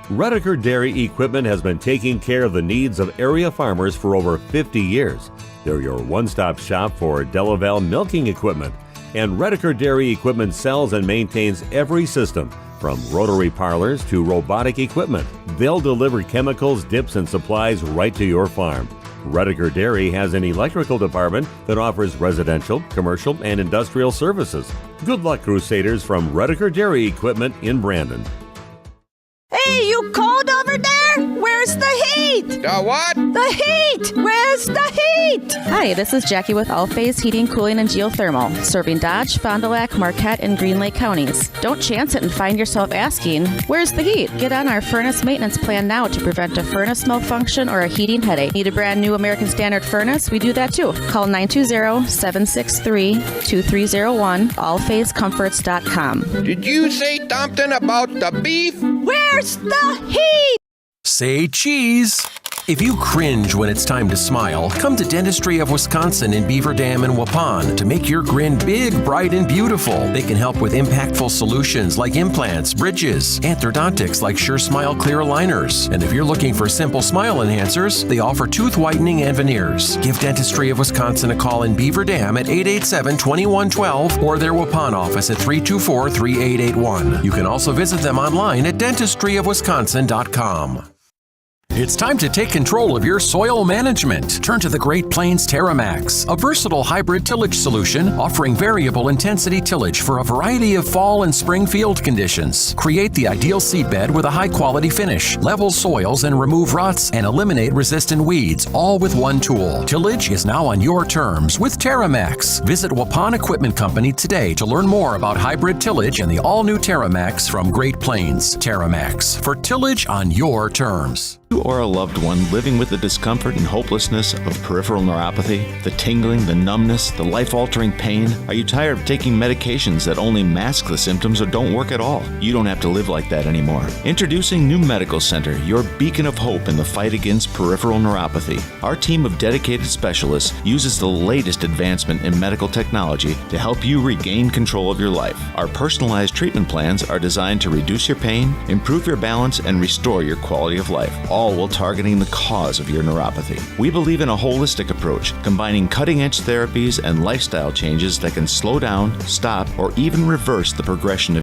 Redeker Dairy Equipment has been taking care of the needs of area farmers for over 50 years. They're your one-stop shop for Delaval milking equipment. And Redeker Dairy Equipment sells and maintains every system, from rotary parlors to robotic equipment. They'll deliver chemicals, dips, and supplies right to your farm. Redeker Dairy has an electrical department that offers residential, commercial, and industrial services. Good luck, Crusaders, from Redeker Dairy Equipment in Brandon. Hey, you cold over there? Where's the heat? The what? The heat! Where's the heat? Hi, this is Jackie with All Phase Heating, Cooling, and Geothermal, serving Dodge, Fond du Lac, Marquette, and Green Lake counties. Don't chance it and find yourself asking, where's the heat? Get on our furnace maintenance plan now to prevent a furnace malfunction or a heating headache. Need a brand new American Standard furnace? We do that too. Call 920-763-2301, allphasecomforts.com. Did you say something about the beef? Where's the heat? Say cheese. If you cringe when it's time to smile, come to Dentistry of Wisconsin in Beaver Dam and Waupun to make your grin big, bright, and beautiful. They can help with impactful solutions like implants, bridges, orthodontics like Sure Smile clear aligners. And if you're looking for simple smile enhancers, they offer tooth whitening and veneers. Give Dentistry of Wisconsin a call in Beaver Dam at 887-2112 or their Waupun office at 324-3881. You can also visit them online at dentistryofwisconsin.com. It's time to take control of your soil management. Turn to the Great Plains TerraMax, a versatile hybrid tillage solution offering variable intensity tillage for a variety of fall and spring field conditions. Create the ideal seedbed with a high-quality finish, level soils and remove ruts, and eliminate resistant weeds, all with one tool. Tillage is now on your terms with TerraMax. Visit Waupun Equipment Company today to learn more about hybrid tillage and the all-new TerraMax from Great Plains. TerraMax, for tillage on your terms. You or a loved one living with the discomfort and hopelessness of peripheral neuropathy, the tingling, the numbness, the life-altering pain? Are you tired of taking medications that only mask the symptoms or don't work at all? You don't have to live like that anymore. Introducing New Medical Center, your beacon of hope in the fight against peripheral neuropathy. Our team of dedicated specialists uses the latest advancement in medical technology to help you regain control of your life. Our personalized treatment plans are designed to reduce your pain, improve your balance, and restore your quality of life, all while targeting the cause of your neuropathy. We believe in a holistic approach, combining cutting-edge therapies and lifestyle changes that can slow down, stop, or even reverse the progression of